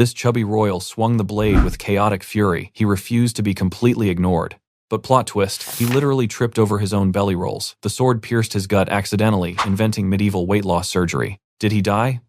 This chubby royal swung the blade with chaotic fury. He refused to be completely ignored. But plot twist, he literally tripped over his own belly rolls. The sword pierced his gut accidentally, inventing medieval weight loss surgery. Did he die?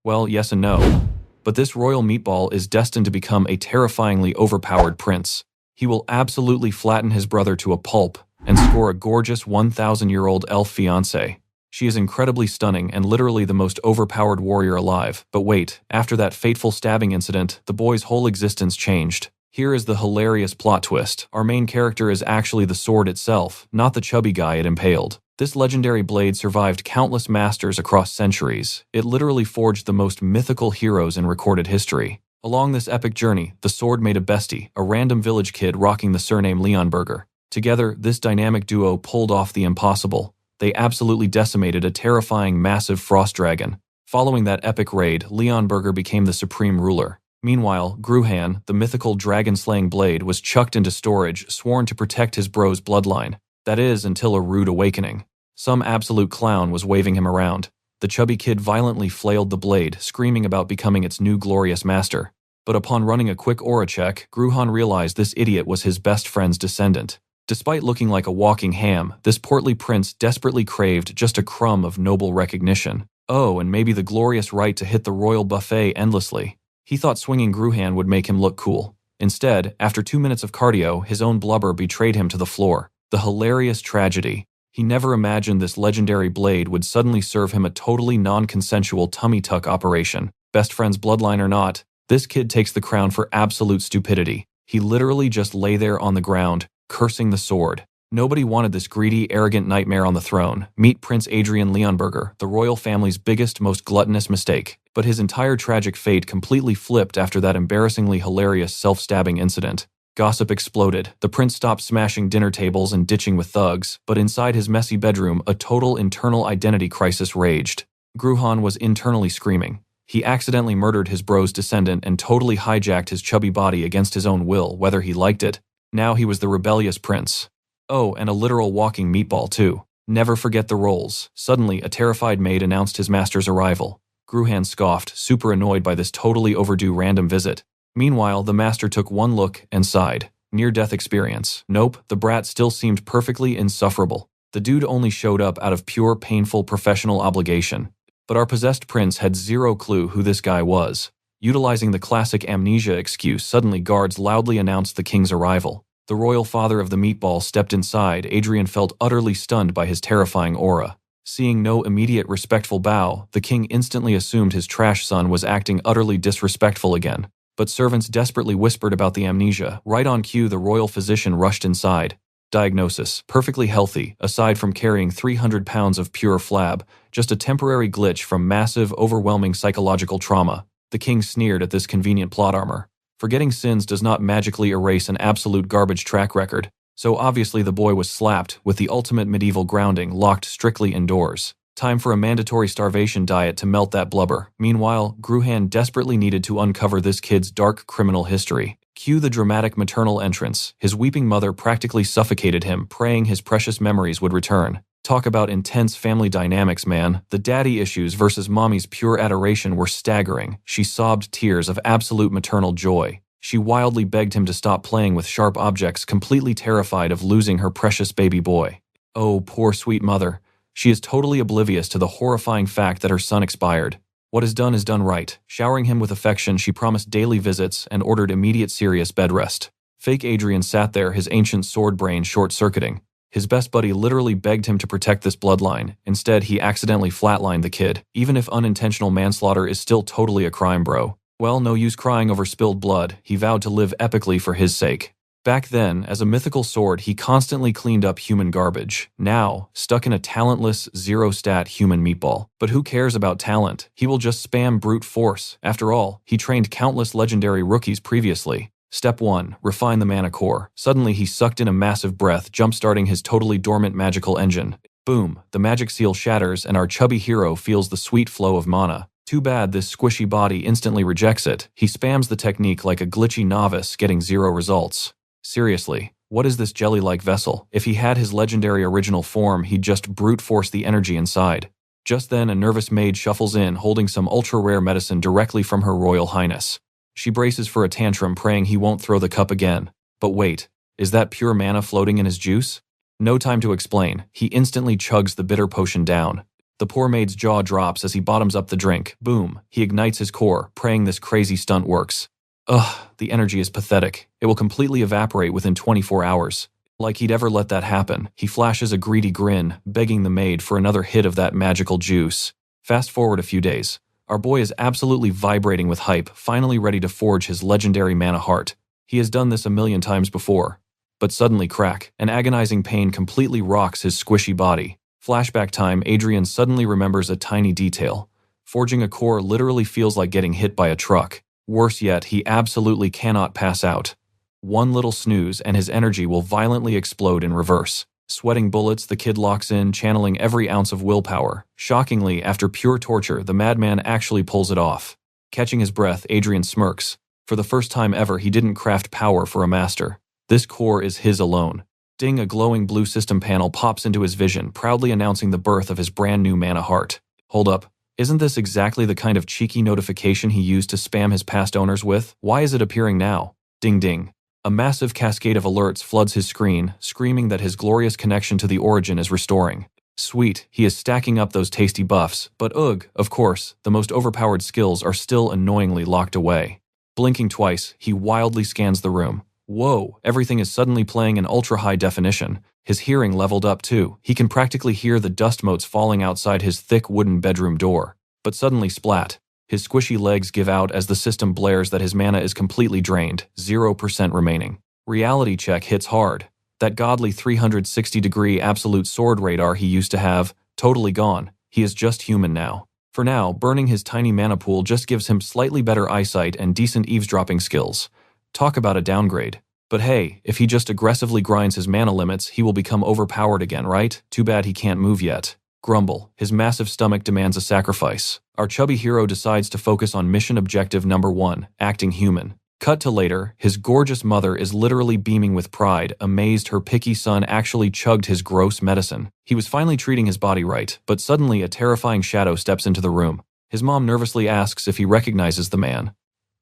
Well, yes and no. But this royal meatball is destined to become a terrifyingly overpowered prince. He will absolutely flatten his brother to a pulp and score a gorgeous 1,000-year-old elf fiancée. She is incredibly stunning and literally the most overpowered warrior alive. But wait, after that fateful stabbing incident, the boy's whole existence changed. Here is the hilarious plot twist. Our main character is actually the sword itself, not the chubby guy it impaled. This legendary blade survived countless masters across centuries. It literally forged the most mythical heroes in recorded history. Along this epic journey, the sword made a bestie, a random village kid rocking the surname Leonberger. Together, this dynamic duo pulled off the impossible. They absolutely decimated a terrifying massive frost dragon. Following that epic raid, Leonberger became the supreme ruler. Meanwhile, Gruhan, the mythical dragon-slaying blade, was chucked into storage, sworn to protect his bro's bloodline. That is, until a rude awakening. Some absolute clown was waving him around. The chubby kid violently flailed the blade, screaming about becoming its new glorious master. But upon running a quick aura check, Gruhan realized this idiot was his best friend's descendant. Despite looking like a walking ham, this portly prince desperately craved just a crumb of noble recognition. Oh, and maybe the glorious right to hit the royal buffet endlessly. He thought swinging Gruhan would make him look cool. Instead, after 2 minutes of cardio, his own blubber betrayed him to the floor. The hilarious tragedy. He never imagined this legendary blade would suddenly serve him a totally non-consensual tummy tuck operation. Best friend's bloodline or not, this kid takes the crown for absolute stupidity. He literally just lay there on the ground, cursing the sword. Nobody wanted this greedy, arrogant nightmare on the throne. Meet Prince Adrien Leonberger, the royal family's biggest, most gluttonous mistake. But his entire tragic fate completely flipped after that embarrassingly hilarious self-stabbing incident. Gossip exploded. The prince stopped smashing dinner tables and ditching with thugs, but inside his messy bedroom, a total internal identity crisis raged. Gruhan was internally screaming. He accidentally murdered his bro's descendant and totally hijacked his chubby body against his own will, whether he liked it. Now he was the rebellious prince. Oh, and a literal walking meatball too. Never forget the roles. Suddenly, a terrified maid announced his master's arrival. Gruhan scoffed, super annoyed by this totally overdue random visit. Meanwhile, the master took one look and sighed. Near-death experience. Nope, the brat still seemed perfectly insufferable. The dude only showed up out of pure, painful professional obligation. But our possessed prince had zero clue who this guy was. Utilizing the classic amnesia excuse, suddenly guards loudly announced the king's arrival. The royal father of the meatball stepped inside. Adrien felt utterly stunned by his terrifying aura. Seeing no immediate respectful bow, the king instantly assumed his trash son was acting utterly disrespectful again. But servants desperately whispered about the amnesia. Right on cue, the royal physician rushed inside. Diagnosis: perfectly healthy, aside from carrying 300 pounds of pure flab, just a temporary glitch from massive, overwhelming psychological trauma. The king sneered at this convenient plot armor. Forgetting sins does not magically erase an absolute garbage track record, so obviously the boy was slapped, with the ultimate medieval grounding locked strictly indoors. Time for a mandatory starvation diet to melt that blubber. Meanwhile, Gruhan desperately needed to uncover this kid's dark criminal history. Cue the dramatic maternal entrance. His weeping mother practically suffocated him, praying his precious memories would return. Talk about intense family dynamics, man. The daddy issues versus mommy's pure adoration were staggering. She sobbed tears of absolute maternal joy. She wildly begged him to stop playing with sharp objects, completely terrified of losing her precious baby boy. Oh, poor sweet mother. She is totally oblivious to the horrifying fact that her son expired. What is done right. Showering him with affection, she promised daily visits and ordered immediate serious bed rest. Fake Adrien sat there, his ancient sword brain short-circuiting. His best buddy literally begged him to protect this bloodline. Instead, he accidentally flatlined the kid. Even if unintentional manslaughter is still totally a crime, bro. Well, no use crying over spilled blood. He vowed to live epically for his sake. Back then, as a mythical sword, he constantly cleaned up human garbage. Now, stuck in a talentless, zero-stat human meatball. But who cares about talent? He will just spam brute force. After all, he trained countless legendary rookies previously. Step 1. Refine the mana core. Suddenly, he sucked in a massive breath, jump-starting his totally dormant magical engine. Boom! The magic seal shatters, and our chubby hero feels the sweet flow of mana. Too bad this squishy body instantly rejects it. He spams the technique like a glitchy novice, getting 0 results. Seriously, what is this jelly-like vessel? If he had his legendary original form, he'd just brute force the energy inside. Just then, a nervous maid shuffles in, holding some ultra-rare medicine directly from Her Royal Highness. She braces for a tantrum, praying he won't throw the cup again. But wait, is that pure mana floating in his juice? No time to explain, he instantly chugs the bitter potion down. The poor maid's jaw drops as he bottoms up the drink. Boom, he ignites his core, praying this crazy stunt works. Ugh, the energy is pathetic. It will completely evaporate within 24 hours. Like he'd ever let that happen, he flashes a greedy grin, begging the maid for another hit of that magical juice. Fast forward a few days. Our boy is absolutely vibrating with hype, finally ready to forge his legendary mana heart. He has done this a million times before. But suddenly crack, an agonizing pain completely rocks his squishy body. Flashback time, Adrien suddenly remembers a tiny detail. Forging a core literally feels like getting hit by a truck. Worse yet, he absolutely cannot pass out. One little snooze and his energy will violently explode in reverse. Sweating bullets, the kid locks in, channeling every ounce of willpower. Shockingly, after pure torture, the madman actually pulls it off. Catching his breath, Adrien smirks. For the first time ever, he didn't craft power for a master. This core is his alone. Ding, a glowing blue system panel pops into his vision, proudly announcing the birth of his brand new mana heart. Hold up, isn't this exactly the kind of cheeky notification he used to spam his past owners with? Why is it appearing now? Ding ding. A massive cascade of alerts floods his screen, screaming that his glorious connection to the origin is restoring. Sweet, he is stacking up those tasty buffs, but ugh, of course, the most overpowered skills are still annoyingly locked away. Blinking twice, he wildly scans the room. Whoa, everything is suddenly playing in ultra-high definition. His hearing leveled up too. He can practically hear the dust motes falling outside his thick wooden bedroom door. But suddenly splat. His squishy legs give out as the system blares that his mana is completely drained, 0% remaining. Reality check hits hard. That godly 360-degree absolute sword radar he used to have, totally gone. He is just human now. For now, burning his tiny mana pool just gives him slightly better eyesight and decent eavesdropping skills. Talk about a downgrade. But hey, if he just aggressively grinds his mana limits, he will become overpowered again, right? Too bad he can't move yet. Grumble. His massive stomach demands a sacrifice. Our chubby hero decides to focus on mission objective number 1, acting human. Cut to later, his gorgeous mother is literally beaming with pride, amazed her picky son actually chugged his gross medicine. He was finally treating his body right, but suddenly a terrifying shadow steps into the room. His mom nervously asks if he recognizes the man.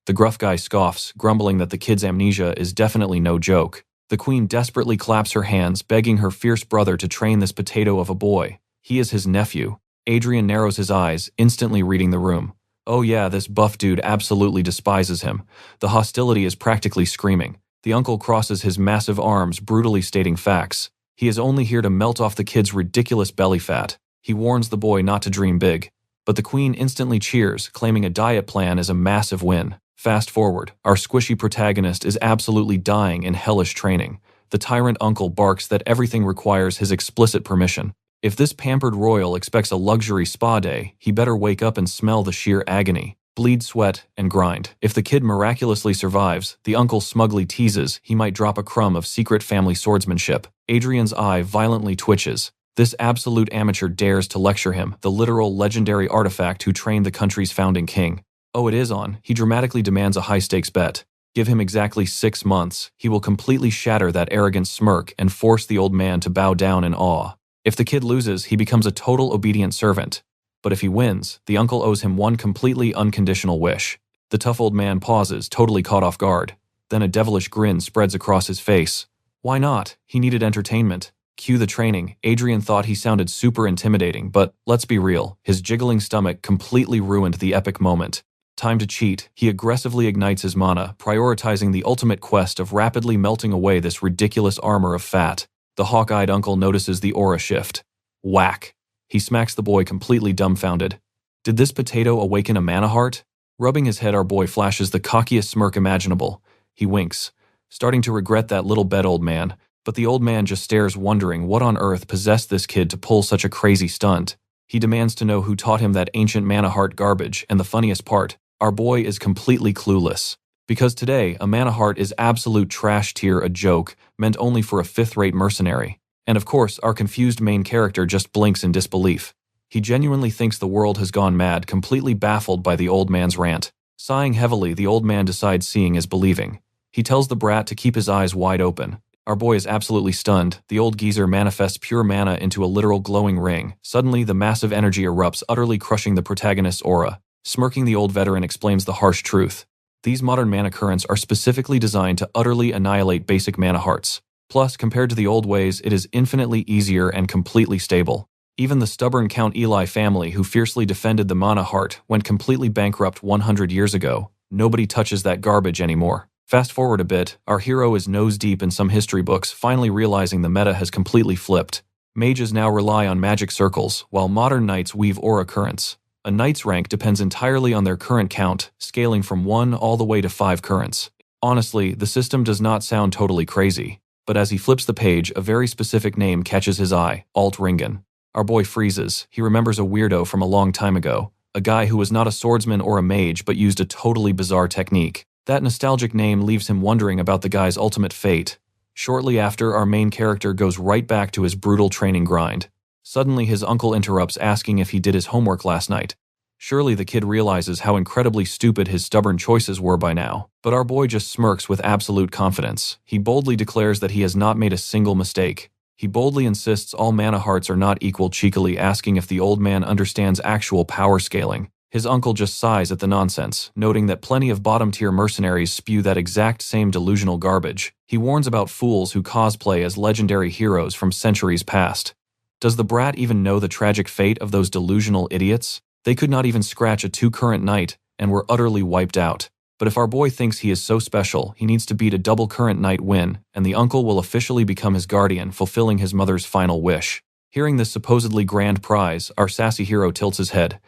The gruff guy scoffs, grumbling that the kid's amnesia is definitely no joke. The queen desperately claps her hands, begging her fierce brother to train this potato of a boy. He is his nephew. Adrien narrows his eyes, instantly reading the room. Oh yeah, this buff dude absolutely despises him. The hostility is practically screaming. The uncle crosses his massive arms, brutally stating facts. He is only here to melt off the kid's ridiculous belly fat. He warns the boy not to dream big. But the queen instantly cheers, claiming a diet plan is a massive win. Fast forward, our squishy protagonist is absolutely dying in hellish training. The tyrant uncle barks that everything requires his explicit permission. If this pampered royal expects a luxury spa day, he better wake up and smell the sheer agony. Bleed, sweat, and grind. If the kid miraculously survives, the uncle smugly teases he might drop a crumb of secret family swordsmanship. Adrien's eye violently twitches. This absolute amateur dares to lecture him, the literal legendary artifact who trained the country's founding king. Oh, it is on. He dramatically demands a high-stakes bet. Give him exactly 6 months. He will completely shatter that arrogant smirk and force the old man to bow down in awe. If the kid loses, he becomes a total obedient servant. But if he wins, the uncle owes him one completely unconditional wish. The tough old man pauses, totally caught off guard. Then a devilish grin spreads across his face. Why not? He needed entertainment. Cue the training. Adrien thought he sounded super intimidating, but let's be real, his jiggling stomach completely ruined the epic moment. Time to cheat. He aggressively ignites his mana, prioritizing the ultimate quest of rapidly melting away this ridiculous armor of fat. The hawk-eyed uncle notices the aura shift. Whack. He smacks the boy completely dumbfounded. Did this potato awaken a mana heart? Rubbing his head, our boy flashes the cockiest smirk imaginable. He winks, starting to regret that little bed old man, but the old man just stares, wondering what on earth possessed this kid to pull such a crazy stunt. He demands to know who taught him that ancient mana heart garbage, and the funniest part, our boy is completely clueless. Because today, a mana heart is absolute trash tier, a joke, meant only for a fifth-rate mercenary. And of course, our confused main character just blinks in disbelief. He genuinely thinks the world has gone mad, completely baffled by the old man's rant. Sighing heavily, the old man decides seeing is believing. He tells the brat to keep his eyes wide open. Our boy is absolutely stunned. The old geezer manifests pure mana into a literal glowing ring. Suddenly, the massive energy erupts, utterly crushing the protagonist's aura. Smirking, the old veteran explains the harsh truth. These modern mana currents are specifically designed to utterly annihilate basic mana hearts. Plus, compared to the old ways, it is infinitely easier and completely stable. Even the stubborn Count Eli family who fiercely defended the mana heart went completely bankrupt 100 years ago. Nobody touches that garbage anymore. Fast forward a bit, our hero is nose deep in some history books, finally realizing the meta has completely flipped. Mages now rely on magic circles, while modern knights weave aura currents. A knight's rank depends entirely on their current count, scaling from 1 all the way to 5 currents. Honestly, the system does not sound totally crazy, but as he flips the page, a very specific name catches his eye: Alt Ringen. Our boy freezes. He remembers a weirdo from a long time ago, a guy who was not a swordsman or a mage but used a totally bizarre technique. That nostalgic name leaves him wondering about the guy's ultimate fate. Shortly after, our main character goes right back to his brutal training grind. Suddenly, his uncle interrupts, asking if he did his homework last night. Surely the kid realizes how incredibly stupid his stubborn choices were by now. But our boy just smirks with absolute confidence. He boldly declares that he has not made a single mistake. He boldly insists all mana hearts are not equal, cheekily asking if the old man understands actual power scaling. His uncle just sighs at the nonsense, noting that plenty of bottom-tier mercenaries spew that exact same delusional garbage. He warns about fools who cosplay as legendary heroes from centuries past. Does the brat even know the tragic fate of those delusional idiots? They could not even scratch a 2-current knight, and were utterly wiped out. But if our boy thinks he is so special, he needs to beat a double-current knight win, and the uncle will officially become his guardian, fulfilling his mother's final wish. Hearing this supposedly grand prize, our sassy hero tilts his head.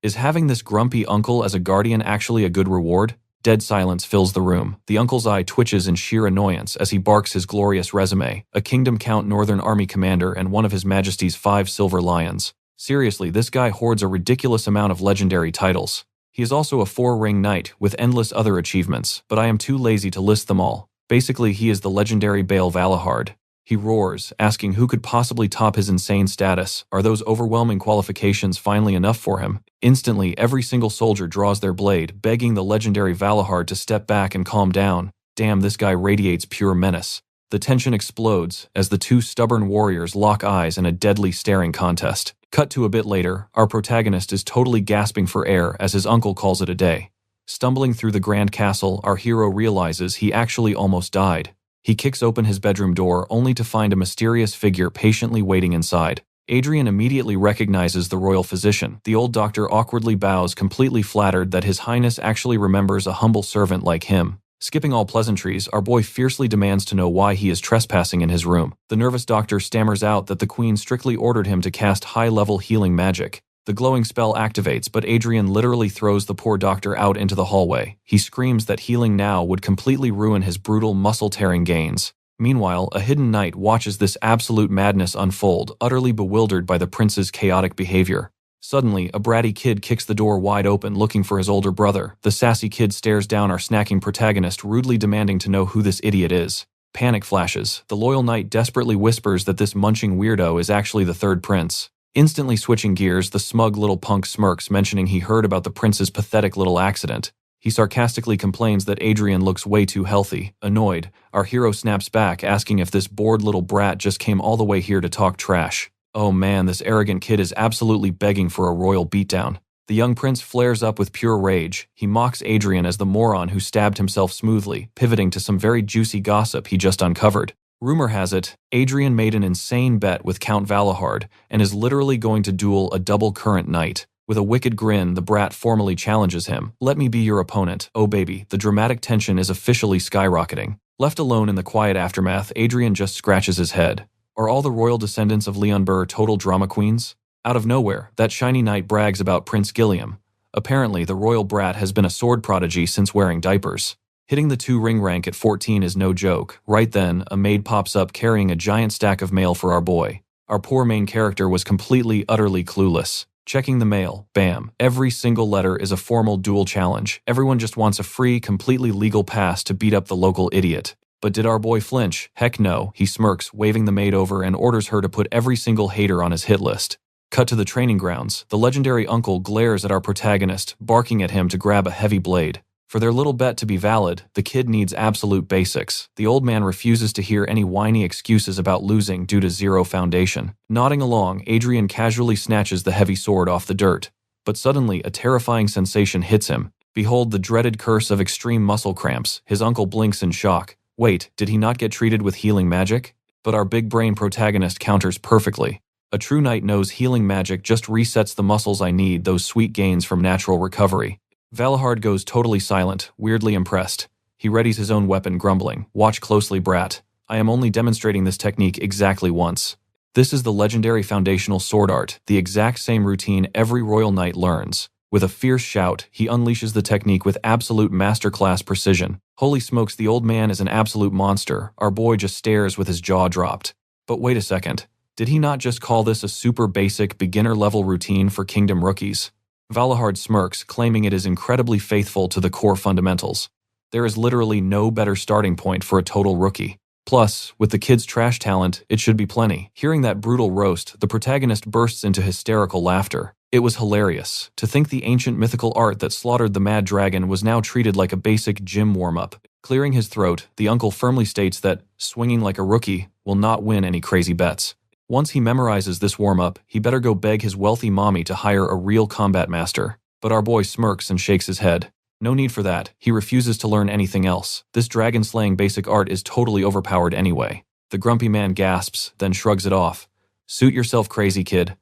Is having this grumpy uncle as a guardian actually a good reward? Dead silence fills the room. The uncle's eye twitches in sheer annoyance as he barks his glorious resume: a Kingdom Count Northern Army commander and one of His Majesty's 5 silver lions. Seriously, this guy hoards a ridiculous amount of legendary titles. He is also a 4-ring knight with endless other achievements, but I am too lazy to list them all. Basically, he is the legendary Baal Valahard. He roars, asking who could possibly top his insane status. Are those overwhelming qualifications finally enough for him? Instantly, every single soldier draws their blade, begging the legendary Valahard to step back and calm down. Damn, this guy radiates pure menace. The tension explodes as the two stubborn warriors lock eyes in a deadly staring contest. Cut to a bit later, our protagonist is totally gasping for air as his uncle calls it a day. Stumbling through the grand castle, our hero realizes he actually almost died. He kicks open his bedroom door only to find a mysterious figure patiently waiting inside. Adrien immediately recognizes the royal physician. The old doctor awkwardly bows, completely flattered that His Highness actually remembers a humble servant like him. Skipping all pleasantries, our boy fiercely demands to know why he is trespassing in his room. The nervous doctor stammers out that the queen strictly ordered him to cast high-level healing magic. The glowing spell activates, but Adrien literally throws the poor doctor out into the hallway. He screams that healing now would completely ruin his brutal muscle-tearing gains. Meanwhile, a hidden knight watches this absolute madness unfold, utterly bewildered by the prince's chaotic behavior. Suddenly, a bratty kid kicks the door wide open looking for his older brother. The sassy kid stares down our snacking protagonist, rudely demanding to know who this idiot is. Panic flashes. The loyal knight desperately whispers that this munching weirdo is actually the third prince. Instantly switching gears, the smug little punk smirks, mentioning he heard about the prince's pathetic little accident. He sarcastically complains that Adrien looks way too healthy. Annoyed, our hero snaps back, asking if this bored little brat just came all the way here to talk trash. Oh man, this arrogant kid is absolutely begging for a royal beatdown. The young prince flares up with pure rage. He mocks Adrien as the moron who stabbed himself smoothly, pivoting to some very juicy gossip he just uncovered. Rumor has it, Adrien made an insane bet with Count Valahard and is literally going to duel a double-current knight. With a wicked grin, the brat formally challenges him. Let me be your opponent. Oh baby, the dramatic tension is officially skyrocketing. Left alone in the quiet aftermath, Adrien just scratches his head. Are all the royal descendants of Leonberger total drama queens? Out of nowhere, that shiny knight brags about Prince Gilliam. Apparently, the royal brat has been a sword prodigy since wearing diapers. Hitting the 2-ring rank at 14 is no joke. Right then, a maid pops up carrying a giant stack of mail for our boy. Our poor main character was completely, utterly clueless. Checking the mail, bam. Every single letter is a formal duel challenge. Everyone just wants a free, completely legal pass to beat up the local idiot. But did our boy flinch? Heck no. He smirks, waving the maid over, and orders her to put every single hater on his hit list. Cut to the training grounds. The legendary uncle glares at our protagonist, barking at him to grab a heavy blade. For their little bet to be valid, the kid needs absolute basics. The old man refuses to hear any whiny excuses about losing due to zero foundation. Nodding along, Adrien casually snatches the heavy sword off the dirt. But suddenly, a terrifying sensation hits him. Behold the dreaded curse of extreme muscle cramps. His uncle blinks in shock. Wait, did he not get treated with healing magic? But our big brain protagonist counters perfectly. A true knight knows healing magic just resets the muscles I need, those sweet gains from natural recovery. Valahard goes totally silent, weirdly impressed. He readies his own weapon, grumbling. Watch closely, brat. I am only demonstrating this technique exactly once. This is the legendary foundational sword art, the exact same routine every royal knight learns. With a fierce shout, he unleashes the technique with absolute masterclass precision. Holy smokes, the old man is an absolute monster. Our boy just stares with his jaw dropped. But wait a second. Did he not just call this a super basic, beginner-level routine for Kingdom rookies? Valahard smirks, claiming it is incredibly faithful to the core fundamentals. There is literally no better starting point for a total rookie. Plus, with the kid's trash talent, it should be plenty. Hearing that brutal roast, the protagonist bursts into hysterical laughter. It was hilarious. To think the ancient mythical art that slaughtered the mad dragon was now treated like a basic gym warm-up. Clearing his throat, the uncle firmly states that, swinging like a rookie, will not win any crazy bets. Once he memorizes this warm-up, he better go beg his wealthy mommy to hire a real combat master. But our boy smirks and shakes his head. No need for that. He refuses to learn anything else. This dragon-slaying basic art is totally overpowered anyway. The grumpy man gasps, then shrugs it off. Suit yourself, crazy kid.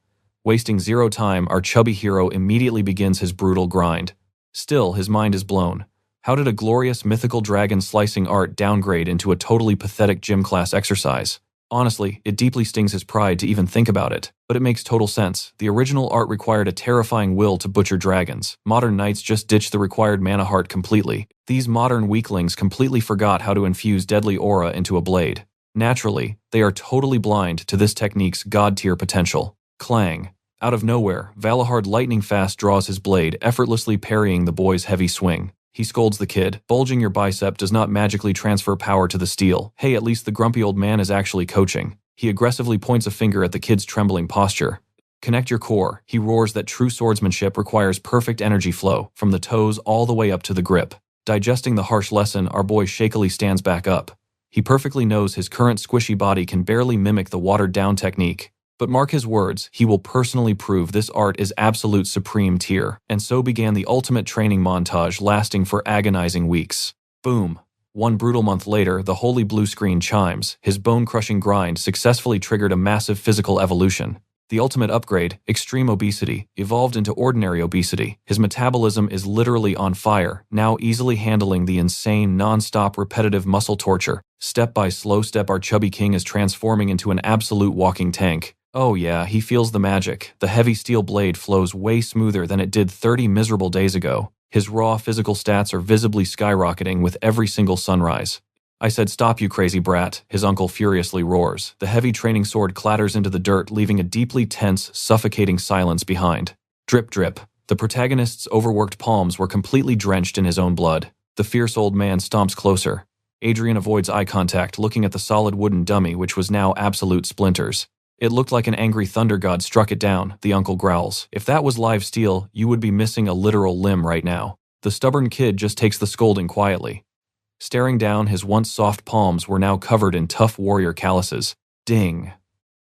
Wasting zero time, our chubby hero immediately begins his brutal grind. Still, his mind is blown. How did a glorious mythical dragon-slicing art downgrade into a totally pathetic gym class exercise? Honestly, it deeply stings his pride to even think about it, but it makes total sense. The original art required a terrifying will to butcher dragons. Modern knights just ditched the required mana heart completely. These modern weaklings completely forgot how to infuse deadly aura into a blade. Naturally, they are totally blind to this technique's god-tier potential. Clang. Out of nowhere, Valahard lightning fast draws his blade, effortlessly parrying the boy's heavy swing. He scolds the kid. Bulging your bicep does not magically transfer power to the steel. Hey, at least the grumpy old man is actually coaching. He aggressively points a finger at the kid's trembling posture. Connect your core. He roars that true swordsmanship requires perfect energy flow, from the toes all the way up to the grip. Digesting the harsh lesson, our boy shakily stands back up. He perfectly knows his current squishy body can barely mimic the watered-down technique. But mark his words, he will personally prove this art is absolute supreme tier. And so began the ultimate training montage lasting for agonizing weeks. Boom. One brutal month later, the holy blue screen chimes. His bone-crushing grind successfully triggered a massive physical evolution. The ultimate upgrade, extreme obesity, evolved into ordinary obesity. His metabolism is literally on fire, now easily handling the insane, non-stop repetitive muscle torture. Step by slow step, our chubby king is transforming into an absolute walking tank. Oh yeah, he feels the magic. The heavy steel blade flows way smoother than it did 30 miserable days ago. His raw physical stats are visibly skyrocketing with every single sunrise. I said, stop you crazy brat, his uncle furiously roars. The heavy training sword clatters into the dirt, leaving a deeply tense, suffocating silence behind. Drip drip. The protagonist's overworked palms were completely drenched in his own blood. The fierce old man stomps closer. Adrien avoids eye contact, looking at the solid wooden dummy which was now absolute splinters. It looked like an angry thunder god struck it down, the uncle growls. If that was live steel, you would be missing a literal limb right now. The stubborn kid just takes the scolding quietly. Staring down, his once soft palms were now covered in tough warrior calluses. Ding.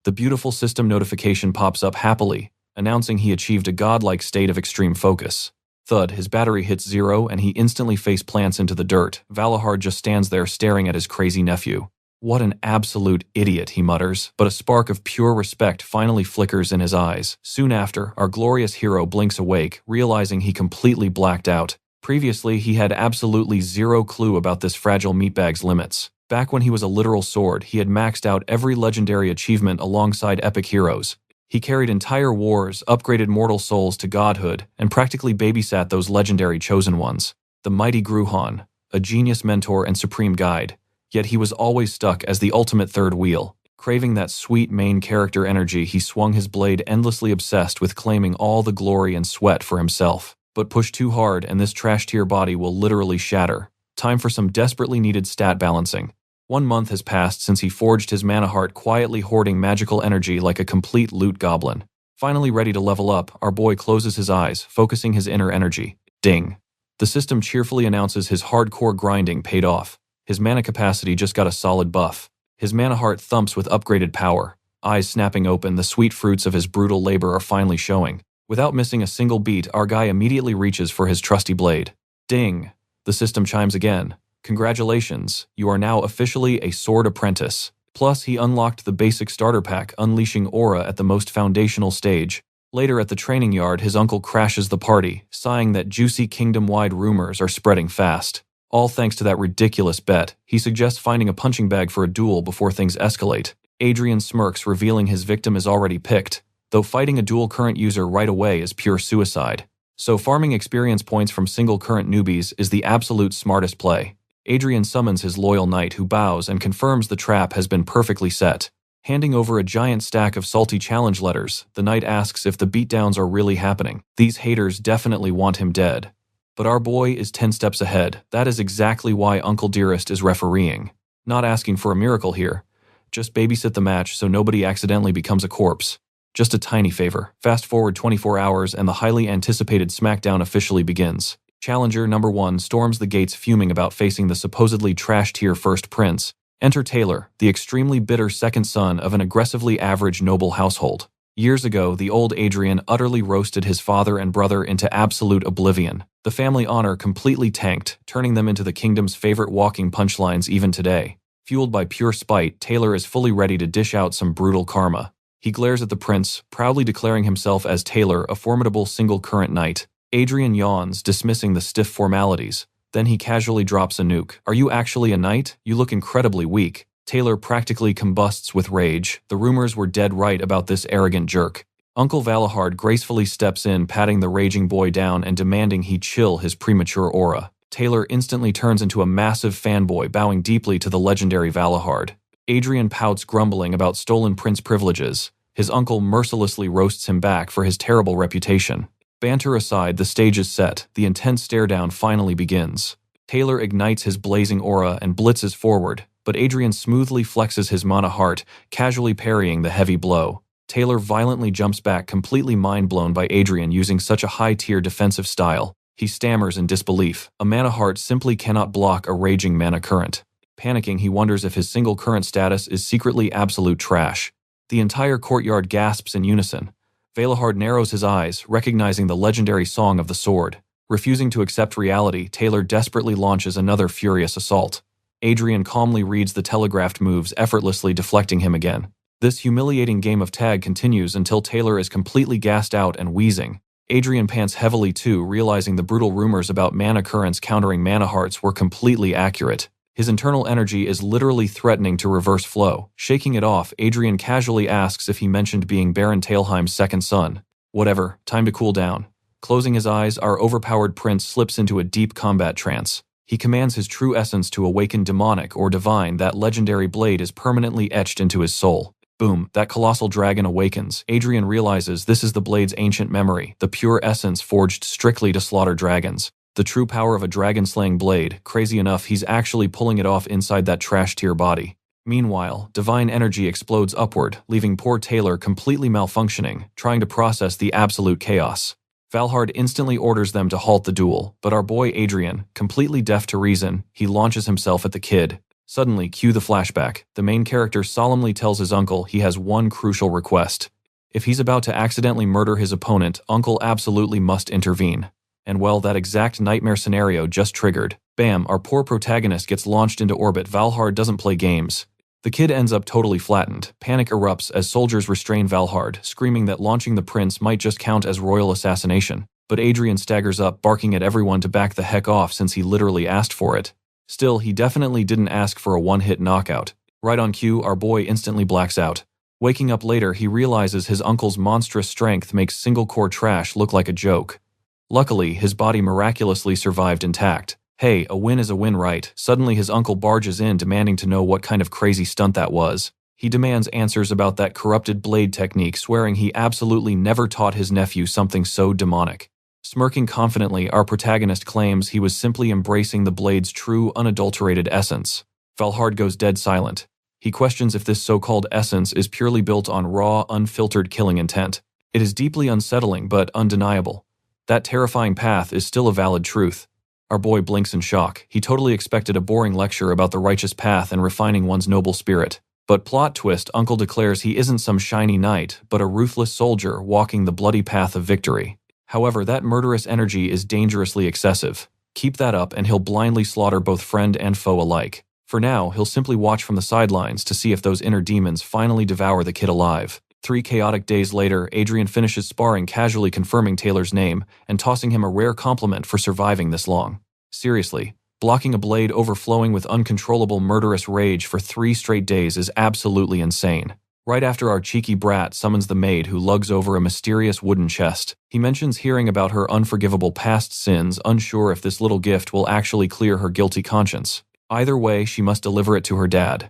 The beautiful system notification pops up happily, announcing he achieved a godlike state of extreme focus. Thud, his battery hits zero and he instantly face plants into the dirt. Valahard just stands there staring at his crazy nephew. What an absolute idiot, he mutters, but a spark of pure respect finally flickers in his eyes. Soon after, our glorious hero blinks awake, realizing he completely blacked out. Previously, he had absolutely zero clue about this fragile meatbag's limits. Back when he was a literal sword, he had maxed out every legendary achievement alongside epic heroes. He carried entire wars, upgraded mortal souls to godhood, and practically babysat those legendary chosen ones. The mighty Gruhan, a genius mentor and supreme guide. Yet he was always stuck as the ultimate third wheel. Craving that sweet main character energy, he swung his blade, endlessly obsessed with claiming all the glory and sweat for himself. But push too hard and this trash-tier body will literally shatter. Time for some desperately needed stat balancing. 1 month has passed since he forged his mana heart, quietly hoarding magical energy like a complete loot goblin. Finally ready to level up, our boy closes his eyes, focusing his inner energy. Ding. The system cheerfully announces his hardcore grinding paid off. His mana capacity just got a solid buff. His mana heart thumps with upgraded power. Eyes snapping open, the sweet fruits of his brutal labor are finally showing. Without missing a single beat, our guy immediately reaches for his trusty blade. Ding! The system chimes again. Congratulations, you are now officially a sword apprentice. Plus, he unlocked the basic starter pack, unleashing aura at the most foundational stage. Later at the training yard, his uncle crashes the party, sighing that juicy kingdom-wide rumors are spreading fast. All thanks to that ridiculous bet. He suggests finding a punching bag for a duel before things escalate. Adrien smirks, revealing his victim is already picked, though fighting a dual current user right away is pure suicide. So farming experience points from single current newbies is the absolute smartest play. Adrien summons his loyal knight, who bows and confirms the trap has been perfectly set. Handing over a giant stack of salty challenge letters, the knight asks if the beatdowns are really happening. These haters definitely want him dead. But our boy is 10 steps ahead. That is exactly why Uncle Dearest is refereeing. Not asking for a miracle here. Just babysit the match so nobody accidentally becomes a corpse. Just a tiny favor. Fast forward 24 hours and the highly anticipated SmackDown officially begins. Challenger number 1 storms the gates fuming about facing the supposedly trash-tier first prince. Enter Taylor, the extremely bitter second son of an aggressively average noble household. Years ago, the old Adrien utterly roasted his father and brother into absolute oblivion. The family honor completely tanked, turning them into the kingdom's favorite walking punchlines even today. Fueled by pure spite, Taylor is fully ready to dish out some brutal karma. He glares at the prince, proudly declaring himself as Taylor, a formidable single-current knight. Adrien yawns, dismissing the stiff formalities. Then he casually drops a nuke. Are you actually a knight? You look incredibly weak. Taylor practically combusts with rage. The rumors were dead right about this arrogant jerk. Uncle Valahard gracefully steps in, patting the raging boy down and demanding he chill his premature aura. Taylor instantly turns into a massive fanboy, bowing deeply to the legendary Valahard. Adrien pouts, grumbling about stolen prince privileges. His uncle mercilessly roasts him back for his terrible reputation. Banter aside, the stage is set. The intense stare-down finally begins. Taylor ignites his blazing aura and blitzes forward, but Adrien smoothly flexes his mana heart, casually parrying the heavy blow. Taylor violently jumps back, completely mind-blown by Adrien using such a high-tier defensive style. He stammers in disbelief. A mana heart simply cannot block a raging mana current. Panicking, he wonders if his single current status is secretly absolute trash. The entire courtyard gasps in unison. Valahard narrows his eyes, recognizing the legendary Song of the Sword. Refusing to accept reality, Taylor desperately launches another furious assault. Adrien calmly reads the telegraphed moves, effortlessly deflecting him again. This humiliating game of tag continues until Taylor is completely gassed out and wheezing. Adrien pants heavily too, realizing the brutal rumors about mana currents countering mana hearts were completely accurate. His internal energy is literally threatening to reverse flow. Shaking it off, Adrien casually asks if he mentioned being Baron Talheim's second son. Whatever, time to cool down. Closing his eyes, our overpowered prince slips into a deep combat trance. He commands his true essence to awaken demonic or divine. That legendary blade is permanently etched into his soul. Boom, that colossal dragon awakens. Adrien realizes this is the blade's ancient memory, the pure essence forged strictly to slaughter dragons. The true power of a dragon-slaying blade. Crazy enough, he's actually pulling it off inside that trash-tier body. Meanwhile, divine energy explodes upward, leaving poor Taylor completely malfunctioning, trying to process the absolute chaos. Valhard instantly orders them to halt the duel, but our boy Adrien, completely deaf to reason, he launches himself at the kid. Suddenly, cue the flashback. The main character solemnly tells his uncle he has one crucial request. If he's about to accidentally murder his opponent, Uncle absolutely must intervene. And well, that exact nightmare scenario just triggered. Bam, our poor protagonist gets launched into orbit. Valhard doesn't play games. The kid ends up totally flattened. Panic erupts as soldiers restrain Valhard, screaming that launching the prince might just count as royal assassination. But Adrien staggers up, barking at everyone to back the heck off since he literally asked for it. Still, he definitely didn't ask for a one-hit knockout. Right on cue, our boy instantly blacks out. Waking up later, he realizes his uncle's monstrous strength makes single-core trash look like a joke. Luckily, his body miraculously survived intact. Hey, a win is a win, right? Suddenly his uncle barges in, demanding to know what kind of crazy stunt that was. He demands answers about that corrupted blade technique, swearing he absolutely never taught his nephew something so demonic. Smirking confidently, our protagonist claims he was simply embracing the blade's true, unadulterated essence. Valhard goes dead silent. He questions if this so-called essence is purely built on raw, unfiltered killing intent. It is deeply unsettling, but undeniable. That terrifying path is still a valid truth. Our boy blinks in shock. He totally expected a boring lecture about the righteous path and refining one's noble spirit. But plot twist, Uncle declares he isn't some shiny knight, but a ruthless soldier walking the bloody path of victory. However, that murderous energy is dangerously excessive. Keep that up and he'll blindly slaughter both friend and foe alike. For now, he'll simply watch from the sidelines to see if those inner demons finally devour the kid alive. 3 chaotic days later, Adrien finishes sparring, casually confirming Taylor's name and tossing him a rare compliment for surviving this long. Seriously, blocking a blade overflowing with uncontrollable murderous rage for 3 straight days is absolutely insane. Right after our cheeky brat summons the maid who lugs over a mysterious wooden chest, he mentions hearing about her unforgivable past sins, unsure if this little gift will actually clear her guilty conscience. Either way, she must deliver it to her dad.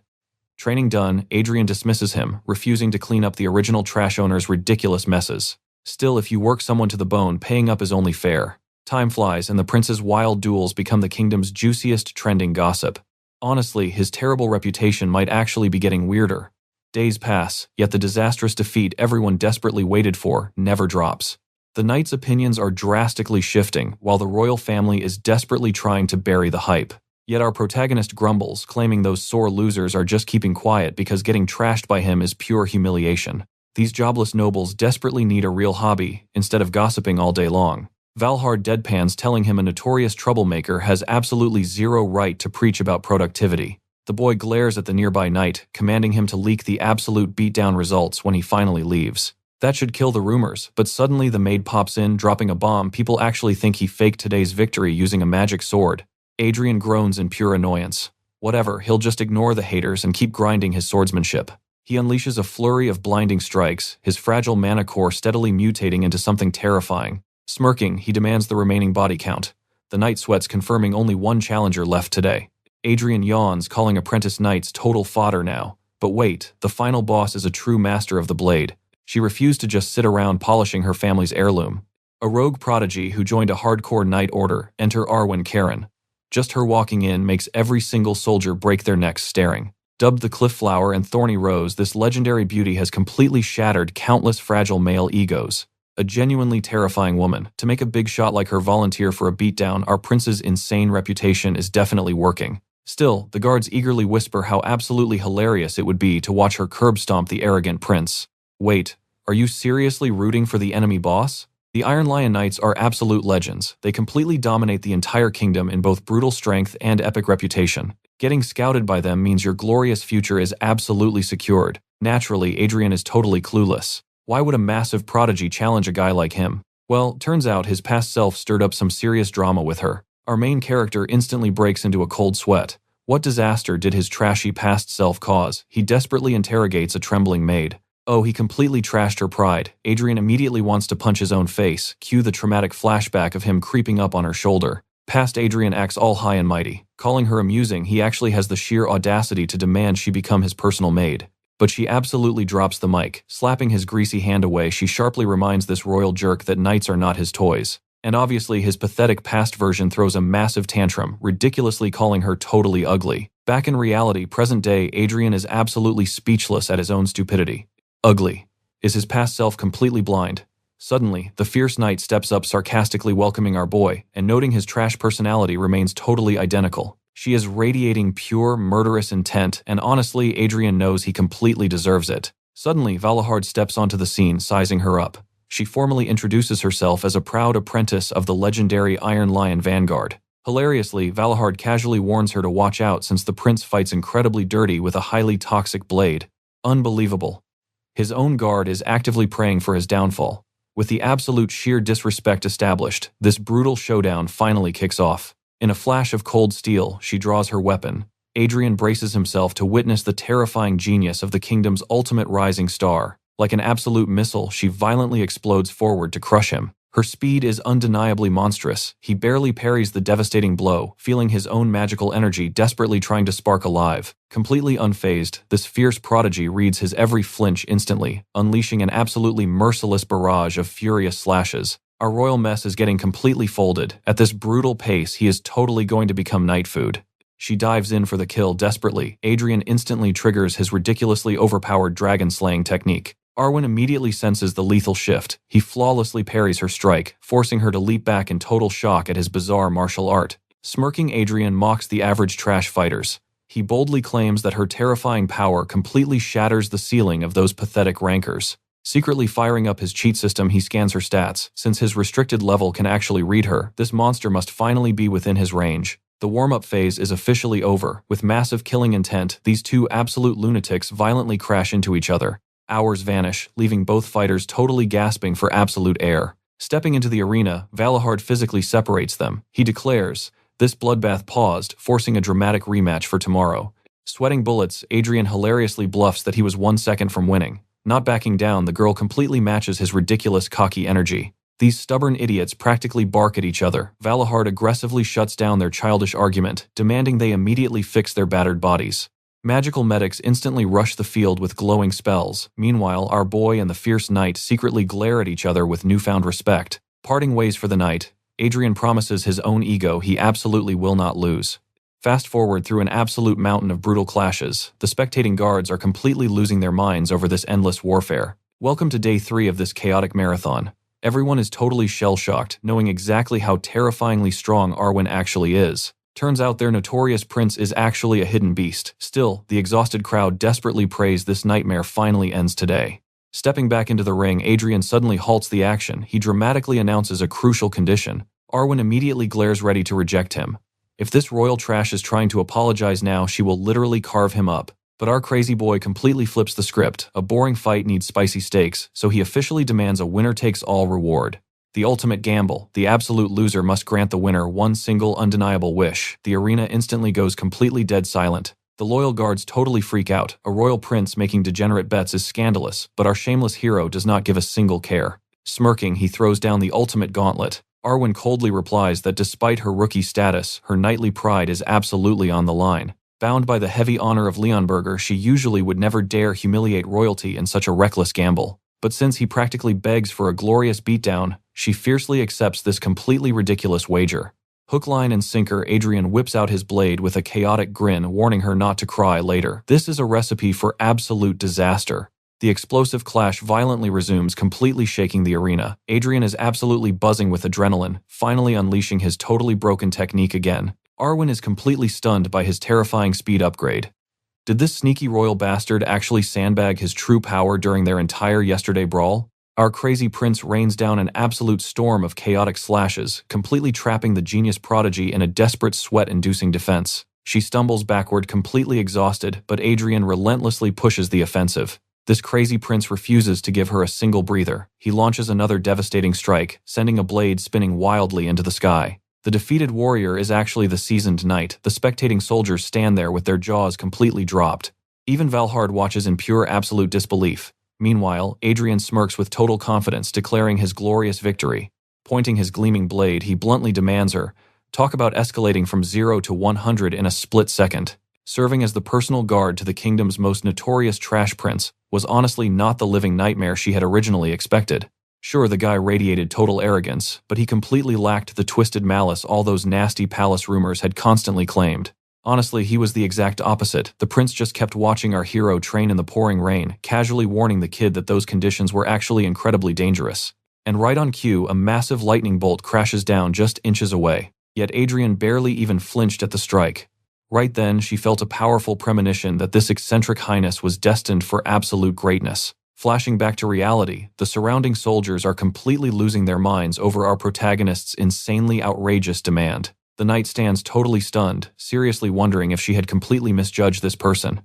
Training done, Adrien dismisses him, refusing to clean up the original trash owner's ridiculous messes. Still, if you work someone to the bone, paying up is only fair. Time flies, and the prince's wild duels become the kingdom's juiciest trending gossip. Honestly, his terrible reputation might actually be getting weirder. Days pass, yet the disastrous defeat everyone desperately waited for never drops. The knights' opinions are drastically shifting, while the royal family is desperately trying to bury the hype. Yet our protagonist grumbles, claiming those sore losers are just keeping quiet because getting trashed by him is pure humiliation. These jobless nobles desperately need a real hobby, instead of gossiping all day long. Valhard deadpans, telling him a notorious troublemaker has absolutely zero right to preach about productivity. The boy glares at the nearby knight, commanding him to leak the absolute beatdown results when he finally leaves. That should kill the rumors, but suddenly the maid pops in, dropping a bomb. People actually think he faked today's victory using a magic sword. Adrien groans in pure annoyance. Whatever, he'll just ignore the haters and keep grinding his swordsmanship. He unleashes a flurry of blinding strikes, his fragile mana core steadily mutating into something terrifying. Smirking, he demands the remaining body count. The knight sweats, confirming only 1 challenger left today. Adrien yawns, calling apprentice knights total fodder now. But wait, the final boss is a true master of the blade. She refused to just sit around polishing her family's heirloom. A rogue prodigy who joined a hardcore knight order, enter Arwen Karen. Just her walking in makes every single soldier break their necks staring. Dubbed the Cliff Flower and Thorny Rose, this legendary beauty has completely shattered countless fragile male egos. A genuinely terrifying woman. To make a big shot like her volunteer for a beatdown, our prince's insane reputation is definitely working. Still, the guards eagerly whisper how absolutely hilarious it would be to watch her curb stomp the arrogant prince. Wait, are you seriously rooting for the enemy boss? The Iron Lion Knights are absolute legends. They completely dominate the entire kingdom in both brutal strength and epic reputation. Getting scouted by them means your glorious future is absolutely secured. Naturally, Adrien is totally clueless. Why would a massive prodigy challenge a guy like him? Well, turns out his past self stirred up some serious drama with her. Our main character instantly breaks into a cold sweat. What disaster did his trashy past self cause? He desperately interrogates a trembling maid. Oh, he completely trashed her pride. Adrien immediately wants to punch his own face. Cue the traumatic flashback of him creeping up on her shoulder. Past Adrien acts all high and mighty. Calling her amusing, he actually has the sheer audacity to demand she become his personal maid. But she absolutely drops the mic. Slapping his greasy hand away, she sharply reminds this royal jerk that knights are not his toys. And obviously his pathetic past version throws a massive tantrum, ridiculously calling her totally ugly. Back in reality, present day, Adrien is absolutely speechless at his own stupidity. Ugly. Is his past self completely blind? Suddenly, the fierce knight steps up, sarcastically welcoming our boy, and noting his trash personality remains totally identical. She is radiating pure, murderous intent, and honestly, Adrien knows he completely deserves it. Suddenly, Valahard steps onto the scene, sizing her up. She formally introduces herself as a proud apprentice of the legendary Iron Lion Vanguard. Hilariously, Valahard casually warns her to watch out since the prince fights incredibly dirty with a highly toxic blade. Unbelievable. His own guard is actively praying for his downfall. With the absolute sheer disrespect established, this brutal showdown finally kicks off. In a flash of cold steel, she draws her weapon. Adrien braces himself to witness the terrifying genius of the kingdom's ultimate rising star. Like an absolute missile, she violently explodes forward to crush him. Her speed is undeniably monstrous. He barely parries the devastating blow, feeling his own magical energy desperately trying to spark alive. Completely unfazed, this fierce prodigy reads his every flinch instantly, unleashing an absolutely merciless barrage of furious slashes. Our royal mess is getting completely folded. At this brutal pace, he is totally going to become night food. She dives in for the kill desperately. Adrien instantly triggers his ridiculously overpowered dragon-slaying technique. Arwen immediately senses the lethal shift. He flawlessly parries her strike, forcing her to leap back in total shock at his bizarre martial art. Smirking, Adrien mocks the average trash fighters. He boldly claims that her terrifying power completely shatters the ceiling of those pathetic rankers. Secretly firing up his cheat system, he scans her stats. Since his restricted level can actually read her, this monster must finally be within his range. The warm-up phase is officially over. With massive killing intent, these two absolute lunatics violently crash into each other. Hours vanish, leaving both fighters totally gasping for absolute air. Stepping into the arena, Valahard physically separates them. He declares, "This bloodbath paused, forcing a dramatic rematch for tomorrow." Sweating bullets, Adrien hilariously bluffs that he was 1 second from winning. Not backing down, the girl completely matches his ridiculous cocky energy. These stubborn idiots practically bark at each other. Valahard aggressively shuts down their childish argument, demanding they immediately fix their battered bodies. Magical medics instantly rush the field with glowing spells. Meanwhile, our boy and the fierce knight secretly glare at each other with newfound respect. Parting ways for the night, Adrien promises his own ego he absolutely will not lose. Fast forward through an absolute mountain of brutal clashes, the spectating guards are completely losing their minds over this endless warfare. Welcome to day 3 of this chaotic marathon. Everyone is totally shell-shocked, knowing exactly how terrifyingly strong Arwen actually is. Turns out their notorious prince is actually a hidden beast. Still, the exhausted crowd desperately prays this nightmare finally ends today. Stepping back into the ring, Adrien suddenly halts the action. He dramatically announces a crucial condition. Arwen immediately glares, ready to reject him. If this royal trash is trying to apologize now, she will literally carve him up. But our crazy boy completely flips the script. A boring fight needs spicy stakes, so he officially demands a winner-takes-all reward. The ultimate gamble. The absolute loser must grant the winner one single undeniable wish. The arena instantly goes completely dead silent. The loyal guards totally freak out. A royal prince making degenerate bets is scandalous, but our shameless hero does not give a single care. Smirking, he throws down the ultimate gauntlet. Arwen coldly replies that despite her rookie status, her knightly pride is absolutely on the line. Bound by the heavy honor of Leonberger, she usually would never dare humiliate royalty in such a reckless gamble. But since he practically begs for a glorious beatdown, she fiercely accepts this completely ridiculous wager. Hook, line, and sinker, Adrien whips out his blade with a chaotic grin, warning her not to cry later. This is a recipe for absolute disaster. The explosive clash violently resumes, completely shaking the arena. Adrien is absolutely buzzing with adrenaline, finally unleashing his totally broken technique again. Arwen is completely stunned by his terrifying speed upgrade. Did this sneaky royal bastard actually sandbag his true power during their entire yesterday brawl? Our crazy prince rains down an absolute storm of chaotic slashes, completely trapping the genius prodigy in a desperate sweat-inducing defense. She stumbles backward, completely exhausted, but Adrien relentlessly pushes the offensive. This crazy prince refuses to give her a single breather. He launches another devastating strike, sending a blade spinning wildly into the sky. The defeated warrior is actually the seasoned knight. The spectating soldiers stand there with their jaws completely dropped. Even Valhard watches in pure absolute disbelief. Meanwhile, Adrien smirks with total confidence, declaring his glorious victory. Pointing his gleaming blade, he bluntly demands her. Talk about escalating from 0 to 100 in a split second. Serving as the personal guard to the kingdom's most notorious trash prince was honestly not the living nightmare she had originally expected. Sure, the guy radiated total arrogance, but he completely lacked the twisted malice all those nasty palace rumors had constantly claimed. Honestly, he was the exact opposite. The prince just kept watching our hero train in the pouring rain, casually warning the kid that those conditions were actually incredibly dangerous. And right on cue, a massive lightning bolt crashes down just inches away. Yet Adrien barely even flinched at the strike. Right then, she felt a powerful premonition that this eccentric highness was destined for absolute greatness. Flashing back to reality, the surrounding soldiers are completely losing their minds over our protagonist's insanely outrageous demand. The knight stands totally stunned, seriously wondering if she had completely misjudged this person.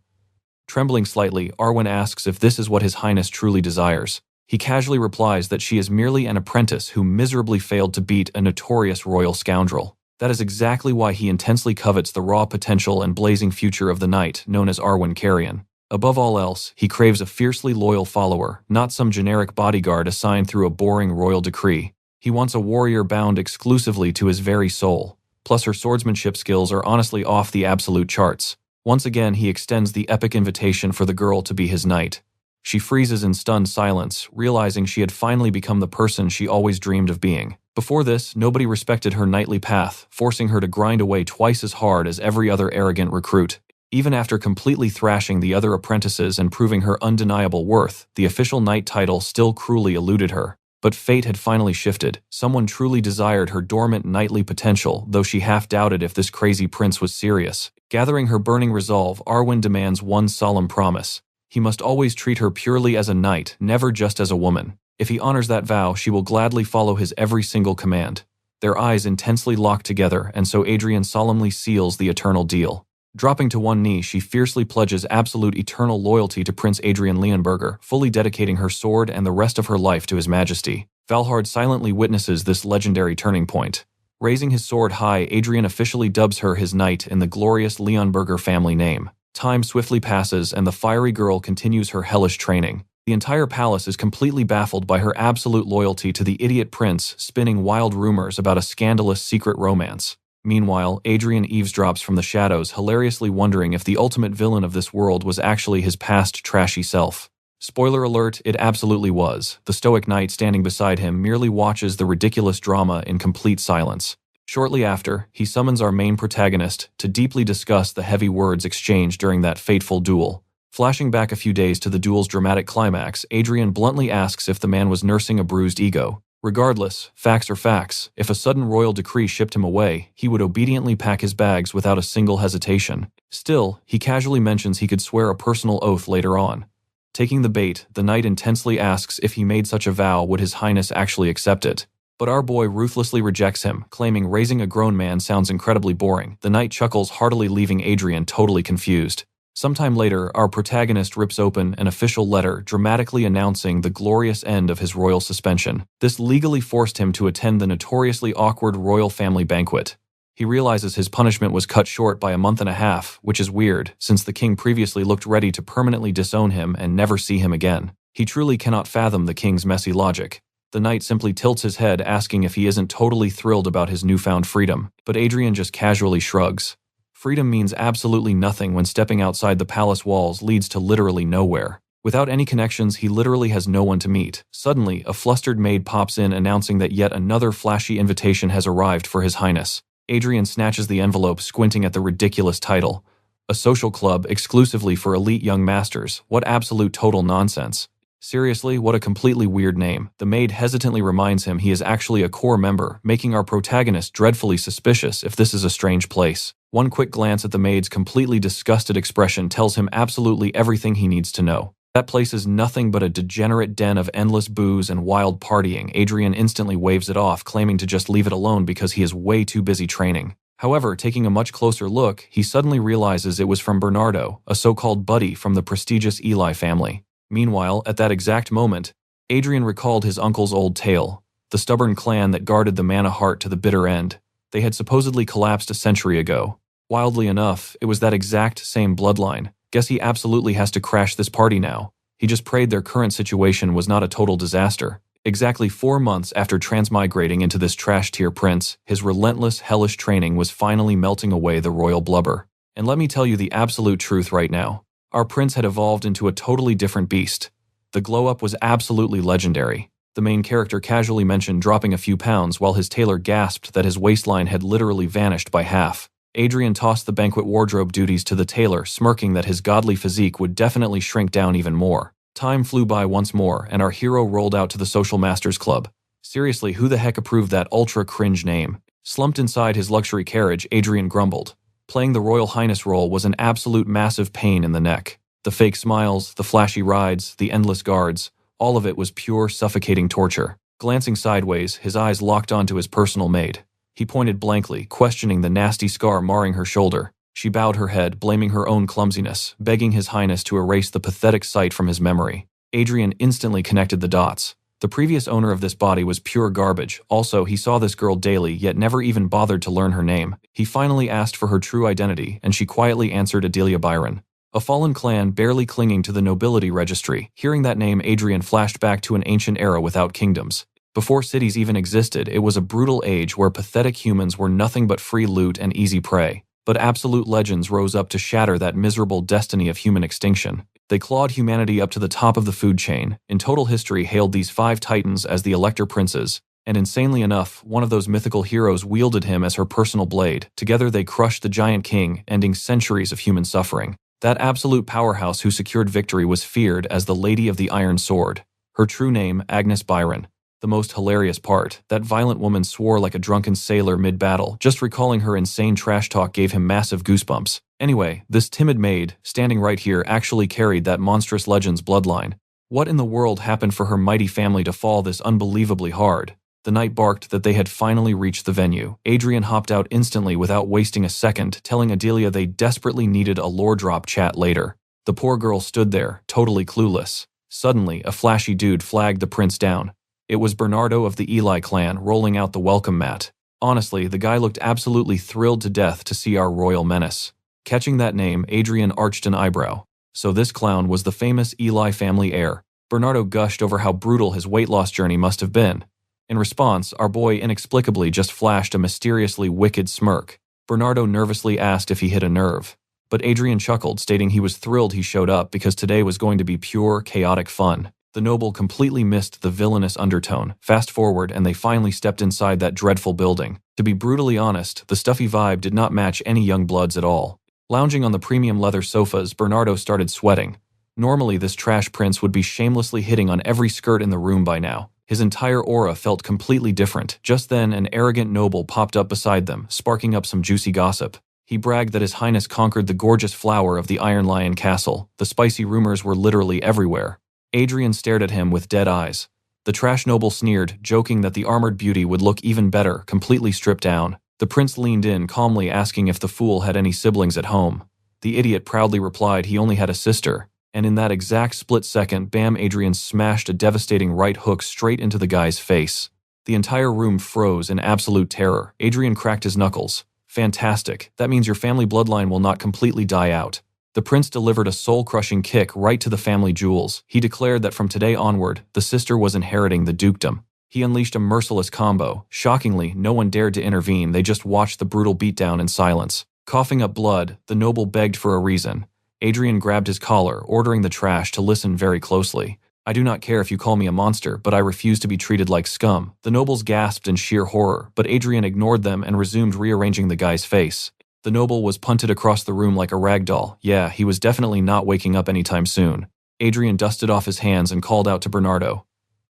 Trembling slightly, Arwen asks if this is what his highness truly desires. He casually replies that she is merely an apprentice who miserably failed to beat a notorious royal scoundrel. That is exactly why he intensely covets the raw potential and blazing future of the knight known as Arwen Carrion. Above all else, he craves a fiercely loyal follower, not some generic bodyguard assigned through a boring royal decree. He wants a warrior bound exclusively to his very soul. Plus her swordsmanship skills are honestly off the absolute charts. Once again, he extends the epic invitation for the girl to be his knight. She freezes in stunned silence, realizing she had finally become the person she always dreamed of being. Before this, nobody respected her knightly path, forcing her to grind away twice as hard as every other arrogant recruit. Even after completely thrashing the other apprentices and proving her undeniable worth, the official knight title still cruelly eluded her. But fate had finally shifted. Someone truly desired her dormant knightly potential, though she half doubted if this crazy prince was serious. Gathering her burning resolve, Arwen demands one solemn promise. He must always treat her purely as a knight, never just as a woman. If he honors that vow, she will gladly follow his every single command. Their eyes intensely lock together, and so Adrien solemnly seals the eternal deal. Dropping to one knee, she fiercely pledges absolute eternal loyalty to Prince Adrien Leonberger, fully dedicating her sword and the rest of her life to his majesty. Valhard silently witnesses this legendary turning point. Raising his sword high, Adrien officially dubs her his knight in the glorious Leonberger family name. Time swiftly passes, and the fiery girl continues her hellish training. The entire palace is completely baffled by her absolute loyalty to the idiot prince, spinning wild rumors about a scandalous secret romance. Meanwhile, Adrien eavesdrops from the shadows, hilariously wondering if the ultimate villain of this world was actually his past trashy self. Spoiler alert, it absolutely was. The stoic knight standing beside him merely watches the ridiculous drama in complete silence. Shortly after, he summons our main protagonist to deeply discuss the heavy words exchanged during that fateful duel. Flashing back a few days to the duel's dramatic climax, Adrien bluntly asks if the man was nursing a bruised ego. Regardless, facts are facts. If a sudden royal decree shipped him away, he would obediently pack his bags without a single hesitation. Still, he casually mentions he could swear a personal oath later on. Taking the bait, the knight intensely asks if he made such a vow, would his highness actually accept it. But our boy ruthlessly rejects him, claiming raising a grown man sounds incredibly boring. The knight chuckles heartily, leaving Adrien totally confused. Sometime later, our protagonist rips open an official letter dramatically announcing the glorious end of his royal suspension. This legally forced him to attend the notoriously awkward royal family banquet. He realizes his punishment was cut short by a month and a half, which is weird, since the king previously looked ready to permanently disown him and never see him again. He truly cannot fathom the king's messy logic. The knight simply tilts his head, asking if he isn't totally thrilled about his newfound freedom, but Adrien just casually shrugs. Freedom means absolutely nothing when stepping outside the palace walls leads to literally nowhere. Without any connections, he literally has no one to meet. Suddenly, a flustered maid pops in announcing that yet another flashy invitation has arrived for his highness. Adrien snatches the envelope, squinting at the ridiculous title. A social club exclusively for elite young masters. What absolute total nonsense. Seriously, what a completely weird name. The maid hesitantly reminds him he is actually a core member, making our protagonist dreadfully suspicious if this is a strange place. One quick glance at the maid's completely disgusted expression tells him absolutely everything he needs to know. That place is nothing but a degenerate den of endless booze and wild partying. Adrien instantly waves it off, claiming to just leave it alone because he is way too busy training. However, taking a much closer look, he suddenly realizes it was from Bernardo, a so-called buddy from the prestigious Eli family. Meanwhile, at that exact moment, Adrien recalled his uncle's old tale, the stubborn clan that guarded the Manhwa heart to the bitter end. They had supposedly collapsed a century ago. Wildly enough, it was that exact same bloodline. Guess he absolutely has to crash this party now. He just prayed their current situation was not a total disaster. Exactly 4 months after transmigrating into this trash-tier prince, his relentless, hellish training was finally melting away the royal blubber. And let me tell you the absolute truth right now. Our prince had evolved into a totally different beast. The glow-up was absolutely legendary. The main character casually mentioned dropping a few pounds while his tailor gasped that his waistline had literally vanished by half. Adrien tossed the banquet wardrobe duties to the tailor, smirking that his godly physique would definitely shrink down even more. Time flew by once more, and our hero rolled out to the Social Masters Club. Seriously, who the heck approved that ultra-cringe name? Slumped inside his luxury carriage, Adrien grumbled. Playing the Royal Highness role was an absolute massive pain in the neck. The fake smiles, the flashy rides, the endless guards, all of it was pure, suffocating torture. Glancing sideways, his eyes locked onto his personal maid. He pointed blankly, questioning the nasty scar marring her shoulder. She bowed her head, blaming her own clumsiness, begging his highness to erase the pathetic sight from his memory. Adrien instantly connected the dots. The previous owner of this body was pure garbage. Also, he saw this girl daily, yet never even bothered to learn her name. He finally asked for her true identity, and she quietly answered Adelia Byron. A fallen clan barely clinging to the nobility registry. Hearing that name, Adrien flashed back to an ancient era without kingdoms. Before cities even existed, it was a brutal age where pathetic humans were nothing but free loot and easy prey. But absolute legends rose up to shatter that miserable destiny of human extinction. They clawed humanity up to the top of the food chain. In total history hailed these 5 titans as the Elector Princes, and insanely enough, one of those mythical heroes wielded him as her personal blade. Together they crushed the giant king, ending centuries of human suffering. That absolute powerhouse who secured victory was feared as the Lady of the Iron Sword. Her true name, Agnes Byron. The most hilarious part, that violent woman swore like a drunken sailor mid-battle. Just recalling her insane trash talk gave him massive goosebumps. Anyway, this timid maid, standing right here, actually carried that monstrous legend's bloodline. What in the world happened for her mighty family to fall this unbelievably hard? The knight barked that they had finally reached the venue. Adrien hopped out instantly without wasting a second, telling Adelia they desperately needed a lore drop chat later. The poor girl stood there, totally clueless. Suddenly, a flashy dude flagged the prince down. It was Bernardo of the Eli clan rolling out the welcome mat. Honestly, the guy looked absolutely thrilled to death to see our royal menace. Catching that name, Adrien arched an eyebrow. So this clown was the famous Eli family heir. Bernardo gushed over how brutal his weight loss journey must have been. In response, our boy inexplicably just flashed a mysteriously wicked smirk. Bernardo nervously asked if he hit a nerve. But Adrien chuckled, stating he was thrilled he showed up because today was going to be pure, chaotic fun. The noble completely missed the villainous undertone. Fast forward, and they finally stepped inside that dreadful building. To be brutally honest, the stuffy vibe did not match any young bloods at all. Lounging on the premium leather sofas, Bernardo started sweating. Normally, this trash prince would be shamelessly hitting on every skirt in the room by now. His entire aura felt completely different. Just then, an arrogant noble popped up beside them, sparking up some juicy gossip. He bragged that His Highness conquered the gorgeous flower of the Iron Lion Castle. The spicy rumors were literally everywhere. Adrien stared at him with dead eyes. The trash noble sneered, joking that the armored beauty would look even better, completely stripped down. The prince leaned in, calmly asking if the fool had any siblings at home. The idiot proudly replied he only had a sister. And in that exact split second, bam, Adrien smashed a devastating right hook straight into the guy's face. The entire room froze in absolute terror. Adrien cracked his knuckles. Fantastic. That means your family bloodline will not completely die out. The prince delivered a soul-crushing kick right to the family jewels. He declared that from today onward, the sister was inheriting the dukedom. He unleashed a merciless combo. Shockingly, no one dared to intervene. They just watched the brutal beatdown in silence. Coughing up blood, the noble begged for a reason. Adrien grabbed his collar, ordering the trash to listen very closely. I do not care if you call me a monster, but I refuse to be treated like scum. The nobles gasped in sheer horror, but Adrien ignored them and resumed rearranging the guy's face. The noble was punted across the room like a rag doll. Yeah, he was definitely not waking up anytime soon. Adrien dusted off his hands and called out to Bernardo.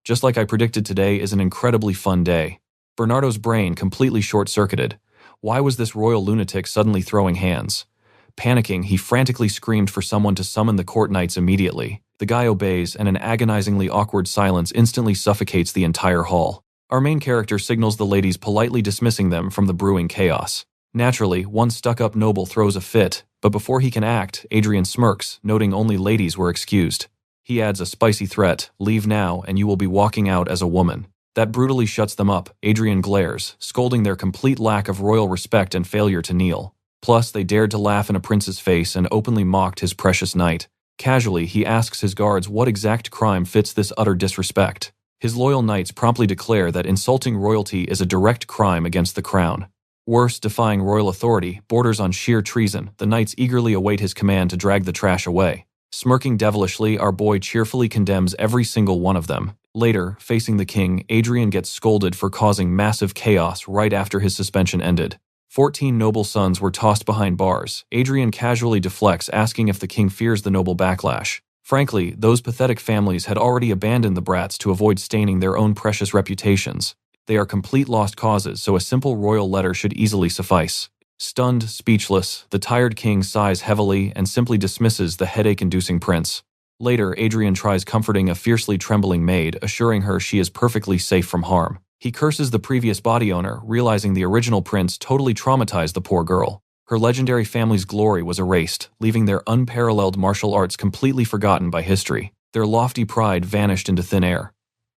Just like I predicted, today is an incredibly fun day. Bernardo's brain completely short-circuited. Why was this royal lunatic suddenly throwing hands? Panicking, he frantically screamed for someone to summon the court knights immediately. The guy obeys, and an agonizingly awkward silence instantly suffocates the entire hall. Our main character signals the ladies, politely dismissing them from the brewing chaos. Naturally, one stuck-up noble throws a fit, but before he can act, Adrien smirks, noting only ladies were excused. He adds a spicy threat, leave now and you will be walking out as a woman. That brutally shuts them up. Adrien glares, scolding their complete lack of royal respect and failure to kneel. Plus, they dared to laugh in a prince's face and openly mocked his precious knight. Casually, he asks his guards what exact crime fits this utter disrespect. His loyal knights promptly declare that insulting royalty is a direct crime against the crown. Worse, defying royal authority borders on sheer treason. The knights eagerly await his command to drag the trash away. Smirking devilishly, our boy cheerfully condemns every single one of them. Later, facing the king, Adrien gets scolded for causing massive chaos right after his suspension ended. 14 noble sons were tossed behind bars. Adrien casually deflects, asking if the king fears the noble backlash. Frankly, those pathetic families had already abandoned the brats to avoid staining their own precious reputations. They are complete lost causes, so a simple royal letter should easily suffice. Stunned, speechless, the tired king sighs heavily and simply dismisses the headache-inducing prince. Later, Adrien tries comforting a fiercely trembling maid, assuring her she is perfectly safe from harm. He curses the previous body owner, realizing the original prince totally traumatized the poor girl. Her legendary family's glory was erased, leaving their unparalleled martial arts completely forgotten by history. Their lofty pride vanished into thin air.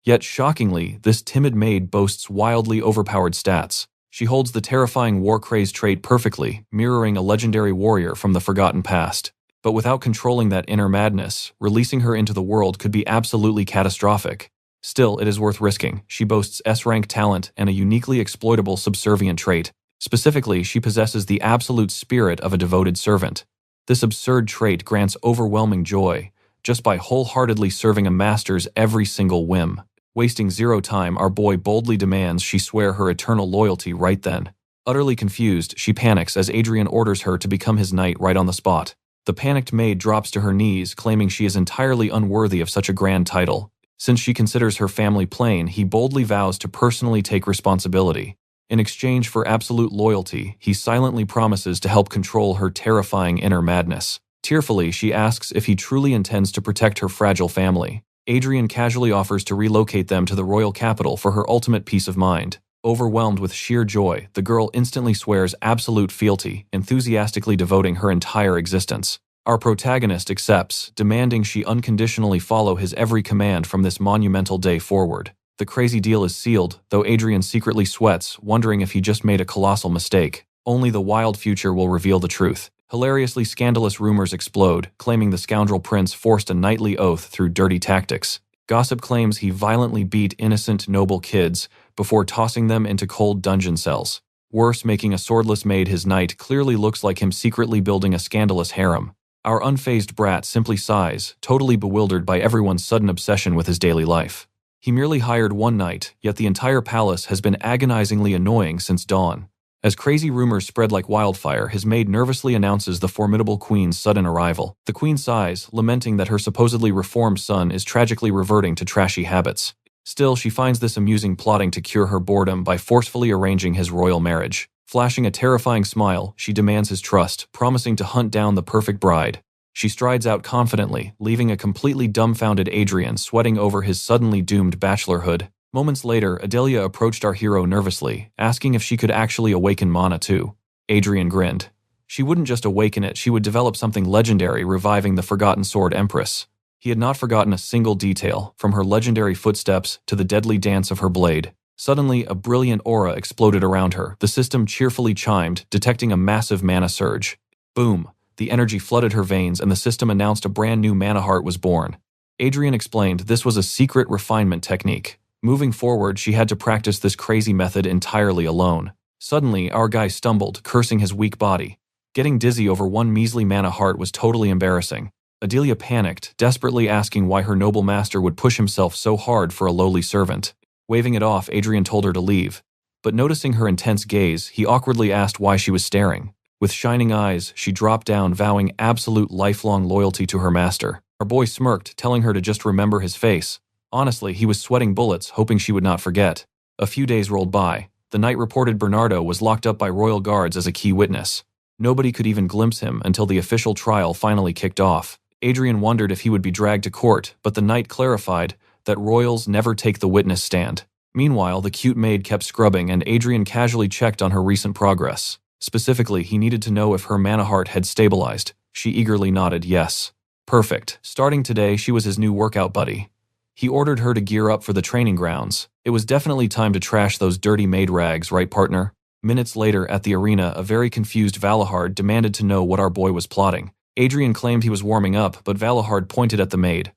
Yet, shockingly, this timid maid boasts wildly overpowered stats. She holds the terrifying war-crazed trait perfectly, mirroring a legendary warrior from the forgotten past. But without controlling that inner madness, releasing her into the world could be absolutely catastrophic. Still, it is worth risking. She boasts S-rank talent and a uniquely exploitable subservient trait. Specifically, she possesses the absolute spirit of a devoted servant. This absurd trait grants overwhelming joy, just by wholeheartedly serving a master's every single whim. Wasting zero time, our boy boldly demands she swear her eternal loyalty right then. Utterly confused, she panics as Adrien orders her to become his knight right on the spot. The panicked maid drops to her knees, claiming she is entirely unworthy of such a grand title. Since she considers her family plain, he boldly vows to personally take responsibility. In exchange for absolute loyalty, he silently promises to help control her terrifying inner madness. Tearfully, she asks if he truly intends to protect her fragile family. Adrien casually offers to relocate them to the royal capital for her ultimate peace of mind. Overwhelmed with sheer joy, the girl instantly swears absolute fealty, enthusiastically devoting her entire existence. Our protagonist accepts, demanding she unconditionally follow his every command from this monumental day forward. The crazy deal is sealed, though Adrien secretly sweats, wondering if he just made a colossal mistake. Only the wild future will reveal the truth. Hilariously scandalous rumors explode, claiming the scoundrel prince forced a knightly oath through dirty tactics. Gossip claims he violently beat innocent noble kids before tossing them into cold dungeon cells. Worse, making a swordless maid his knight clearly looks like him secretly building a scandalous harem. Our unfazed brat simply sighs, totally bewildered by everyone's sudden obsession with his daily life. He merely hired one knight, yet the entire palace has been agonizingly annoying since dawn. As crazy rumors spread like wildfire, his maid nervously announces the formidable queen's sudden arrival. The queen sighs, lamenting that her supposedly reformed son is tragically reverting to trashy habits. Still, she finds this amusing, plotting to cure her boredom by forcefully arranging his royal marriage. Flashing a terrifying smile, she demands his trust, promising to hunt down the perfect bride. She strides out confidently, leaving a completely dumbfounded Adrien sweating over his suddenly doomed bachelorhood. Moments later, Adelia approached our hero nervously, asking if she could actually awaken mana too. Adrien grinned. She wouldn't just awaken it, she would develop something legendary, reviving the forgotten sword empress. He had not forgotten a single detail, from her legendary footsteps to the deadly dance of her blade. Suddenly, a brilliant aura exploded around her. The system cheerfully chimed, detecting a massive mana surge. Boom! The energy flooded her veins, and the system announced a brand new mana heart was born. Adrien explained this was a secret refinement technique. Moving forward, she had to practice this crazy method entirely alone. Suddenly, our guy stumbled, cursing his weak body. Getting dizzy over one measly mana heart was totally embarrassing. Adelia panicked, desperately asking why her noble master would push himself so hard for a lowly servant. Waving it off, Adrien told her to leave. But noticing her intense gaze, he awkwardly asked why she was staring. With shining eyes, she dropped down, vowing absolute lifelong loyalty to her master. Our boy smirked, telling her to just remember his face. Honestly, he was sweating bullets, hoping she would not forget. A few days rolled by. The knight reported Bernardo was locked up by royal guards as a key witness. Nobody could even glimpse him until the official trial finally kicked off. Adrien wondered if he would be dragged to court, but the knight clarified that royals never take the witness stand. Meanwhile, the cute maid kept scrubbing, and Adrien casually checked on her recent progress. Specifically, he needed to know if her mana heart had stabilized. She eagerly nodded yes. Perfect. Starting today, she was his new workout buddy. He ordered her to gear up for the training grounds. It was definitely time to trash those dirty maid rags, right, partner? Minutes later, at the arena, a very confused Valahard demanded to know what our boy was plotting. Adrien claimed he was warming up, but Valahard pointed at the maid.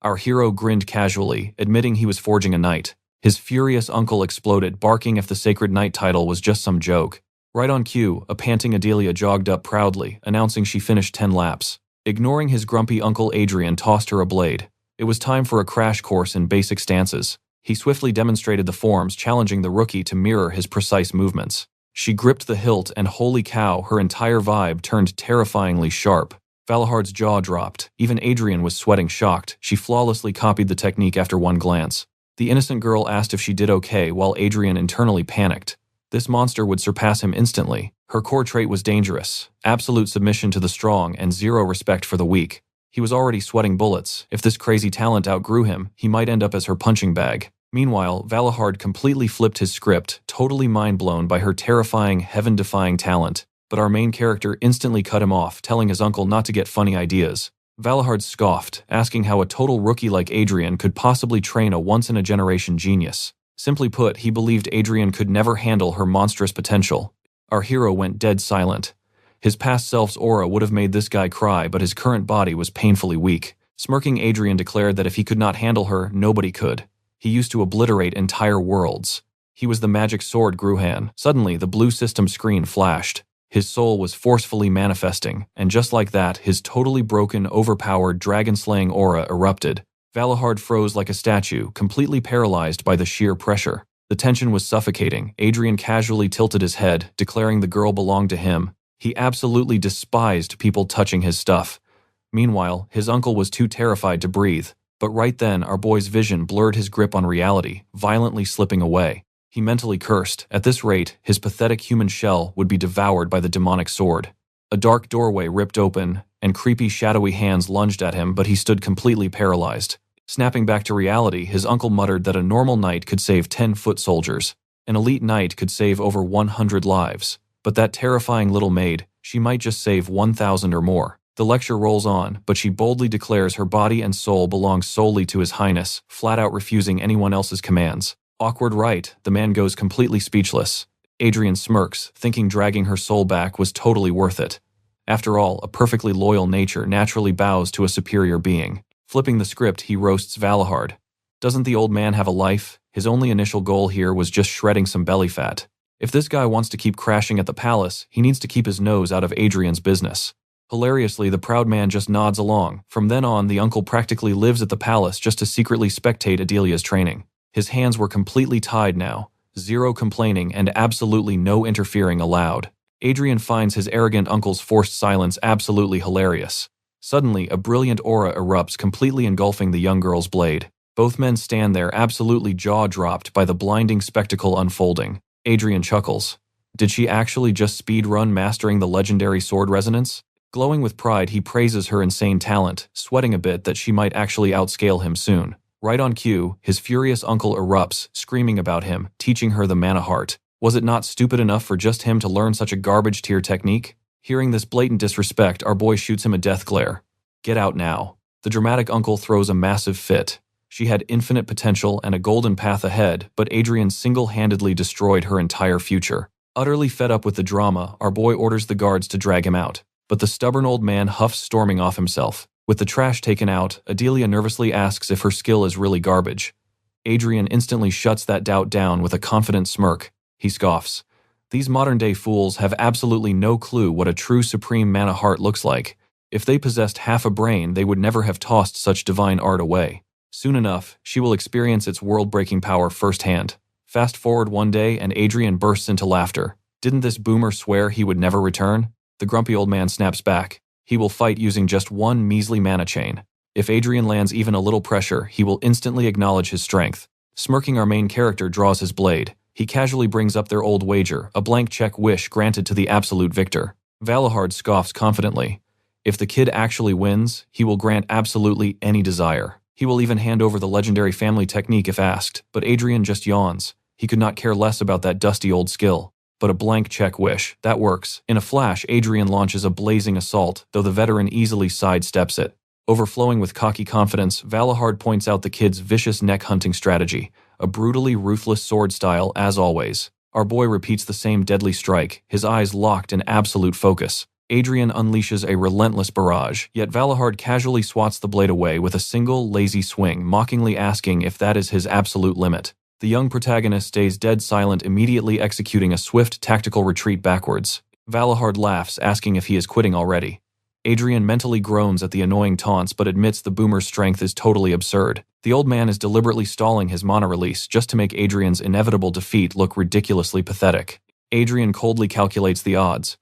Our hero grinned casually, admitting he was forging a knight. His furious uncle exploded, barking if the sacred knight title was just some joke. Right on cue, a panting Adelia jogged up proudly, announcing she finished 10 laps. Ignoring his grumpy uncle, Adrien tossed her a blade. It was time for a crash course in basic stances. He swiftly demonstrated the forms, challenging the rookie to mirror his precise movements. She gripped the hilt, and holy cow, her entire vibe turned terrifyingly sharp. Valahard's jaw dropped. Even Adrien was sweating, shocked. She flawlessly copied the technique after one glance. The innocent girl asked if she did okay, while Adrien internally panicked. This monster would surpass him instantly. Her core trait was dangerous, absolute submission to the strong and zero respect for the weak. He was already sweating bullets. If this crazy talent outgrew him, he might end up as her punching bag. Meanwhile, Valahard completely flipped his script, totally mind-blown by her terrifying, heaven-defying talent. But our main character instantly cut him off, telling his uncle not to get funny ideas. Valahard scoffed, asking how a total rookie like Adrien could possibly train a once-in-a-generation genius. Simply put, he believed Adrien could never handle her monstrous potential. Our hero went dead silent. His past self's aura would have made this guy cry, but his current body was painfully weak. Smirking, Adrien declared that if he could not handle her, nobody could. He used to obliterate entire worlds. He was the magic sword Gruhan. Suddenly, the blue system screen flashed. His soul was forcefully manifesting, and just like that, his totally broken, overpowered, dragon-slaying aura erupted. Valahard froze like a statue, completely paralyzed by the sheer pressure. The tension was suffocating. Adrien casually tilted his head, declaring the girl belonged to him. He absolutely despised people touching his stuff. Meanwhile, his uncle was too terrified to breathe. But right then, our boy's vision blurred his grip on reality, violently slipping away. He mentally cursed. At this rate, his pathetic human shell would be devoured by the demonic sword. A dark doorway ripped open, and creepy shadowy hands lunged at him, but he stood completely paralyzed. Snapping back to reality, his uncle muttered that a normal knight could save 10 foot soldiers. An elite knight could save over 100 lives. But that terrifying little maid, she might just save 1,000 or more. The lecture rolls on, but she boldly declares her body and soul belong solely to His Highness, flat out refusing anyone else's commands. Awkward right, the man goes completely speechless. Adrien smirks, thinking dragging her soul back was totally worth it. After all, a perfectly loyal nature naturally bows to a superior being. Flipping the script, he roasts Valahard. Doesn't the old man have a life? His only initial goal here was just shredding some belly fat. If this guy wants to keep crashing at the palace, he needs to keep his nose out of Adrien's business. Hilariously, the proud man just nods along. From then on, the uncle practically lives at the palace just to secretly spectate Adelia's training. His hands were completely tied now, zero complaining and absolutely no interfering allowed. Adrien finds his arrogant uncle's forced silence absolutely hilarious. Suddenly, a brilliant aura erupts, completely engulfing the young girl's blade. Both men stand there absolutely jaw-dropped by the blinding spectacle unfolding. Adrien chuckles. Did she actually just speedrun mastering the legendary sword resonance? Glowing with pride, he praises her insane talent, sweating a bit that she might actually outscale him soon. Right on cue, his furious uncle erupts, screaming about him, teaching her the mana heart. Was it not stupid enough for just him to learn such a garbage-tier technique? Hearing this blatant disrespect, our boy shoots him a death glare. Get out now. The dramatic uncle throws a massive fit. She had infinite potential and a golden path ahead, but Adrien single-handedly destroyed her entire future. Utterly fed up with the drama, our boy orders the guards to drag him out. But the stubborn old man huffs, storming off himself. With the trash taken out, Adelia nervously asks if her skill is really garbage. Adrien instantly shuts that doubt down with a confident smirk. He scoffs. These modern-day fools have absolutely no clue what a true supreme mana heart looks like. If they possessed half a brain, they would never have tossed such divine art away. Soon enough, she will experience its world-breaking power firsthand. Fast forward one day, and Adrien bursts into laughter. Didn't this boomer swear he would never return? The grumpy old man snaps back. He will fight using just one measly mana chain. If Adrien lands even a little pressure, he will instantly acknowledge his strength. Smirking, our main character draws his blade. He casually brings up their old wager, a blank check wish granted to the absolute victor. Valahard scoffs confidently. If the kid actually wins, he will grant absolutely any desire. He will even hand over the legendary family technique if asked, but Adrien just yawns. He could not care less about that dusty old skill. But a blank check wish, that works. In a flash, Adrien launches a blazing assault, though the veteran easily sidesteps it. Overflowing with cocky confidence, Valahard points out the kid's vicious neck-hunting strategy, a brutally ruthless sword style as always. Our boy repeats the same deadly strike, his eyes locked in absolute focus. Adrien unleashes a relentless barrage, yet Valahard casually swats the blade away with a single, lazy swing, mockingly asking if that is his absolute limit. The young protagonist stays dead silent, immediately executing a swift tactical retreat backwards. Valahard laughs, asking if he is quitting already. Adrien mentally groans at the annoying taunts but admits the boomer's strength is totally absurd. The old man is deliberately stalling his mana release just to make Adrien's inevitable defeat look ridiculously pathetic. Adrien coldly calculates the odds.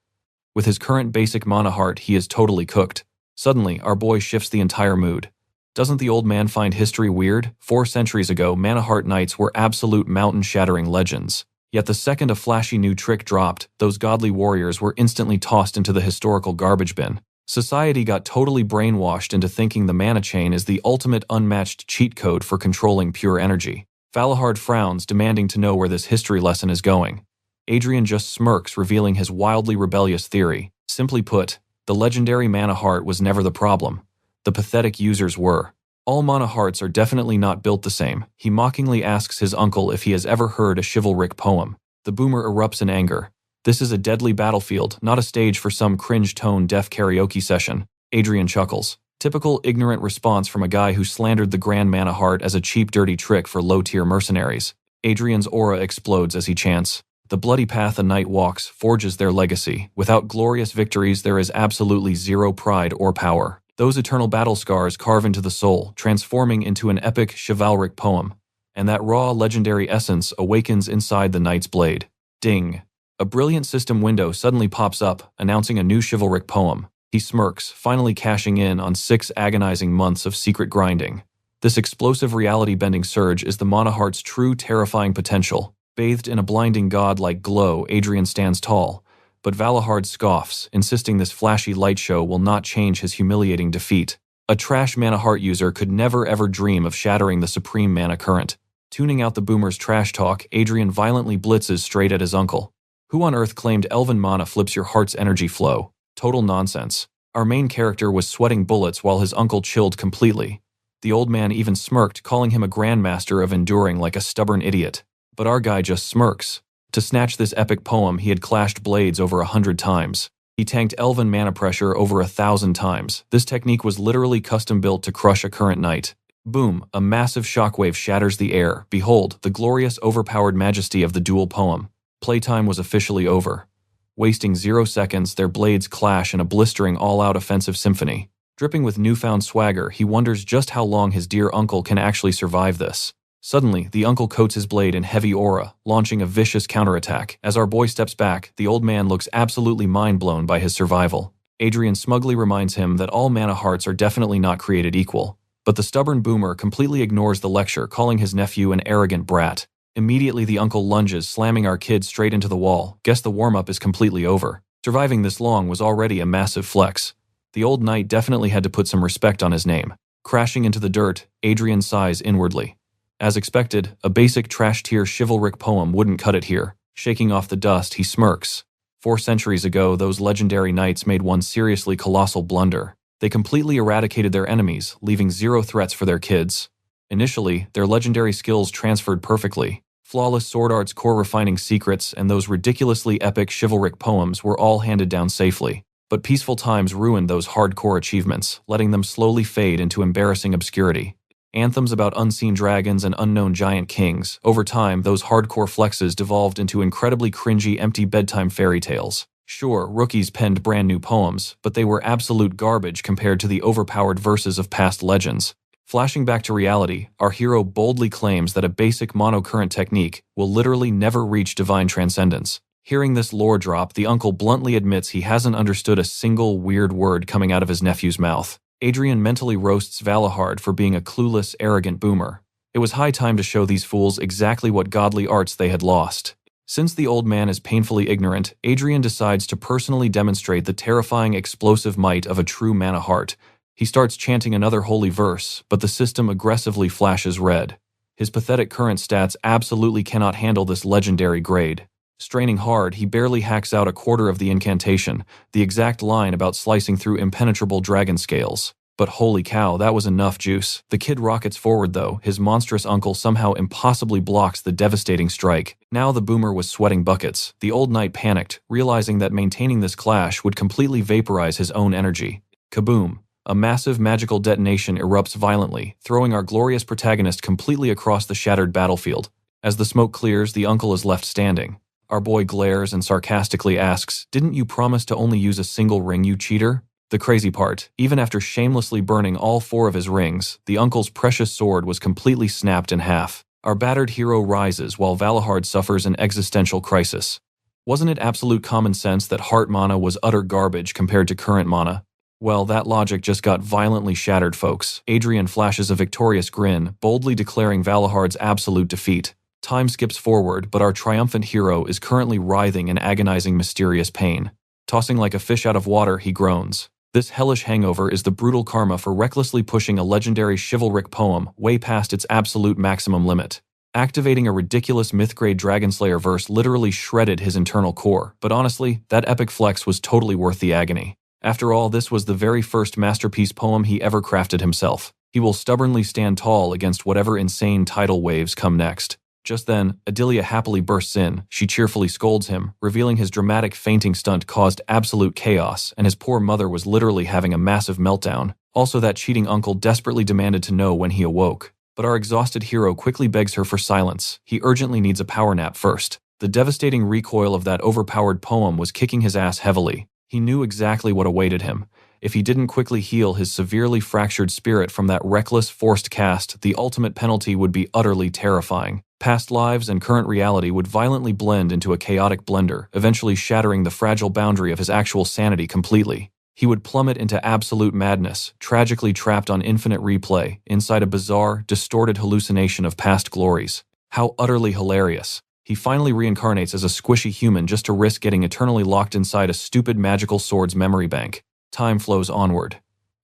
With his current basic mana heart, he is totally cooked. Suddenly, our boy shifts the entire mood. Doesn't the old man find history weird? 4 centuries ago, mana heart knights were absolute mountain-shattering legends. Yet the second a flashy new trick dropped, those godly warriors were instantly tossed into the historical garbage bin. Society got totally brainwashed into thinking the mana chain is the ultimate unmatched cheat code for controlling pure energy. Valahard frowns, demanding to know where this history lesson is going. Adrien just smirks, revealing his wildly rebellious theory. Simply put, the legendary mana heart was never the problem. The pathetic users were. All mana hearts are definitely not built the same. He mockingly asks his uncle if he has ever heard a chivalric poem. The boomer erupts in anger. This is a deadly battlefield, not a stage for some cringe-tone deaf karaoke session. Adrien chuckles. Typical ignorant response from a guy who slandered the grand mana heart as a cheap, dirty trick for low-tier mercenaries. Adrien's aura explodes as he chants. The bloody path a knight walks forges their legacy. Without glorious victories, there is absolutely zero pride or power. Those eternal battle scars carve into the soul, transforming into an epic, chivalric poem. And that raw, legendary essence awakens inside the knight's blade. Ding. A brilliant system window suddenly pops up, announcing a new chivalric poem. He smirks, finally cashing in on 6 agonizing months of secret grinding. This explosive reality-bending surge is the Mana Heart's true terrifying potential. Bathed in a blinding god-like glow, Adrien stands tall, but Valahard scoffs, insisting this flashy light show will not change his humiliating defeat. A trash Mana Heart user could never ever dream of shattering the supreme mana current. Tuning out the boomer's trash talk, Adrien violently blitzes straight at his uncle. Who on earth claimed elven mana flips your heart's energy flow? Total nonsense. Our main character was sweating bullets while his uncle chilled completely. The old man even smirked, calling him a grandmaster of enduring like a stubborn idiot. But our guy just smirks. To snatch this epic poem, he had clashed blades over 100 times. He tanked elven mana pressure over 1,000 times. This technique was literally custom-built to crush a current knight. Boom, a massive shockwave shatters the air. Behold, the glorious overpowered majesty of the Duel poem. Playtime was officially over. Wasting 0 seconds, their blades clash in a blistering all-out offensive symphony. Dripping with newfound swagger, he wonders just how long his dear uncle can actually survive this. Suddenly, the uncle coats his blade in heavy aura, launching a vicious counterattack. As our boy steps back, the old man looks absolutely mind-blown by his survival. Adrien smugly reminds him that all mana hearts are definitely not created equal. But the stubborn boomer completely ignores the lecture, calling his nephew an arrogant brat. Immediately, the uncle lunges, slamming our kid straight into the wall. Guess the warm-up is completely over. Surviving this long was already a massive flex. The old knight definitely had to put some respect on his name. Crashing into the dirt, Adrien sighs inwardly. As expected, a basic trash-tier chivalric poem wouldn't cut it here. Shaking off the dust, he smirks. 4 centuries ago, those legendary knights made one seriously colossal blunder. They completely eradicated their enemies, leaving 0 threats for their kids. Initially, their legendary skills transferred perfectly. Flawless sword art's core refining secrets and those ridiculously epic chivalric poems were all handed down safely. But peaceful times ruined those hardcore achievements, letting them slowly fade into embarrassing obscurity. Anthems about unseen dragons and unknown giant kings. Over time, those hardcore flexes devolved into incredibly cringy empty bedtime fairy tales. Sure, rookies penned brand new poems, but they were absolute garbage compared to the overpowered verses of past legends. Flashing back to reality, our hero boldly claims that a basic monocurrent technique will literally never reach divine transcendence. Hearing this lore drop, the uncle bluntly admits he hasn't understood a single weird word coming out of his nephew's mouth. Adrien mentally roasts Valahard for being a clueless, arrogant boomer. It was high time to show these fools exactly what godly arts they had lost. Since the old man is painfully ignorant, Adrien decides to personally demonstrate the terrifying explosive might of a true mana heart. He starts chanting another holy verse, but the system aggressively flashes red. His pathetic current stats absolutely cannot handle this legendary grade. Straining hard, he barely hacks out a quarter of the incantation, the exact line about slicing through impenetrable dragon scales. But holy cow, that was enough juice. The kid rockets forward though, his monstrous uncle somehow impossibly blocks the devastating strike. Now the boomer was sweating buckets. The old knight panicked, realizing that maintaining this clash would completely vaporize his own energy. Kaboom! A massive magical detonation erupts violently, throwing our glorious protagonist completely across the shattered battlefield. As the smoke clears, the uncle is left standing. Our boy glares and sarcastically asks, "Didn't you promise to only use a single ring, you cheater?" The crazy part, even after shamelessly burning all 4 of his rings, the uncle's precious sword was completely snapped in half. Our battered hero rises while Valahard suffers an existential crisis. Wasn't it absolute common sense that heart mana was utter garbage compared to current mana? Well, that logic just got violently shattered, folks. Adrien flashes a victorious grin, boldly declaring Valahard's absolute defeat. Time skips forward, but our triumphant hero is currently writhing in agonizing mysterious pain. Tossing like a fish out of water, he groans. This hellish hangover is the brutal karma for recklessly pushing a legendary chivalric poem way past its absolute maximum limit. Activating a ridiculous myth-grade Dragonslayer verse literally shredded his internal core, but honestly, that epic flex was totally worth the agony. After all, this was the very first masterpiece poem he ever crafted himself. He will stubbornly stand tall against whatever insane tidal waves come next. Just then, Adelia happily bursts in. She cheerfully scolds him, revealing his dramatic fainting stunt caused absolute chaos, and his poor mother was literally having a massive meltdown. Also, that cheating uncle desperately demanded to know when he awoke. But our exhausted hero quickly begs her for silence. He urgently needs a power nap first. The devastating recoil of that overpowered poem was kicking his ass heavily. He knew exactly what awaited him. If he didn't quickly heal his severely fractured spirit from that reckless, forced cast, the ultimate penalty would be utterly terrifying. Past lives and current reality would violently blend into a chaotic blender, eventually shattering the fragile boundary of his actual sanity completely. He would plummet into absolute madness, tragically trapped on infinite replay, inside a bizarre, distorted hallucination of past glories. How utterly hilarious. He finally reincarnates as a squishy human just to risk getting eternally locked inside a stupid magical sword's memory bank. Time flows onward.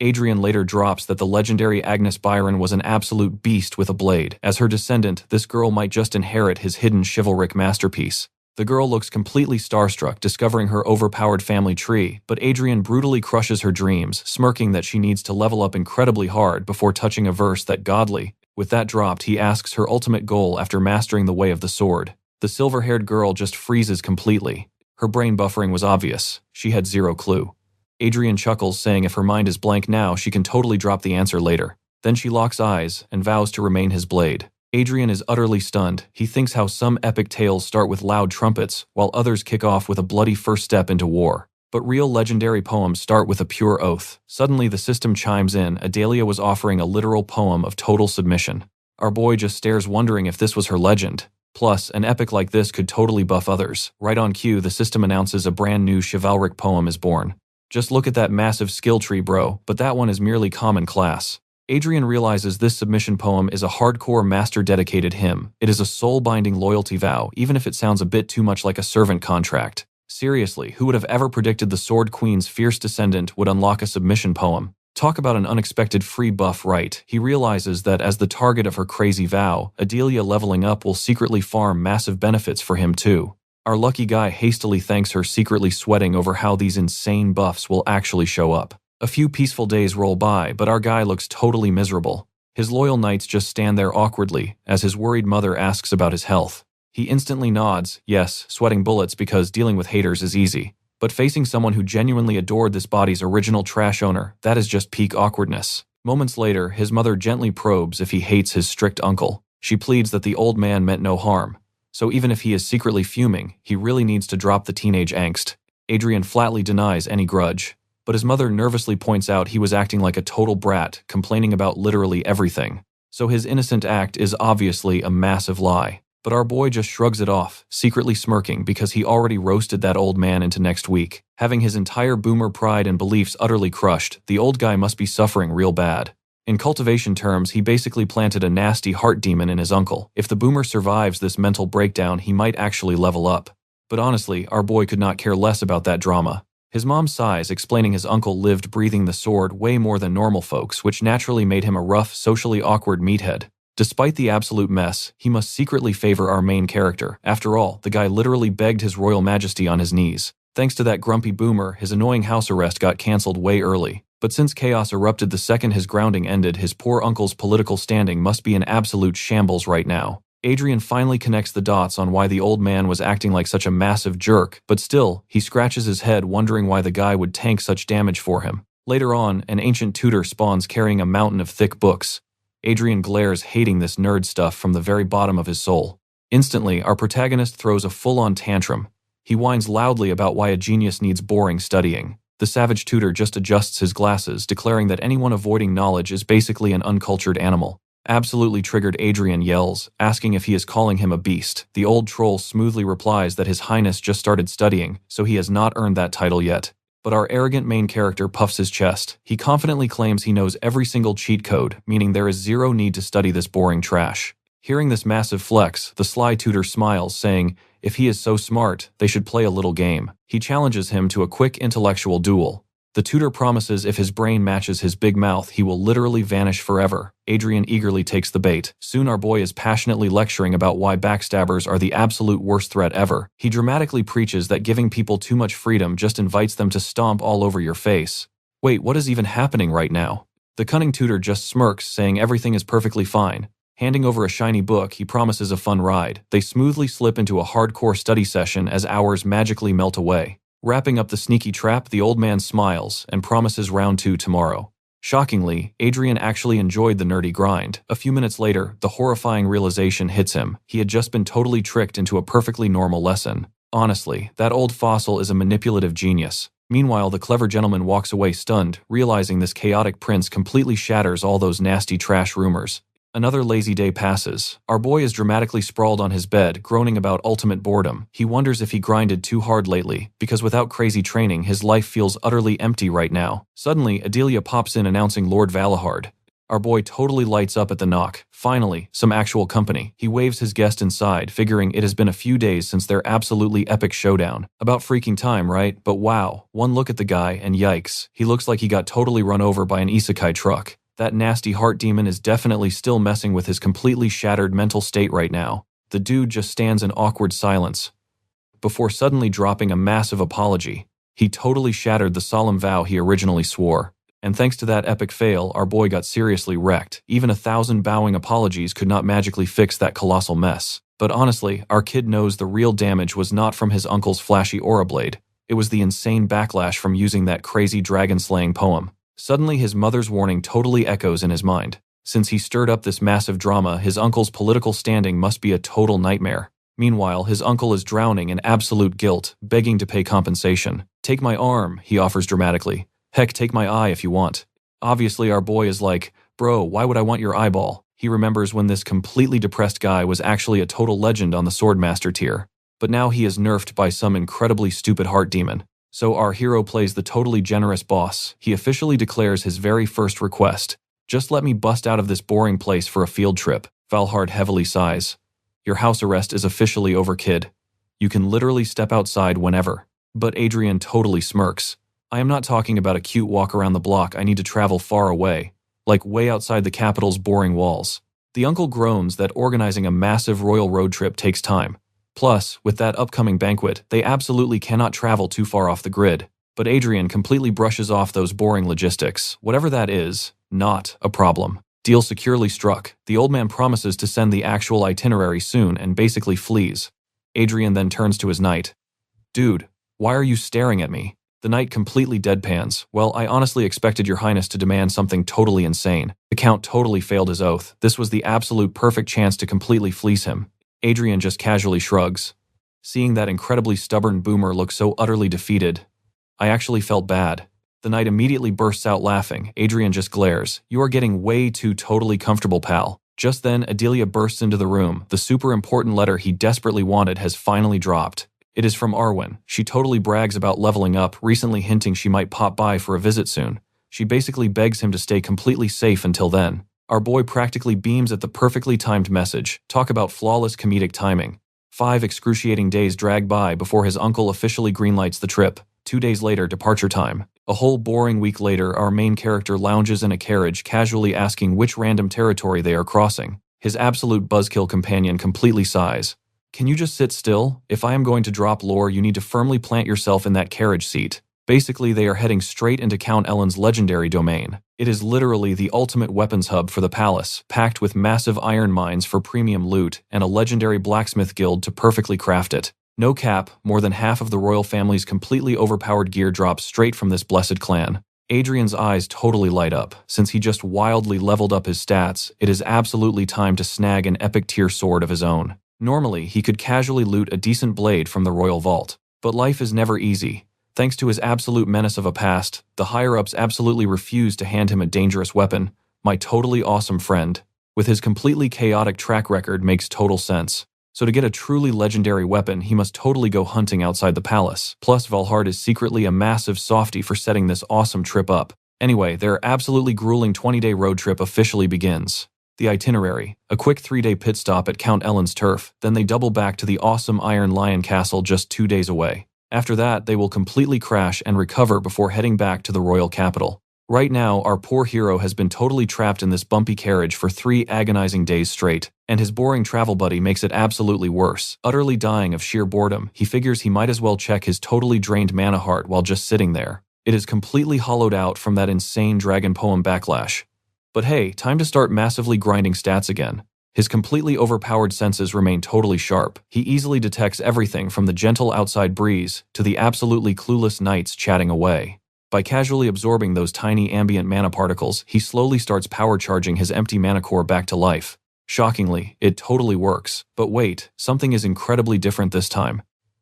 Adrien later drops that the legendary Agnes Byron was an absolute beast with a blade. As her descendant, this girl might just inherit his hidden chivalric masterpiece. The girl looks completely starstruck, discovering her overpowered family tree, but Adrien brutally crushes her dreams, smirking that she needs to level up incredibly hard before touching a verse that godly. With that dropped, he asks her ultimate goal after mastering the way of the sword. The silver-haired girl just freezes completely. Her brain buffering was obvious. She had zero clue. Adrien chuckles, saying if her mind is blank now, she can totally drop the answer later. Then she locks eyes and vows to remain his blade. Adrien is utterly stunned. He thinks how some epic tales start with loud trumpets, while others kick off with a bloody first step into war. But real legendary poems start with a pure oath. Suddenly the system chimes in. Adalia was offering a literal poem of total submission. Our boy just stares, wondering if this was her legend. Plus, an epic like this could totally buff others. Right on cue, the system announces a brand new chivalric poem is born. Just look at that massive skill tree, bro, but that one is merely common class. Adrien realizes this submission poem is a hardcore master-dedicated hymn. It is a soul-binding loyalty vow, even if it sounds a bit too much like a servant contract. Seriously, who would have ever predicted the Sword Queen's fierce descendant would unlock a submission poem? Talk about an unexpected free buff, right? He realizes that as the target of her crazy vow, Adalia leveling up will secretly farm massive benefits for him too. Our lucky guy hastily thanks her, secretly sweating over how these insane buffs will actually show up. A few peaceful days roll by, but our guy looks totally miserable. His loyal knights just stand there awkwardly, as his worried mother asks about his health. He instantly nods, yes, sweating bullets because dealing with haters is easy. But facing someone who genuinely adored this body's original trash owner, that is just peak awkwardness. Moments later, his mother gently probes if he hates his strict uncle. She pleads that the old man meant no harm. So even if he is secretly fuming, he really needs to drop the teenage angst. Adrien flatly denies any grudge. But his mother nervously points out he was acting like a total brat, complaining about literally everything. So his innocent act is obviously a massive lie. But our boy just shrugs it off, secretly smirking because he already roasted that old man into next week. Having his entire boomer pride and beliefs utterly crushed, the old guy must be suffering real bad. In cultivation terms, he basically planted a nasty heart demon in his uncle. If the boomer survives this mental breakdown, he might actually level up. But honestly, our boy could not care less about that drama. His mom sighs, explaining his uncle lived breathing the sword way more than normal folks, which naturally made him a rough, socially awkward meathead. Despite the absolute mess, he must secretly favor our main character. After all, the guy literally begged his royal majesty on his knees. Thanks to that grumpy boomer, his annoying house arrest got cancelled way early. But since chaos erupted the second his grounding ended, his poor uncle's political standing must be in absolute shambles right now. Adrien finally connects the dots on why the old man was acting like such a massive jerk, but still, he scratches his head wondering why the guy would tank such damage for him. Later on, an ancient tutor spawns carrying a mountain of thick books. Adrien glares, hating this nerd stuff from the very bottom of his soul. Instantly, our protagonist throws a full-on tantrum. He whines loudly about why a genius needs boring studying. The savage tutor just adjusts his glasses, declaring that anyone avoiding knowledge is basically an uncultured animal. Absolutely triggered, Adrien yells, asking if he is calling him a beast. The old troll smoothly replies that his highness just started studying, so he has not earned that title yet. But our arrogant main character puffs his chest. He confidently claims he knows every single cheat code, meaning there is zero need to study this boring trash. Hearing this massive flex, the sly tutor smiles, saying, if he is so smart, they should play a little game. He challenges him to a quick intellectual duel. The tutor promises if his brain matches his big mouth, he will literally vanish forever. Adrien eagerly takes the bait. Soon our boy is passionately lecturing about why backstabbers are the absolute worst threat ever. He dramatically preaches that giving people too much freedom just invites them to stomp all over your face. Wait, what is even happening right now? The cunning tutor just smirks, saying everything is perfectly fine. Handing over a shiny book, he promises a fun ride. They smoothly slip into a hardcore study session as hours magically melt away. Wrapping up the sneaky trap, the old man smiles and promises round 2 tomorrow. Shockingly, Adrien actually enjoyed the nerdy grind. A few minutes later, the horrifying realization hits him. He had just been totally tricked into a perfectly normal lesson. Honestly, that old fossil is a manipulative genius. Meanwhile, the clever gentleman walks away stunned, realizing this chaotic prince completely shatters all those nasty trash rumors. Another lazy day passes. Our boy is dramatically sprawled on his bed, groaning about ultimate boredom. He wonders if he grinded too hard lately, because without crazy training, his life feels utterly empty right now. Suddenly, Adelia pops in announcing Lord Valahard. Our boy totally lights up at the knock. Finally, some actual company. He waves his guest inside, figuring it has been a few days since their absolutely epic showdown. About freaking time, right? But wow, one look at the guy and yikes, he looks like he got totally run over by an isekai truck. That nasty heart demon is definitely still messing with his completely shattered mental state right now. The dude just stands in awkward silence before suddenly dropping a massive apology. He totally shattered the solemn vow he originally swore. And thanks to that epic fail, our boy got seriously wrecked. Even 1,000 bowing apologies could not magically fix that colossal mess. But honestly, our kid knows the real damage was not from his uncle's flashy aura blade. It was the insane backlash from using that crazy dragon-slaying poem. Suddenly his mother's warning totally echoes in his mind. Since he stirred up this massive drama, his uncle's political standing must be a total nightmare. Meanwhile, his uncle is drowning in absolute guilt, begging to pay compensation. "Take my arm," he offers dramatically. "Heck, take my eye if you want." Obviously, our boy is like, "Bro, why would I want your eyeball?" He remembers when this completely depressed guy was actually a total legend on the Swordmaster tier. But now he is nerfed by some incredibly stupid heart demon. So our hero plays the totally generous boss. He officially declares his very first request. "Just let me bust out of this boring place for a field trip." Valhard heavily sighs. "Your house arrest is officially over, kid. You can literally step outside whenever." But Adrien totally smirks. "I am not talking about a cute walk around the block. I need to travel far away. Like way outside the capital's boring walls." The uncle groans that organizing a massive royal road trip takes time. Plus, with that upcoming banquet, they absolutely cannot travel too far off the grid. But Adrien completely brushes off those boring logistics. Whatever that is, not a problem. Deal securely struck. The old man promises to send the actual itinerary soon and basically flees. Adrien then turns to his knight. "Dude, why are you staring at me?" The knight completely deadpans. "Well, I honestly expected your highness to demand something totally insane." The count totally failed his oath. This was the absolute perfect chance to completely fleece him. Adrien just casually shrugs. Seeing that incredibly stubborn boomer look so utterly defeated, I actually felt bad. The knight immediately bursts out laughing. Adrien just glares. "You are getting way too totally comfortable, pal." Just then, Adelia bursts into the room. The super important letter he desperately wanted has finally dropped. It is from Arwen. She totally brags about leveling up, recently hinting she might pop by for a visit soon. She basically begs him to stay completely safe until then. Our boy practically beams at the perfectly timed message. Talk about flawless comedic timing. 5 excruciating days drag by before his uncle officially greenlights the trip. 2 days later, departure time. A whole boring week later, our main character lounges in a carriage, casually asking which random territory they are crossing. His absolute buzzkill companion completely sighs. "Can you just sit still? If I am going to drop lore, you need to firmly plant yourself in that carriage seat." Basically, they are heading straight into Count Ellen's legendary domain. It is literally the ultimate weapons hub for the palace, packed with massive iron mines for premium loot and a legendary blacksmith guild to perfectly craft it. No cap, more than half of the royal family's completely overpowered gear drops straight from this blessed clan. Adrien's eyes totally light up. Since he just wildly leveled up his stats, it is absolutely time to snag an epic tier sword of his own. Normally, he could casually loot a decent blade from the royal vault. But life is never easy. Thanks to his absolute menace of a past, the higher-ups absolutely refuse to hand him a dangerous weapon. My totally awesome friend, with his completely chaotic track record, makes total sense. So to get a truly legendary weapon, he must totally go hunting outside the palace. Plus, Valhard is secretly a massive softie for setting this awesome trip up. Anyway, their absolutely grueling 20-day road trip officially begins. The itinerary: a quick 3-day pit stop at Count Ellen's turf, then they double back to the awesome Iron Lion Castle just 2 days away. After that, they will completely crash and recover before heading back to the royal capital. Right now, our poor hero has been totally trapped in this bumpy carriage for 3 agonizing days straight, and his boring travel buddy makes it absolutely worse. Utterly dying of sheer boredom, he figures he might as well check his totally drained mana heart while just sitting there. It is completely hollowed out from that insane dragon poem backlash. But hey, time to start massively grinding stats again. His completely overpowered senses remain totally sharp. He easily detects everything from the gentle outside breeze to the absolutely clueless knights chatting away. By casually absorbing those tiny ambient mana particles, he slowly starts power charging his empty mana core back to life. Shockingly, it totally works. But wait, something is incredibly different this time.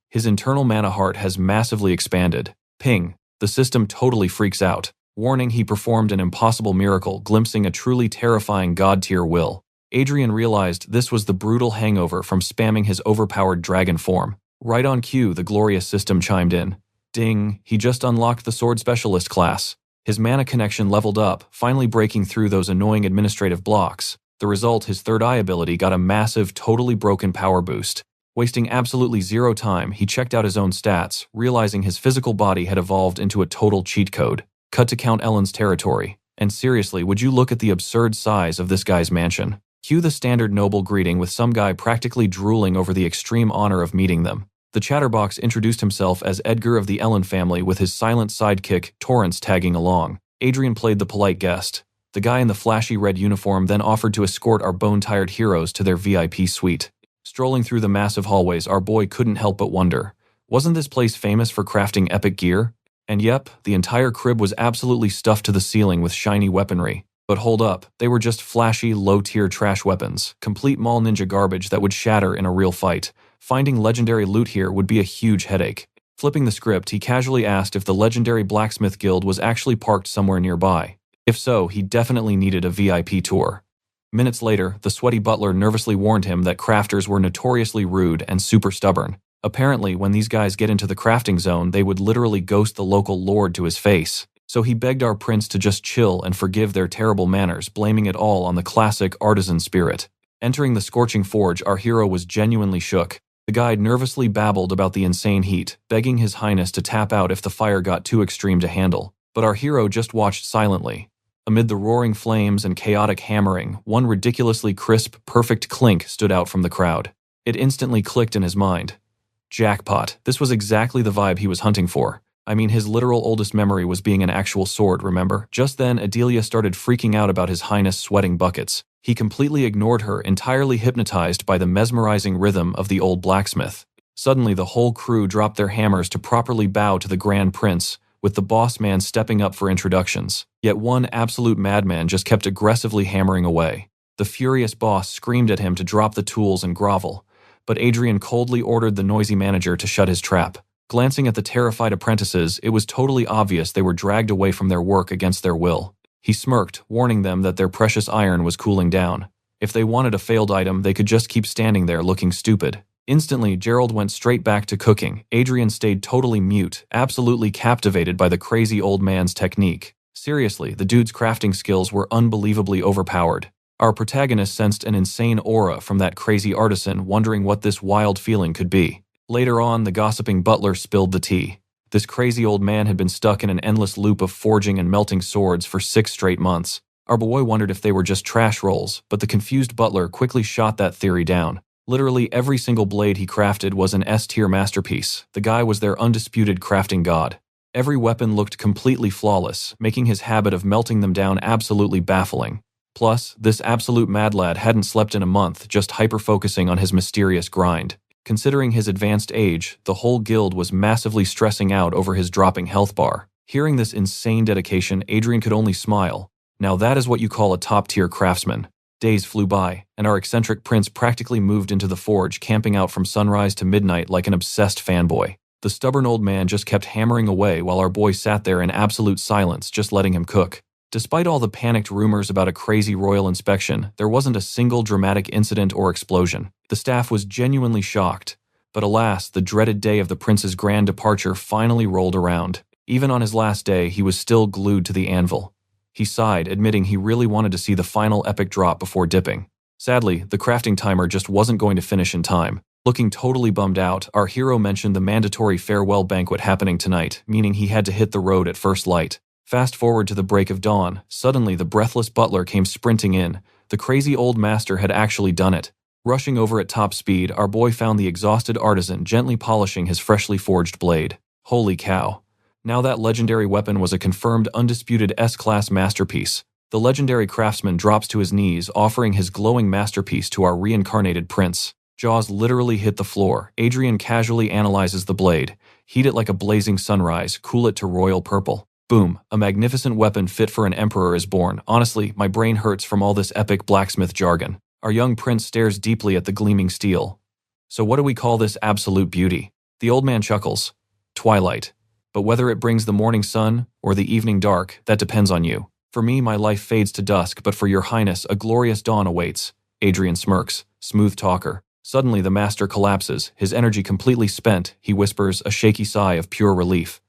His internal mana heart has massively expanded. Ping. The system totally freaks out. Warning, he performed an impossible miracle, glimpsing a truly terrifying god-tier will. Adrien realized this was the brutal hangover from spamming his overpowered dragon form. Right on cue, the glorious system chimed in. Ding, he just unlocked the sword specialist class. His mana connection leveled up, finally breaking through those annoying administrative blocks. The result, his third eye ability got a massive, totally broken power boost. Wasting absolutely zero time, he checked out his own stats, realizing his physical body had evolved into a total cheat code. Cut to Count Ellen's territory. And seriously, would you look at the absurd size of this guy's mansion? Cue the standard noble greeting with some guy practically drooling over the extreme honor of meeting them. The chatterbox introduced himself as Edgar of the Ellen family with his silent sidekick, Torrance, tagging along. Adrien played the polite guest. The guy in the flashy red uniform then offered to escort our bone-tired heroes to their VIP suite. Strolling through the massive hallways, our boy couldn't help but wonder, wasn't this place famous for crafting epic gear? And yep, the entire crib was absolutely stuffed to the ceiling with shiny weaponry. But hold up, they were just flashy, low-tier trash weapons, complete mall ninja garbage that would shatter in a real fight. Finding legendary loot here would be a huge headache. Flipping the script, he casually asked if the legendary blacksmith guild was actually parked somewhere nearby. If so, he definitely needed a VIP tour. Minutes later, the sweaty butler nervously warned him that crafters were notoriously rude and super stubborn. Apparently, when these guys get into the crafting zone, they would literally ghost the local lord to his face. So he begged our prince to just chill and forgive their terrible manners, blaming it all on the classic artisan spirit. Entering the scorching forge, our hero was genuinely shook. The guide nervously babbled about the insane heat, begging his highness to tap out if the fire got too extreme to handle. But our hero just watched silently. Amid the roaring flames and chaotic hammering, one ridiculously crisp, perfect clink stood out from the crowd. It instantly clicked in his mind. Jackpot, this was exactly the vibe he was hunting for. I mean, his literal oldest memory was being an actual sword, remember? Just then, Adelia started freaking out about his highness sweating buckets. He completely ignored her, entirely hypnotized by the mesmerizing rhythm of the old blacksmith. Suddenly, the whole crew dropped their hammers to properly bow to the Grand Prince, with the boss man stepping up for introductions. Yet one absolute madman just kept aggressively hammering away. The furious boss screamed at him to drop the tools and grovel, but Adrien coldly ordered the noisy manager to shut his trap. Glancing at the terrified apprentices, it was totally obvious they were dragged away from their work against their will. He smirked, warning them that their precious iron was cooling down. If they wanted a failed item, they could just keep standing there looking stupid. Instantly, Gerald went straight back to cooking. Adrien stayed totally mute, absolutely captivated by the crazy old man's technique. Seriously, the dude's crafting skills were unbelievably overpowered. Our protagonist sensed an insane aura from that crazy artisan, wondering what this wild feeling could be. Later on, the gossiping butler spilled the tea. This crazy old man had been stuck in an endless loop of forging and melting swords for 6 straight months. Our boy wondered if they were just trash rolls, but the confused butler quickly shot that theory down. Literally every single blade he crafted was an S-tier masterpiece. The guy was their undisputed crafting god. Every weapon looked completely flawless, making his habit of melting them down absolutely baffling. Plus, this absolute mad lad hadn't slept in a month, just hyper-focusing on his mysterious grind. Considering his advanced age, the whole guild was massively stressing out over his dropping health bar. Hearing this insane dedication, Adrien could only smile. Now that is what you call a top-tier craftsman. Days flew by, and our eccentric prince practically moved into the forge, camping out from sunrise to midnight like an obsessed fanboy. The stubborn old man just kept hammering away while our boy sat there in absolute silence, just letting him cook. Despite all the panicked rumors about a crazy royal inspection, there wasn't a single dramatic incident or explosion. The staff was genuinely shocked. But alas, the dreaded day of the prince's grand departure finally rolled around. Even on his last day, he was still glued to the anvil. He sighed, admitting he really wanted to see the final epic drop before dipping. Sadly, the crafting timer just wasn't going to finish in time. Looking totally bummed out, our hero mentioned the mandatory farewell banquet happening tonight, meaning he had to hit the road at first light. Fast forward to the break of dawn, suddenly the breathless butler came sprinting in. The crazy old master had actually done it. Rushing over at top speed, our boy found the exhausted artisan gently polishing his freshly forged blade. Holy cow. Now that legendary weapon was a confirmed undisputed S-class masterpiece. The legendary craftsman drops to his knees, offering his glowing masterpiece to our reincarnated prince. Jaws literally hit the floor. Adrien casually analyzes the blade. Heat it like a blazing sunrise, cool it to royal purple. Boom, a magnificent weapon fit for an emperor is born. Honestly, my brain hurts from all this epic blacksmith jargon. Our young prince stares deeply at the gleaming steel. So what do we call this absolute beauty? The old man chuckles. Twilight. But whether it brings the morning sun or the evening dark, that depends on you. For me, my life fades to dusk, but for your highness, a glorious dawn awaits. Adrien smirks. Smooth talker. Suddenly the master collapses, his energy completely spent. He whispers, a shaky sigh of pure relief.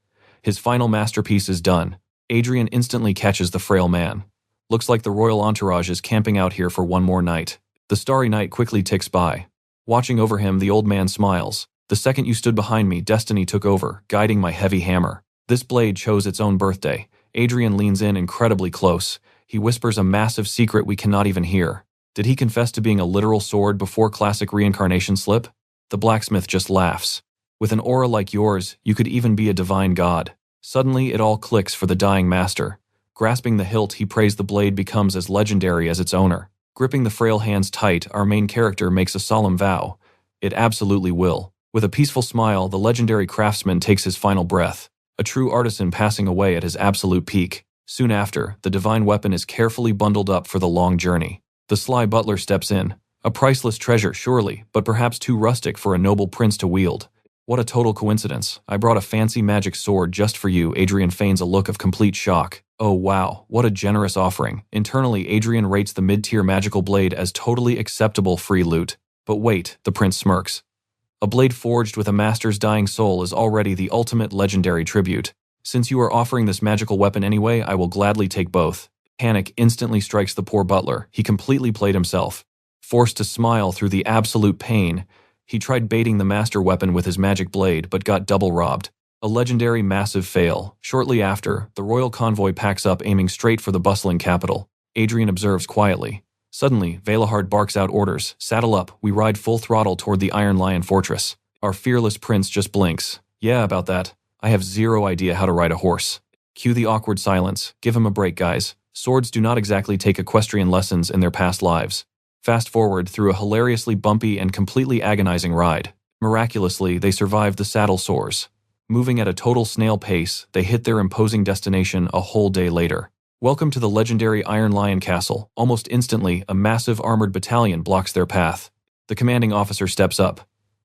His final masterpiece is done. Adrien instantly catches the frail man. Looks like the royal entourage is camping out here for one more night. The starry night quickly ticks by. Watching over him, the old man smiles. The second you stood behind me, destiny took over, guiding my heavy hammer. This blade chose its own birthday. Adrien leans in incredibly close. He whispers a massive secret we cannot even hear. Did he confess to being a literal sword before classic reincarnation slip? The blacksmith just laughs. With an aura like yours, you could even be a divine god. Suddenly, it all clicks for the dying master. Grasping the hilt, he prays the blade becomes as legendary as its owner. Gripping the frail hands tight, our main character makes a solemn vow. It absolutely will. With a peaceful smile, the legendary craftsman takes his final breath. A true artisan passing away at his absolute peak. Soon after, the divine weapon is carefully bundled up for the long journey. The sly butler steps in. A priceless treasure, surely, but perhaps too rustic for a noble prince to wield. What a total coincidence. I brought a fancy magic sword just for you. Adrien feigns a look of complete shock. Oh wow, what a generous offering. Internally, Adrien rates the mid-tier magical blade as totally acceptable free loot. But wait, the prince smirks. A blade forged with a master's dying soul is already the ultimate legendary tribute. Since you are offering this magical weapon anyway, I will gladly take both. Panic instantly strikes the poor butler. He completely played himself. Forced to smile through the absolute pain, he tried baiting the master weapon with his magic blade, but got double robbed. A legendary massive fail. Shortly after, the royal convoy packs up, aiming straight for the bustling capital. Adrien observes quietly. Suddenly, Valahard barks out orders. Saddle up, we ride full throttle toward the Iron Lion fortress. Our fearless prince just blinks. Yeah, about that. I have zero idea how to ride a horse. Cue the awkward silence. Give him a break, guys. Swords do not exactly take equestrian lessons in their past lives. Fast forward through a hilariously bumpy and completely agonizing ride. Miraculously, they survive the saddle sores. Moving at a total snail pace, they hit their imposing destination a whole day later. Welcome to the legendary Iron Lion Castle. Almost instantly, a massive armored battalion blocks their path. The commanding officer steps up.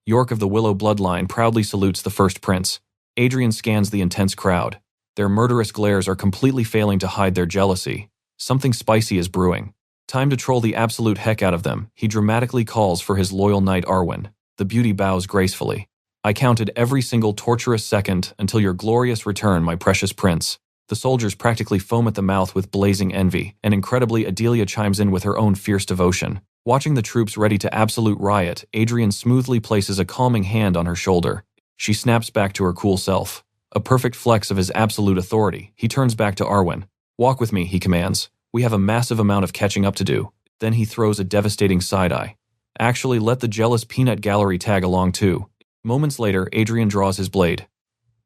York of the Willow bloodline proudly salutes the first prince. Adrien scans the intense crowd. Their murderous glares are completely failing to hide their jealousy. Something spicy is brewing. Time to troll the absolute heck out of them. He dramatically calls for his loyal knight Arwen. The beauty bows gracefully. I counted every single torturous second until your glorious return, my precious prince. The soldiers practically foam at the mouth with blazing envy, and incredibly Adelia chimes in with her own fierce devotion. Watching the troops ready to absolute riot, Adrien smoothly places a calming hand on her shoulder. She snaps back to her cool self. A perfect flex of his absolute authority, he turns back to Arwen. Walk with me, he commands. We have a massive amount of catching up to do. Then he throws a devastating side-eye. Actually, let the jealous peanut gallery tag along too. Moments later, Adrien draws his blade.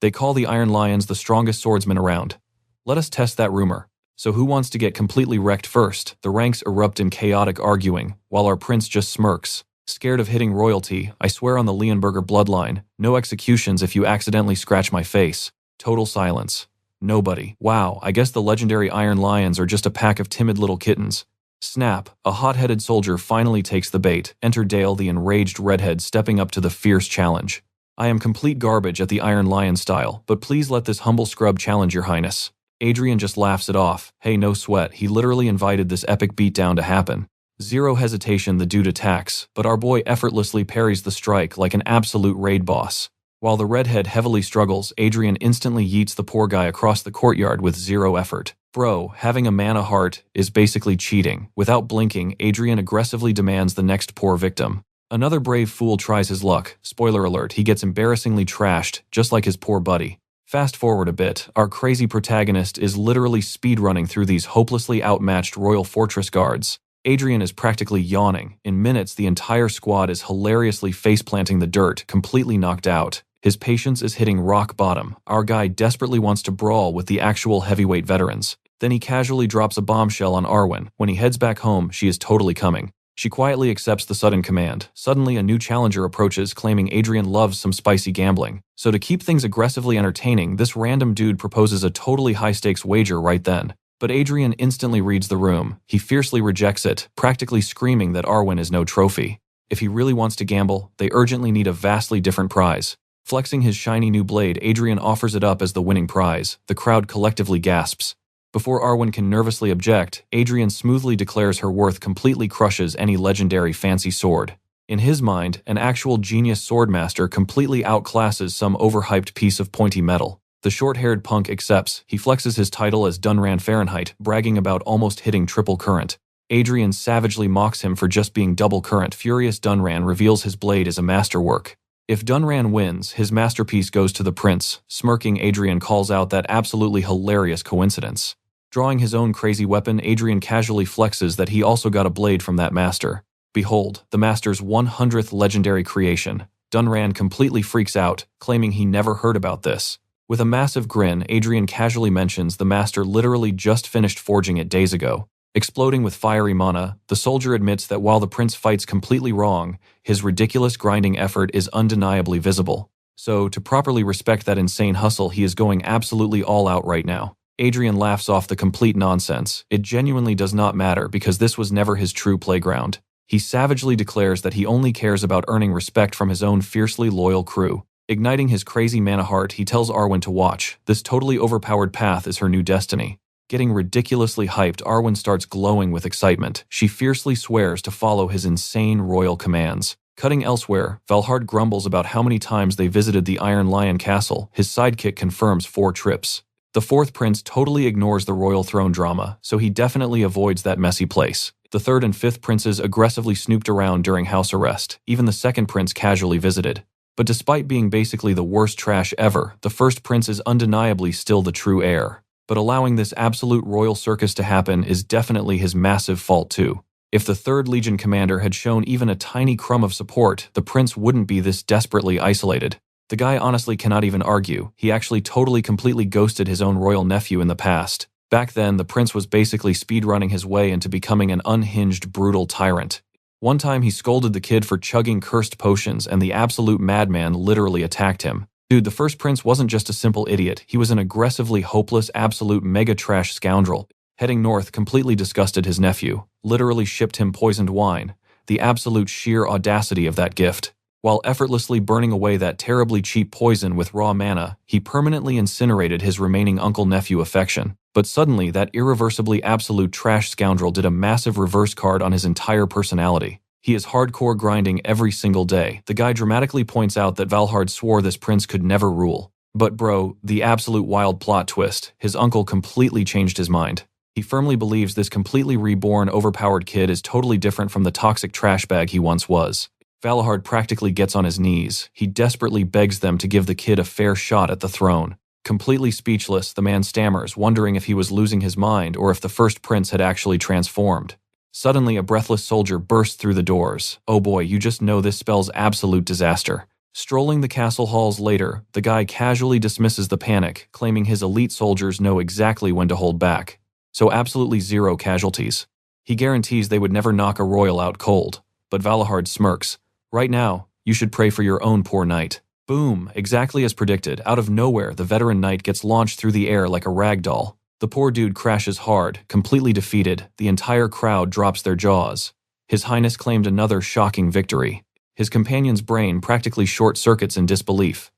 They call the Iron Lions the strongest swordsmen around. Let us test that rumor. So who wants to get completely wrecked first? The ranks erupt in chaotic arguing, while our prince just smirks. Scared of hitting royalty, I swear on the Leonberger bloodline, no executions if you accidentally scratch my face. Total silence. Nobody. Wow, I guess the legendary Iron Lions are just a pack of timid little kittens. Snap, a hot-headed soldier finally takes the bait. Enter Dale, the enraged redhead, stepping up to the fierce challenge. I am complete garbage at the Iron Lion style, but please let this humble scrub challenge your highness. Adrien just laughs it off. Hey, no sweat, he literally invited this epic beatdown to happen. Zero hesitation, the dude attacks, but our boy effortlessly parries the strike like an absolute raid boss. While the redhead heavily struggles, Adrien instantly yeets the poor guy across the courtyard with zero effort. Bro, having a mana heart is basically cheating. Without blinking, Adrien aggressively demands the next poor victim. Another brave fool tries his luck. Spoiler alert, he gets embarrassingly trashed, just like his poor buddy. Fast forward a bit, our crazy protagonist is literally speedrunning through these hopelessly outmatched royal fortress guards. Adrien is practically yawning. In minutes, the entire squad is hilariously face-planting the dirt, completely knocked out. His patience is hitting rock bottom. Our guy desperately wants to brawl with the actual heavyweight veterans. Then he casually drops a bombshell on Arwen. When he heads back home, she is totally coming. She quietly accepts the sudden command. Suddenly, a new challenger approaches, claiming Adrien loves some spicy gambling. So to keep things aggressively entertaining, this random dude proposes a totally high-stakes wager right then. But Adrien instantly reads the room. He fiercely rejects it, practically screaming that Arwen is no trophy. If he really wants to gamble, they urgently need a vastly different prize. Flexing his shiny new blade, Adrien offers it up as the winning prize. The crowd collectively gasps. Before Arwen can nervously object, Adrien smoothly declares her worth completely crushes any legendary fancy sword. In his mind, an actual genius swordmaster completely outclasses some overhyped piece of pointy metal. The short-haired punk accepts. He flexes his title as Dunran Fahrenheit, bragging about almost hitting triple current. Adrien savagely mocks him for just being double current. Furious Dunran reveals his blade is a masterwork. If Dunran wins, his masterpiece goes to the prince. Smirking, Adrien calls out that absolutely hilarious coincidence. Drawing his own crazy weapon, Adrien casually flexes that he also got a blade from that master. Behold, the master's 100th legendary creation. Dunran completely freaks out, claiming he never heard about this. With a massive grin, Adrien casually mentions the master literally just finished forging it days ago. Exploding with fiery mana, the soldier admits that while the prince fights completely wrong, his ridiculous grinding effort is undeniably visible. So, to properly respect that insane hustle, he is going absolutely all out right now. Adrien laughs off the complete nonsense. It genuinely does not matter because this was never his true playground. He savagely declares that he only cares about earning respect from his own fiercely loyal crew. Igniting his crazy mana heart, he tells Arwen to watch. This totally overpowered path is her new destiny. Getting ridiculously hyped, Arwen starts glowing with excitement. She fiercely swears to follow his insane royal commands. Cutting elsewhere, Valhard grumbles about how many times they visited the Iron Lion Castle. His sidekick confirms 4 trips. The 4th prince totally ignores the royal throne drama, so he definitely avoids that messy place. The 3rd and 5th princes aggressively snooped around during house arrest. Even the 2nd prince casually visited. But despite being basically the worst trash ever, the 1st prince is undeniably still the true heir. But allowing this absolute royal circus to happen is definitely his massive fault too. If the 3rd Legion commander had shown even a tiny crumb of support, the prince wouldn't be this desperately isolated. The guy honestly cannot even argue. He actually totally completely ghosted his own royal nephew in the past. Back then, the prince was basically speedrunning his way into becoming an unhinged, brutal tyrant. One time he scolded the kid for chugging cursed potions and the absolute madman literally attacked him. Dude, the 1st prince wasn't just a simple idiot, he was an aggressively hopeless, absolute mega trash scoundrel. Heading north completely disgusted his nephew, literally shipped him poisoned wine. The absolute sheer audacity of that gift. While effortlessly burning away that terribly cheap poison with raw mana, he permanently incinerated his remaining uncle-nephew affection. But suddenly, that irreversibly absolute trash scoundrel did a massive reverse card on his entire personality. He is hardcore grinding every single day. The guy dramatically points out that Valhard swore this prince could never rule. But bro, the absolute wild plot twist, his uncle completely changed his mind. He firmly believes this completely reborn, overpowered kid is totally different from the toxic trash bag he once was. Valhard practically gets on his knees. He desperately begs them to give the kid a fair shot at the throne. Completely speechless, the man stammers, wondering if he was losing his mind or if the 1st prince had actually transformed. Suddenly, a breathless soldier bursts through the doors. Oh boy, you just know this spells absolute disaster. Strolling the castle halls later, the guy casually dismisses the panic, claiming his elite soldiers know exactly when to hold back. So absolutely 0 casualties. He guarantees they would never knock a royal out cold. But Valhard smirks. Right now, you should pray for your own poor knight. Boom, exactly as predicted, out of nowhere, the veteran knight gets launched through the air like a rag doll. The poor dude crashes hard, completely defeated. The entire crowd drops their jaws. His Highness claimed another shocking victory. His companion's brain practically short-circuits in disbelief.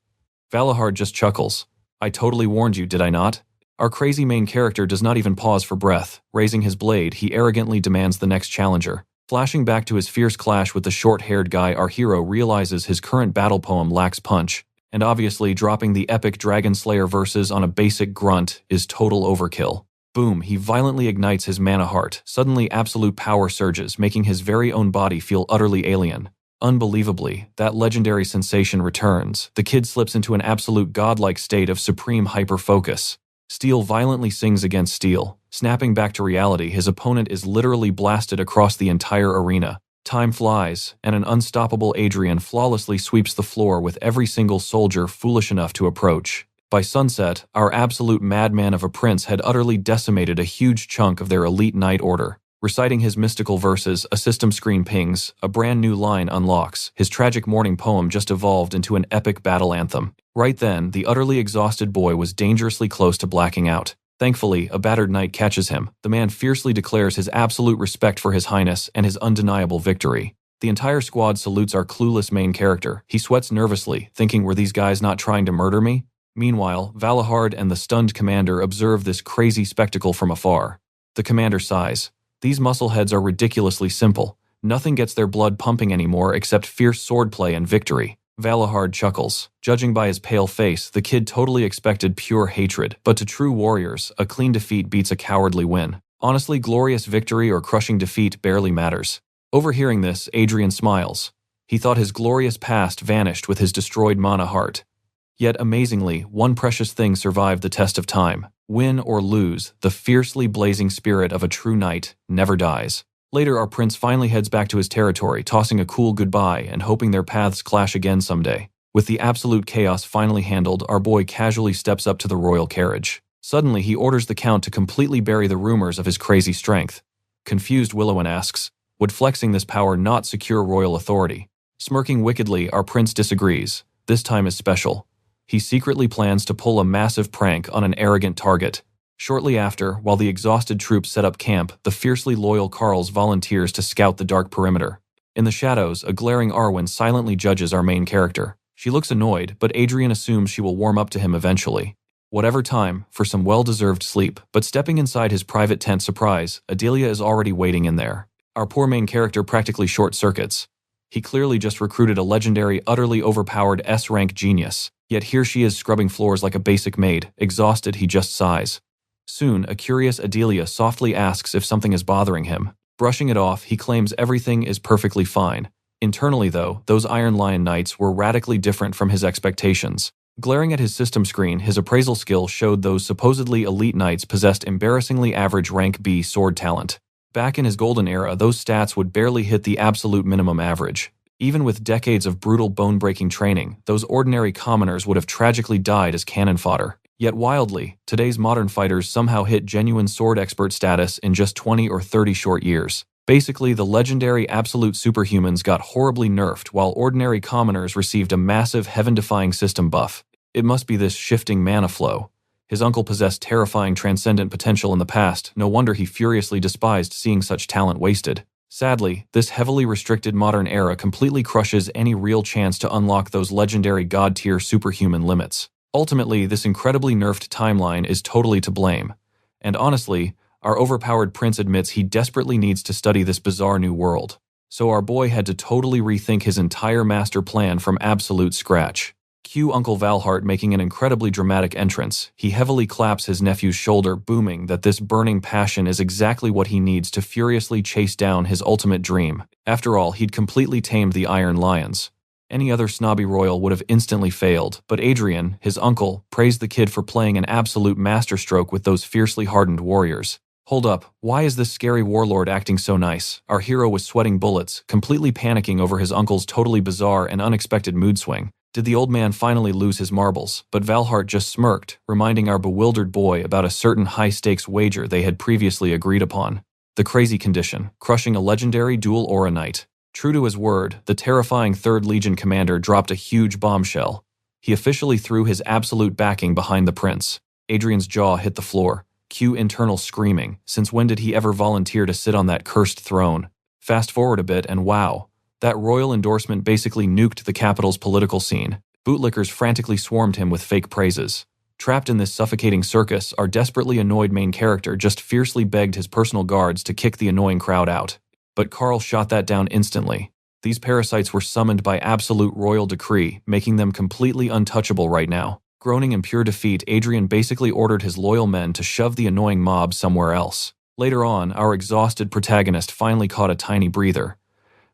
Valhard just chuckles. I totally warned you, did I not? Our crazy main character does not even pause for breath. Raising his blade, he arrogantly demands the next challenger. Flashing back to his fierce clash with the short-haired guy, our hero realizes his current battle poem lacks punch, and obviously dropping the epic Dragon Slayer verses on a basic grunt is total overkill. Boom, he violently ignites his mana heart. Suddenly absolute power surges, making his very own body feel utterly alien. Unbelievably, that legendary sensation returns. The kid slips into an absolute godlike state of supreme hyper-focus. Steel violently sings against steel. Snapping back to reality, his opponent is literally blasted across the entire arena. Time flies, and an unstoppable Adrien flawlessly sweeps the floor with every single soldier foolish enough to approach. By sunset, our absolute madman of a prince had utterly decimated a huge chunk of their elite knight order. Reciting his mystical verses, a system screen pings, a brand new line unlocks. His tragic morning poem just evolved into an epic battle anthem. Right then, the utterly exhausted boy was dangerously close to blacking out. Thankfully, a battered knight catches him. The man fiercely declares his absolute respect for his highness and his undeniable victory. The entire squad salutes our clueless main character. He sweats nervously, thinking, were these guys not trying to murder me? Meanwhile, Valahard and the stunned commander observe this crazy spectacle from afar. The commander sighs. These muscleheads are ridiculously simple. Nothing gets their blood pumping anymore except fierce swordplay and victory. Valahard chuckles. Judging by his pale face, the kid totally expected pure hatred, but to true warriors, a clean defeat beats a cowardly win. Honestly, glorious victory or crushing defeat barely matters. Overhearing this, Adrien smiles. He thought his glorious past vanished with his destroyed mana heart. Yet, amazingly, one precious thing survived the test of time. Win or lose, the fiercely blazing spirit of a true knight never dies. Later, our prince finally heads back to his territory, tossing a cool goodbye and hoping their paths clash again someday. With the absolute chaos finally handled, our boy casually steps up to the royal carriage. Suddenly, he orders the count to completely bury the rumors of his crazy strength. Confused, Willowen asks, would flexing this power not secure royal authority? Smirking wickedly, our prince disagrees. This time is special. He secretly plans to pull a massive prank on an arrogant target. Shortly after, while the exhausted troops set up camp, the fiercely loyal Carls volunteers to scout the dark perimeter. In the shadows, a glaring Arwen silently judges our main character. She looks annoyed, but Adrien assumes she will warm up to him eventually. Whatever time, for some well-deserved sleep, but stepping inside his private tent surprise, Adelia is already waiting in there. Our poor main character practically short-circuits. He clearly just recruited a legendary, utterly overpowered S-rank genius. Yet here she is scrubbing floors like a basic maid. Exhausted, he just sighs. Soon, a curious Adelia softly asks if something is bothering him. Brushing it off, he claims everything is perfectly fine. Internally, though, those Iron Lion Knights were radically different from his expectations. Glaring at his system screen, his appraisal skill showed those supposedly elite knights possessed embarrassingly average rank B sword talent. Back in his golden era, those stats would barely hit the absolute minimum average. Even with decades of brutal bone-breaking training, those ordinary commoners would have tragically died as cannon fodder. Yet wildly, today's modern fighters somehow hit genuine sword expert status in just 20 or 30 short years. Basically, the legendary absolute superhumans got horribly nerfed while ordinary commoners received a massive heaven-defying system buff. It must be this shifting mana flow. His uncle possessed terrifying transcendent potential in the past, no wonder he furiously despised seeing such talent wasted. Sadly, this heavily restricted modern era completely crushes any real chance to unlock those legendary god-tier superhuman limits. Ultimately, this incredibly nerfed timeline is totally to blame. And honestly, our overpowered prince admits he desperately needs to study this bizarre new world. So our boy had to totally rethink his entire master plan from absolute scratch. Cue Uncle Valhart making an incredibly dramatic entrance. He heavily claps his nephew's shoulder, booming that this burning passion is exactly what he needs to furiously chase down his ultimate dream. After all, he'd completely tamed the Iron Lions. Any other snobby royal would have instantly failed, but Adrien, his uncle, praised the kid for playing an absolute masterstroke with those fiercely hardened warriors. Hold up, why is this scary warlord acting so nice? Our hero was sweating bullets, completely panicking over his uncle's totally bizarre and unexpected mood swing. Did the old man finally lose his marbles? But Valhart just smirked, reminding our bewildered boy about a certain high-stakes wager they had previously agreed upon. The crazy condition, crushing a legendary dual aura knight. True to his word, the terrifying 3rd Legion commander dropped a huge bombshell. He officially threw his absolute backing behind the prince. Adrien's jaw hit the floor. Cue internal screaming. Since when did he ever volunteer to sit on that cursed throne? Fast forward a bit and wow. That royal endorsement basically nuked the capital's political scene. Bootlickers frantically swarmed him with fake praises. Trapped in this suffocating circus, our desperately annoyed main character just fiercely begged his personal guards to kick the annoying crowd out. But Carl shot that down instantly. These parasites were summoned by absolute royal decree, making them completely untouchable right now. Groaning in pure defeat, Adrien basically ordered his loyal men to shove the annoying mob somewhere else. Later on, our exhausted protagonist finally caught a tiny breather.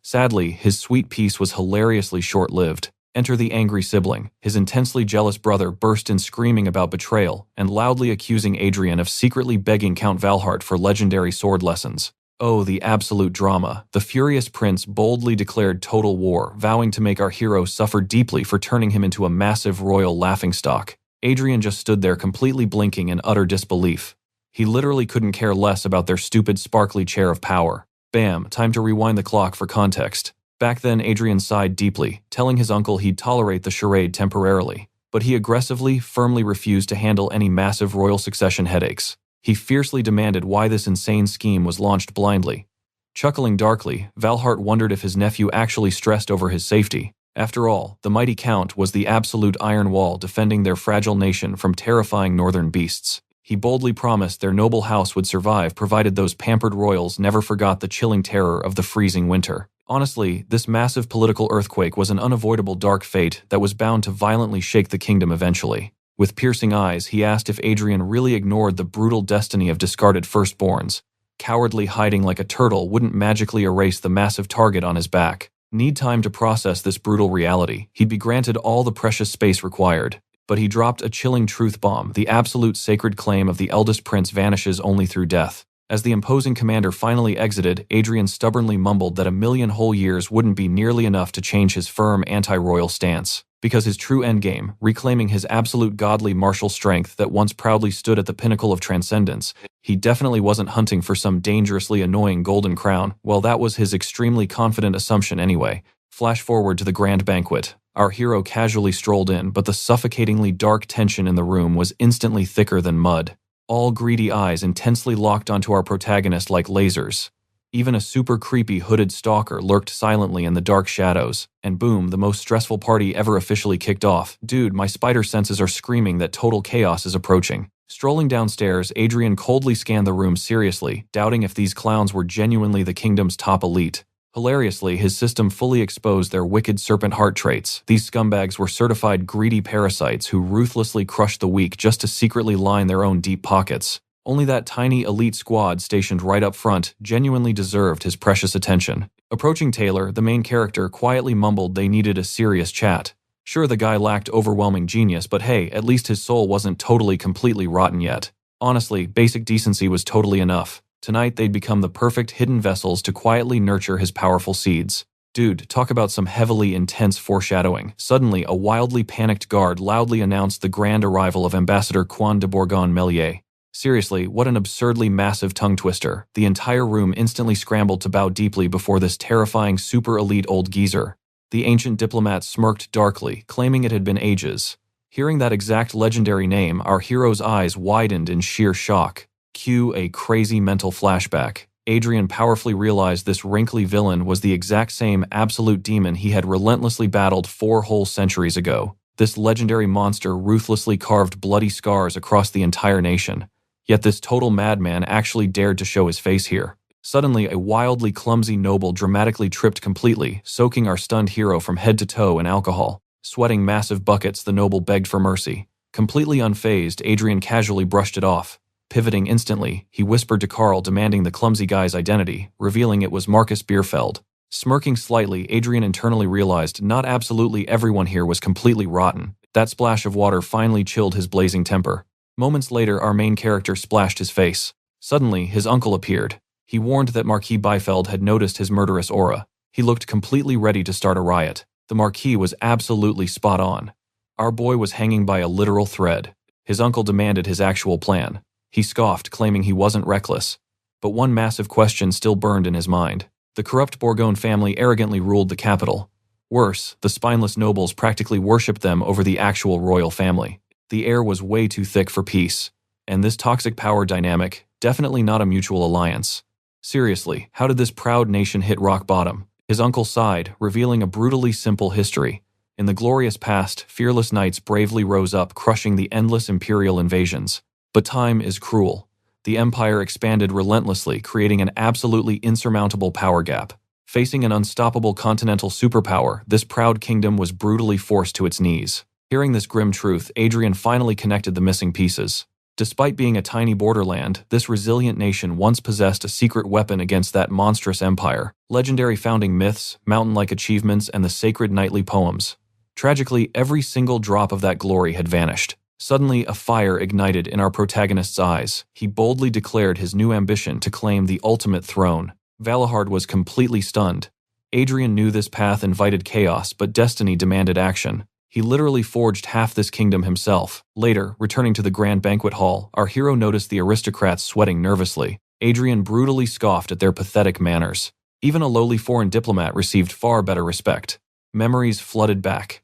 Sadly, his sweet peace was hilariously short-lived. Enter the angry sibling. His intensely jealous brother burst in screaming about betrayal and loudly accusing Adrien of secretly begging Count Valhart for legendary sword lessons. Oh, the absolute drama. The furious prince boldly declared total war, vowing to make our hero suffer deeply for turning him into a massive royal laughingstock. Adrien just stood there completely blinking in utter disbelief. He literally couldn't care less about their stupid sparkly chair of power. Bam, time to rewind the clock for context. Back then, Adrien sighed deeply, telling his uncle he'd tolerate the charade temporarily. But he aggressively, firmly refused to handle any massive royal succession headaches. He fiercely demanded why this insane scheme was launched blindly. Chuckling darkly, Valhart wondered if his nephew actually stressed over his safety. After all, the mighty Count was the absolute iron wall defending their fragile nation from terrifying northern beasts. He boldly promised their noble house would survive provided those pampered royals never forgot the chilling terror of the freezing winter. Honestly, this massive political earthquake was an unavoidable dark fate that was bound to violently shake the kingdom eventually. With piercing eyes, he asked if Adrien really ignored the brutal destiny of discarded firstborns. Cowardly hiding like a turtle wouldn't magically erase the massive target on his back. Need time to process this brutal reality. He'd be granted all the precious space required. But he dropped a chilling truth bomb. The absolute sacred claim of the eldest prince vanishes only through death. As the imposing commander finally exited, Adrien stubbornly mumbled that 1,000,000 whole years wouldn't be nearly enough to change his firm anti-royal stance. Because his true endgame, reclaiming his absolute godly martial strength that once proudly stood at the pinnacle of transcendence, he definitely wasn't hunting for some dangerously annoying golden crown. Well, that was his extremely confident assumption anyway. Flash forward to the grand banquet. Our hero casually strolled in, but the suffocatingly dark tension in the room was instantly thicker than mud. All greedy eyes intensely locked onto our protagonist like lasers. Even a super creepy hooded stalker lurked silently in the dark shadows. And boom, the most stressful party ever officially kicked off. Dude, my spider senses are screaming that total chaos is approaching. Strolling downstairs, Adrien coldly scanned the room seriously, doubting if these clowns were genuinely the kingdom's top elite. Hilariously, his system fully exposed their wicked serpent heart traits. These scumbags were certified greedy parasites who ruthlessly crushed the weak just to secretly line their own deep pockets. Only that tiny elite squad stationed right up front genuinely deserved his precious attention. Approaching Taylor, the main character quietly mumbled they needed a serious chat. Sure, the guy lacked overwhelming genius, but hey, at least his soul wasn't totally completely rotten yet. Honestly, basic decency was totally enough. Tonight they'd become the perfect hidden vessels to quietly nurture his powerful seeds. Dude, talk about some heavily intense foreshadowing. Suddenly, a wildly panicked guard loudly announced the grand arrival of Ambassador Quan de Bourgogne-Mellier. Seriously, what an absurdly massive tongue twister. The entire room instantly scrambled to bow deeply before this terrifying super elite old geezer. The ancient diplomat smirked darkly, claiming it had been ages. Hearing that exact legendary name, our hero's eyes widened in sheer shock. Cue a crazy mental flashback. Adrien powerfully realized this wrinkly villain was the exact same absolute demon he had relentlessly battled 4 whole centuries ago. This legendary monster ruthlessly carved bloody scars across the entire nation. Yet this total madman actually dared to show his face here. Suddenly, a wildly clumsy noble dramatically tripped completely, soaking our stunned hero from head to toe in alcohol. Sweating massive buckets, the noble begged for mercy. Completely unfazed, Adrien casually brushed it off. Pivoting instantly, he whispered to Carl demanding the clumsy guy's identity, revealing it was Marcus Bierfeld. Smirking slightly, Adrien internally realized not absolutely everyone here was completely rotten. That splash of water finally chilled his blazing temper. Moments later, our main character splashed his face. Suddenly, his uncle appeared. He warned that Marquis Bierfeld had noticed his murderous aura. He looked completely ready to start a riot. The Marquis was absolutely spot on. Our boy was hanging by a literal thread. His uncle demanded his actual plan. He scoffed, claiming he wasn't reckless. But one massive question still burned in his mind. The corrupt Bourgogne family arrogantly ruled the capital. Worse, the spineless nobles practically worshipped them over the actual royal family. The air was way too thick for peace. And this toxic power dynamic, definitely not a mutual alliance. Seriously, how did this proud nation hit rock bottom? His uncle sighed, revealing a brutally simple history. In the glorious past, fearless knights bravely rose up, crushing the endless imperial invasions. But time is cruel. The empire expanded relentlessly, creating an absolutely insurmountable power gap. Facing an unstoppable continental superpower, this proud kingdom was brutally forced to its knees. Hearing this grim truth, Adrien finally connected the missing pieces. Despite being a tiny borderland, this resilient nation once possessed a secret weapon against that monstrous empire. Legendary founding myths, mountain-like achievements, and the sacred knightly poems. Tragically, every single drop of that glory had vanished. Suddenly, a fire ignited in our protagonist's eyes. He boldly declared his new ambition to claim the ultimate throne. Valahard was completely stunned. Adrien knew this path invited chaos, but destiny demanded action. He literally forged half this kingdom himself. Later, returning to the grand banquet hall, our hero noticed the aristocrats sweating nervously. Adrien brutally scoffed at their pathetic manners. Even a lowly foreign diplomat received far better respect. Memories flooded back.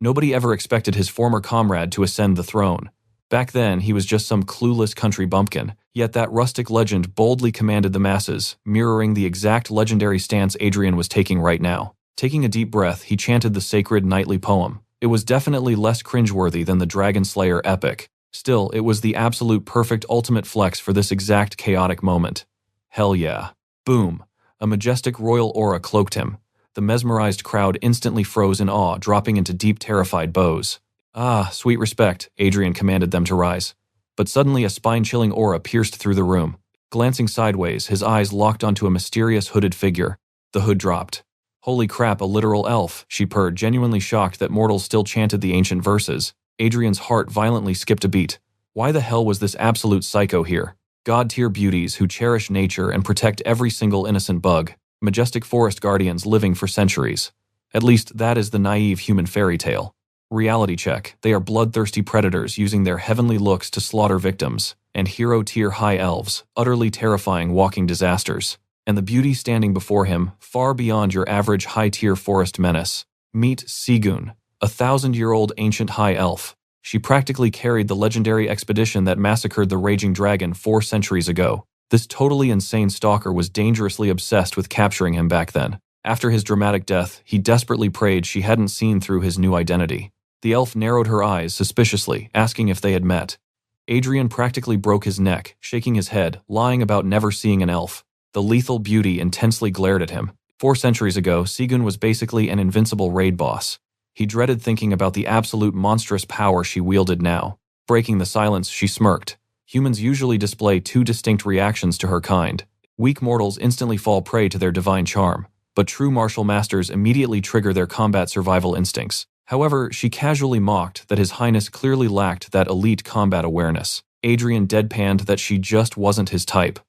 Nobody ever expected his former comrade to ascend the throne. Back then, he was just some clueless country bumpkin, yet that rustic legend boldly commanded the masses, mirroring the exact legendary stance Adrien was taking right now. Taking a deep breath, he chanted the sacred nightly poem. It was definitely less cringeworthy than the Dragon Slayer epic. Still, it was the absolute perfect ultimate flex for this exact chaotic moment. Hell yeah. Boom. A majestic royal aura cloaked him. The mesmerized crowd instantly froze in awe, dropping into deep terrified bows. Ah, sweet respect, Adrien commanded them to rise. But suddenly a spine-chilling aura pierced through the room. Glancing sideways, his eyes locked onto a mysterious hooded figure. The hood dropped. Holy crap, a literal elf, she purred, genuinely shocked that mortals still chanted the ancient verses. Adrien's heart violently skipped a beat. Why the hell was this absolute psycho here? God-tier beauties who cherish nature and protect every single innocent bug. Majestic forest guardians living for centuries. At least that is the naive human fairy tale. Reality check. They are bloodthirsty predators using their heavenly looks to slaughter victims. And hero-tier high elves, utterly terrifying walking disasters. And the beauty standing before him, far beyond your average high-tier forest menace. Meet Sigun, a 1,000-year-old ancient high elf. She practically carried the legendary expedition that massacred the Raging Dragon 4 centuries ago. This totally insane stalker was dangerously obsessed with capturing him back then. After his dramatic death, he desperately prayed she hadn't seen through his new identity. The elf narrowed her eyes suspiciously, asking if they had met. Adrien practically broke his neck, shaking his head, lying about never seeing an elf. The lethal beauty intensely glared at him. 4 centuries ago, Sigun was basically an invincible raid boss. He dreaded thinking about the absolute monstrous power she wielded now. Breaking the silence, she smirked. Humans usually display 2 distinct reactions to her kind. Weak mortals instantly fall prey to their divine charm, but true martial masters immediately trigger their combat survival instincts. However, she casually mocked that His Highness clearly lacked that elite combat awareness. Adrien deadpanned that she just wasn't his type.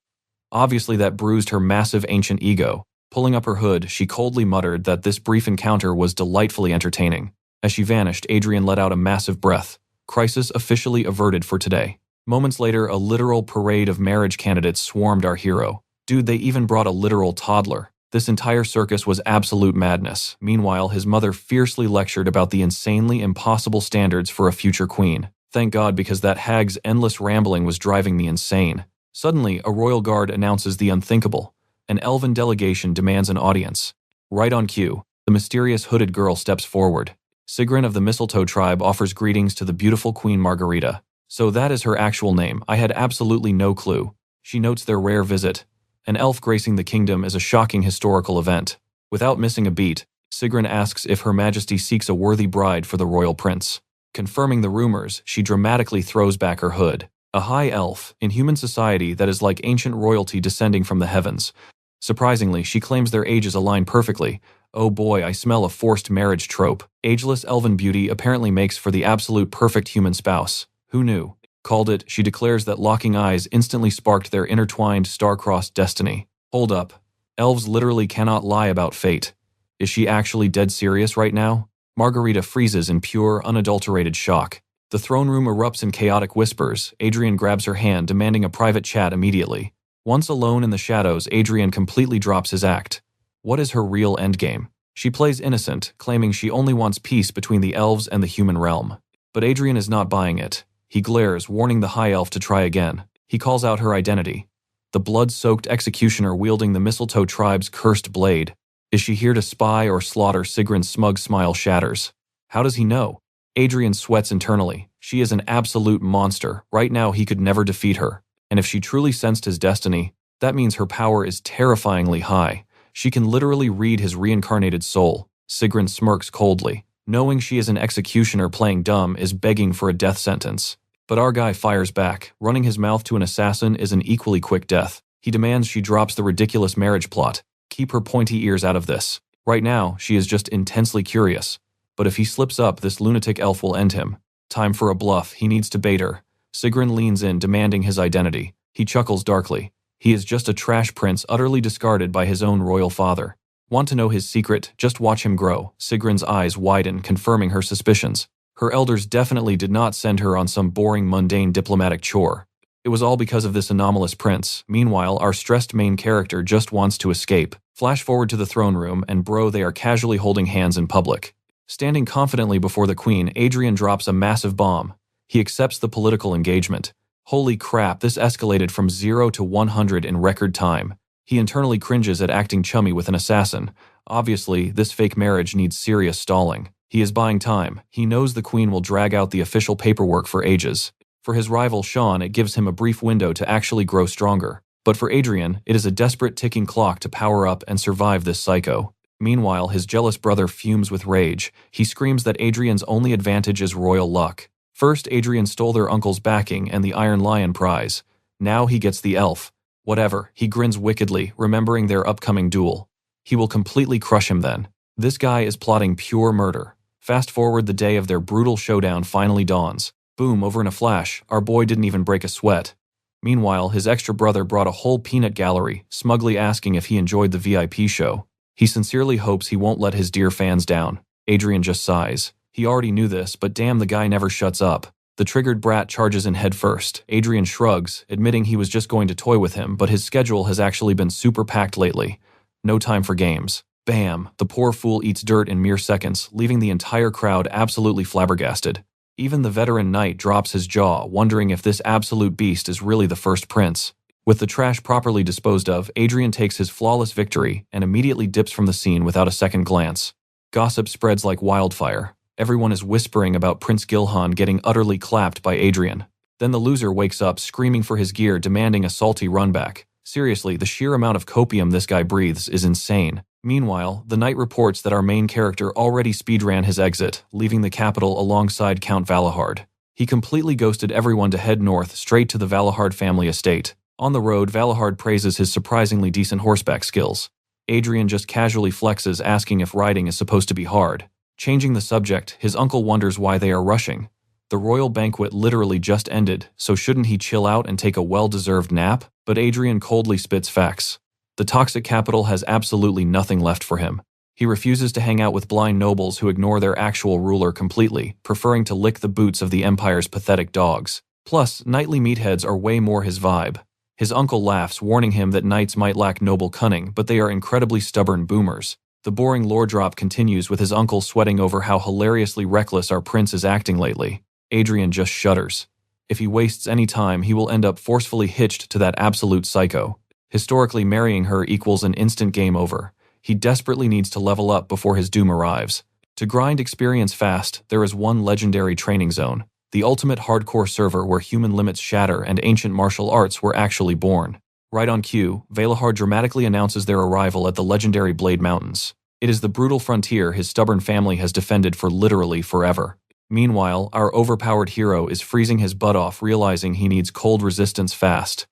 Obviously, that bruised her massive ancient ego. Pulling up her hood, she coldly muttered that this brief encounter was delightfully entertaining. As she vanished, Adrien let out a massive breath. Crisis officially averted for today. Moments later, a literal parade of marriage candidates swarmed our hero. Dude, they even brought a literal toddler. This entire circus was absolute madness. Meanwhile, his mother fiercely lectured about the insanely impossible standards for a future queen. Thank God, because that hag's endless rambling was driving me insane. Suddenly, a royal guard announces the unthinkable. An elven delegation demands an audience. Right on cue, the mysterious hooded girl steps forward. Sigrun of the Mistletoe tribe offers greetings to the beautiful Queen Margarita. So that is her actual name. I had absolutely no clue. She notes their rare visit. An elf gracing the kingdom is a shocking historical event. Without missing a beat, Sigrun asks if Her Majesty seeks a worthy bride for the royal prince. Confirming the rumors, she dramatically throws back her hood. A high elf, in human society that is like ancient royalty descending from the heavens. Surprisingly, she claims their ages align perfectly. Oh boy, I smell a forced marriage trope. Ageless elven beauty apparently makes for the absolute perfect human spouse. Who knew? Called it, she declares that locking eyes instantly sparked their intertwined star-crossed destiny. Hold up. Elves literally cannot lie about fate. Is she actually dead serious right now? Margarita freezes in pure, unadulterated shock. The throne room erupts in chaotic whispers. Adrien grabs her hand, demanding a private chat immediately. Once alone in the shadows, Adrien completely drops his act. What is her real endgame? She plays innocent, claiming she only wants peace between the elves and the human realm. But Adrien is not buying it. He glares, warning the high elf to try again. He calls out her identity. The blood-soaked executioner wielding the Mistletoe tribe's cursed blade. Is she here to spy or slaughter? Sigrun's smug smile shatters. How does he know? Adrien sweats internally. She is an absolute monster. Right now he could never defeat her. And if she truly sensed his destiny, that means her power is terrifyingly high. She can literally read his reincarnated soul. Sigrun smirks coldly. Knowing she is an executioner playing dumb is begging for a death sentence. But our guy fires back. Running his mouth to an assassin is an equally quick death. He demands she drops the ridiculous marriage plot. Keep her pointy ears out of this. Right now, she is just intensely curious. But if he slips up, this lunatic elf will end him. Time for a bluff. He needs to bait her. Sigrun leans in, demanding his identity. He chuckles darkly. He is just a trash prince utterly discarded by his own royal father. Want to know his secret? Just watch him grow. Sigrun's eyes widen, confirming her suspicions. Her elders definitely did not send her on some boring, mundane diplomatic chore. It was all because of this anomalous prince. Meanwhile, our stressed main character just wants to escape. Flash forward to the throne room, and bro, they are casually holding hands in public. Standing confidently before the queen, Adrien drops a massive bomb. He accepts the political engagement. Holy crap, this escalated from 0 to 100 in record time. He internally cringes at acting chummy with an assassin. Obviously, this fake marriage needs serious stalling. He is buying time. He knows the queen will drag out the official paperwork for ages. For his rival Sean, it gives him a brief window to actually grow stronger. But for Adrien, it is a desperate ticking clock to power up and survive this psycho. Meanwhile, his jealous brother fumes with rage. He screams that Adrien's only advantage is royal luck. First, Adrien stole their uncle's backing and the Iron Lion prize. Now he gets the elf. Whatever, he grins wickedly, remembering their upcoming duel. He will completely crush him then. This guy is plotting pure murder. Fast forward, the day of their brutal showdown finally dawns. Boom, over in a flash, our boy didn't even break a sweat. Meanwhile, his extra brother brought a whole peanut gallery, smugly asking if he enjoyed the VIP show. He sincerely hopes he won't let his dear fans down. Adrien just sighs. He already knew this, but damn, the guy never shuts up. The triggered brat charges in head first. Adrien shrugs, admitting he was just going to toy with him, but his schedule has actually been super packed lately. No time for games. Bam! The poor fool eats dirt in mere seconds, leaving the entire crowd absolutely flabbergasted. Even the veteran knight drops his jaw, wondering if this absolute beast is really the first prince. With the trash properly disposed of, Adrien takes his flawless victory and immediately dips from the scene without a second glance. Gossip spreads like wildfire. Everyone is whispering about Prince Gruhan getting utterly clapped by Adrien. Then the loser wakes up screaming for his gear, demanding a salty runback. Seriously, the sheer amount of copium this guy breathes is insane. Meanwhile, the knight reports that our main character already speedran his exit, leaving the capital alongside Count Valahard. He completely ghosted everyone to head north straight to the Valahard family estate. On the road, Valahard praises his surprisingly decent horseback skills. Adrien just casually flexes, asking if riding is supposed to be hard. Changing the subject, his uncle wonders why they are rushing. The royal banquet literally just ended, so shouldn't he chill out and take a well-deserved nap? But Adrien coldly spits facts. The toxic capital has absolutely nothing left for him. He refuses to hang out with blind nobles who ignore their actual ruler completely, preferring to lick the boots of the empire's pathetic dogs. Plus, knightly meatheads are way more his vibe. His uncle laughs, warning him that knights might lack noble cunning, but they are incredibly stubborn boomers. The boring lore drop continues with his uncle sweating over how hilariously reckless our prince is acting lately. Adrien just shudders. If he wastes any time, he will end up forcefully hitched to that absolute psycho. Historically, marrying her equals an instant game over. He desperately needs to level up before his doom arrives. To grind experience fast, there is one legendary training zone, the ultimate hardcore server where human limits shatter and ancient martial arts were actually born. Right on cue, Valahard dramatically announces their arrival at the legendary Blade Mountains. It is the brutal frontier his stubborn family has defended for literally forever. Meanwhile, our overpowered hero is freezing his butt off, realizing he needs cold resistance fast.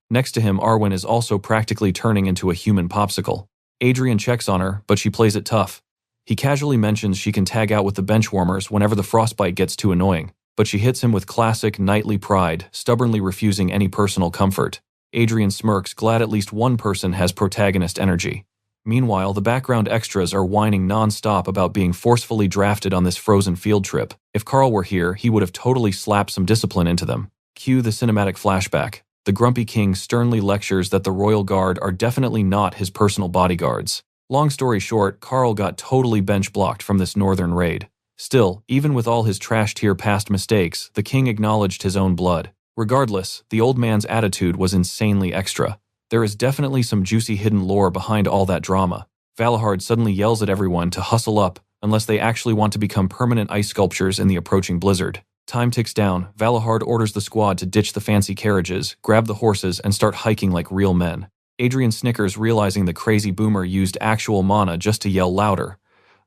Next to him, Arwen is also practically turning into a human popsicle. Adrien checks on her, but she plays it tough. He casually mentions she can tag out with the benchwarmers whenever the frostbite gets too annoying, but she hits him with classic knightly pride, stubbornly refusing any personal comfort. Adrien smirks, glad at least one person has protagonist energy. Meanwhile, the background extras are whining non-stop about being forcefully drafted on this frozen field trip. If Carl were here, he would have totally slapped some discipline into them. Cue the cinematic flashback. The grumpy king sternly lectures that the royal guard are definitely not his personal bodyguards. Long story short, Carl got totally bench-blocked from this northern raid. Still, even with all his trash-tier past mistakes, the king acknowledged his own blood. Regardless, the old man's attitude was insanely extra. There is definitely some juicy hidden lore behind all that drama. Valahard suddenly yells at everyone to hustle up, unless they actually want to become permanent ice sculptures in the approaching blizzard. Time ticks down. Valahard orders the squad to ditch the fancy carriages, grab the horses, and start hiking like real men. Adrien snickers, realizing the crazy boomer used actual mana just to yell louder.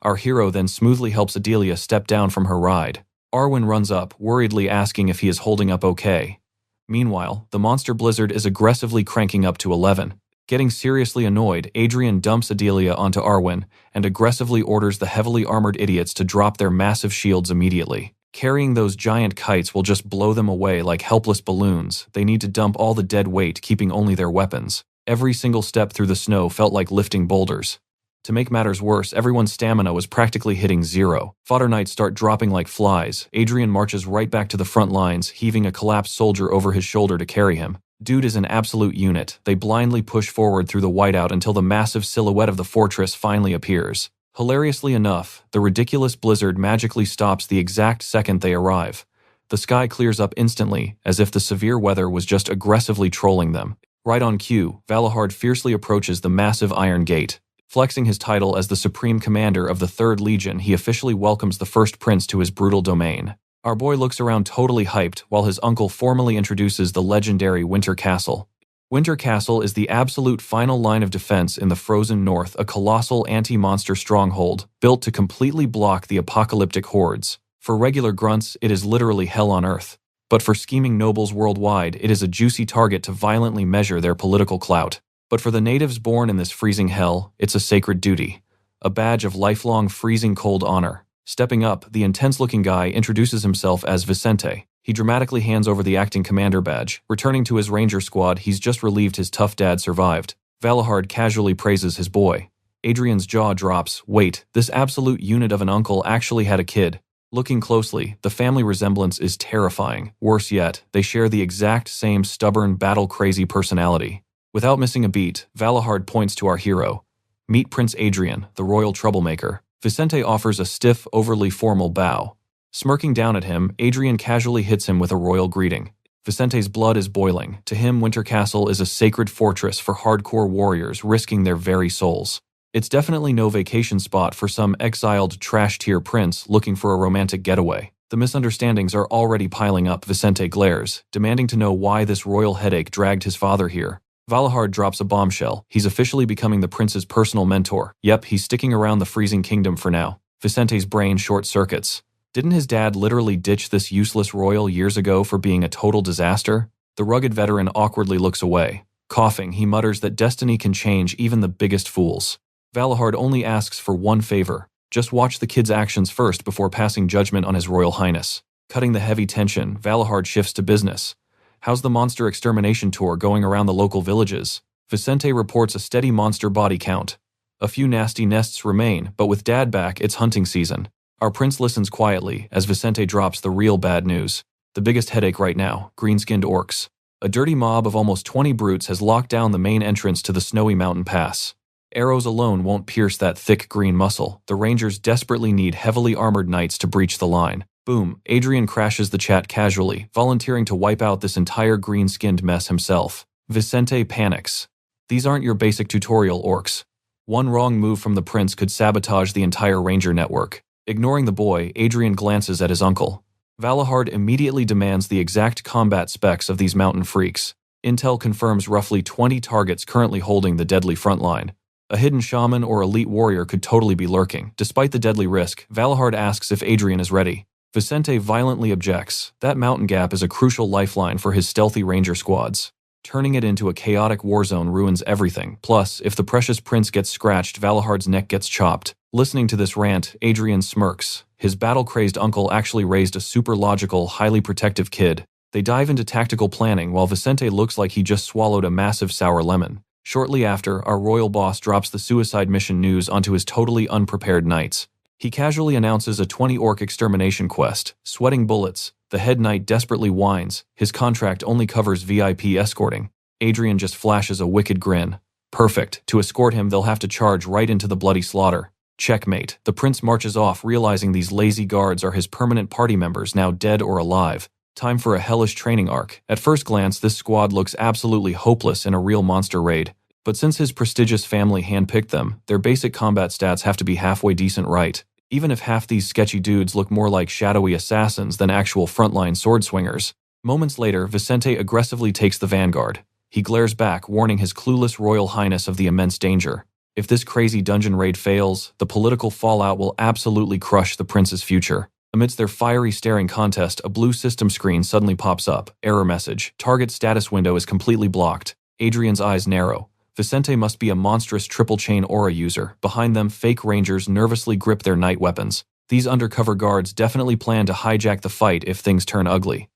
Our hero then smoothly helps Adelia step down from her ride. Arwen runs up, worriedly asking if he is holding up okay. Meanwhile, the monster blizzard is aggressively cranking up to 11. Getting seriously annoyed, Adrien dumps Adelia onto Arwen and aggressively orders the heavily armored idiots to drop their massive shields immediately. Carrying those giant kites will just blow them away like helpless balloons. They need to dump all the dead weight, keeping only their weapons. Every single step through the snow felt like lifting boulders. To make matters worse, everyone's stamina was practically hitting zero. Fodder knights start dropping like flies. Adrien marches right back to the front lines, heaving a collapsed soldier over his shoulder to carry him. Dude is an absolute unit. They blindly push forward through the whiteout until the massive silhouette of the fortress finally appears. Hilariously enough, the ridiculous blizzard magically stops the exact second they arrive. The sky clears up instantly, as if the severe weather was just aggressively trolling them. Right on cue, Valahard fiercely approaches the massive iron gate. Flexing his title as the Supreme Commander of the 3rd Legion, he officially welcomes the first prince to his brutal domain. Our boy looks around totally hyped while his uncle formally introduces the legendary Winter Castle. Winter Castle is the absolute final line of defense in the frozen north, a colossal anti-monster stronghold built to completely block the apocalyptic hordes. For regular grunts, it is literally hell on earth. But for scheming nobles worldwide, it is a juicy target to violently measure their political clout. But for the natives born in this freezing hell, it's a sacred duty. A badge of lifelong freezing cold honor. Stepping up, the intense-looking guy introduces himself as Vicente. He dramatically hands over the acting commander badge. Returning to his ranger squad, he's just relieved his tough dad survived. Valahard casually praises his boy. Adrien's jaw drops. Wait, this absolute unit of an uncle actually had a kid. Looking closely, the family resemblance is terrifying. Worse yet, they share the exact same stubborn, battle-crazy personality. Without missing a beat, Valahard points to our hero. Meet Prince Adrien, the royal troublemaker. Vicente offers a stiff, overly formal bow. Smirking down at him, Adrien casually hits him with a royal greeting. Vicente's blood is boiling. To him, Winter Castle is a sacred fortress for hardcore warriors risking their very souls. It's definitely no vacation spot for some exiled trash-tier prince looking for a romantic getaway. The misunderstandings are already piling up. Vicente glares, demanding to know why this royal headache dragged his father here. Valahard drops a bombshell. He's officially becoming the prince's personal mentor. Yep, he's sticking around the freezing kingdom for now. Vicente's brain short-circuits. Didn't his dad literally ditch this useless royal years ago for being a total disaster? The rugged veteran awkwardly looks away. Coughing, he mutters that destiny can change even the biggest fools. Valahard only asks for one favor. Just watch the kid's actions first before passing judgment on his royal highness. Cutting the heavy tension, Valahard shifts to business. How's the monster extermination tour going around the local villages? Vicente reports a steady monster body count. A few nasty nests remain, but with Dad back, it's hunting season. Our prince listens quietly as Vicente drops the real bad news. The biggest headache right now, green-skinned orcs. A dirty mob of almost 20 brutes has locked down the main entrance to the snowy mountain pass. Arrows alone won't pierce that thick green muscle. The rangers desperately need heavily armored knights to breach the line. Boom, Adrien crashes the chat casually, volunteering to wipe out this entire green-skinned mess himself. Vicente panics. These aren't your basic tutorial orcs. One wrong move from the prince could sabotage the entire ranger network. Ignoring the boy, Adrien glances at his uncle. Valahard immediately demands the exact combat specs of these mountain freaks. Intel confirms roughly 20 targets currently holding the deadly front line. A hidden shaman or elite warrior could totally be lurking. Despite the deadly risk, Valahard asks if Adrien is ready. Vicente violently objects. That mountain gap is a crucial lifeline for his stealthy ranger squads. Turning it into a chaotic war zone ruins everything. Plus, if the precious prince gets scratched, Valahard's neck gets chopped. Listening to this rant, Adrien smirks. His battle-crazed uncle actually raised a super-logical, highly protective kid. They dive into tactical planning while Vicente looks like he just swallowed a massive sour lemon. Shortly after, our royal boss drops the suicide mission news onto his totally unprepared knights. He casually announces a 20-orc extermination quest. Sweating bullets, the head knight desperately whines. His contract only covers VIP escorting. Adrien just flashes a wicked grin. Perfect. To escort him, they'll have to charge right into the bloody slaughter. Checkmate. The prince marches off, realizing these lazy guards are his permanent party members, now dead or alive. Time for a hellish training arc. At first glance, this squad looks absolutely hopeless in a real monster raid. But since his prestigious family handpicked them, their basic combat stats have to be halfway decent, right? Even if half these sketchy dudes look more like shadowy assassins than actual frontline sword swingers. Moments later, Vicente aggressively takes the vanguard. He glares back, warning his clueless royal highness of the immense danger. If this crazy dungeon raid fails, the political fallout will absolutely crush the prince's future. Amidst their fiery staring contest, a blue system screen suddenly pops up. Error message. Target status window is completely blocked. Adrien's eyes narrow. Vicente must be a monstrous triple-chain aura user. Behind them, fake rangers nervously grip their night weapons. These undercover guards definitely plan to hijack the fight if things turn ugly.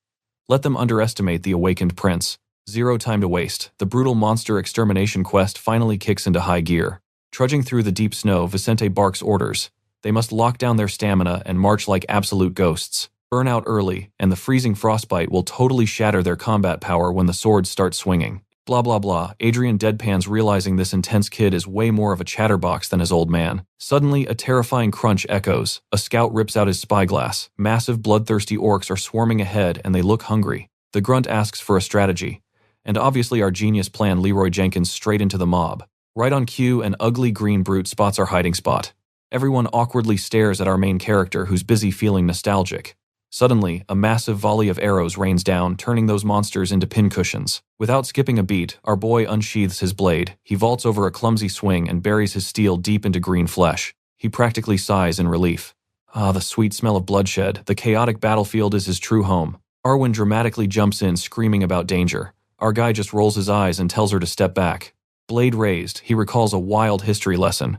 Let them underestimate the awakened prince. Zero time to waste. The brutal monster extermination quest finally kicks into high gear. Trudging through the deep snow, Vicente barks orders. They must lock down their stamina and march like absolute ghosts. Burn out early, and the freezing frostbite will totally shatter their combat power when the swords start swinging. Blah blah blah. Adrien deadpans, realizing this intense kid is way more of a chatterbox than his old man. Suddenly, a terrifying crunch echoes. A scout rips out his spyglass. Massive bloodthirsty orcs are swarming ahead and they look hungry. The grunt asks for a strategy. And obviously our genius plan Leroy Jenkins straight into the mob. Right on cue, an ugly green brute spots our hiding spot. Everyone awkwardly stares at our main character who's busy feeling nostalgic. Suddenly, a massive volley of arrows rains down, turning those monsters into pincushions. Without skipping a beat, our boy unsheathes his blade. He vaults over a clumsy swing and buries his steel deep into green flesh. He practically sighs in relief. Ah, the sweet smell of bloodshed. The chaotic battlefield is his true home. Arwen dramatically jumps in, screaming about danger. Our guy just rolls his eyes and tells her to step back. Blade raised, he recalls a wild history lesson.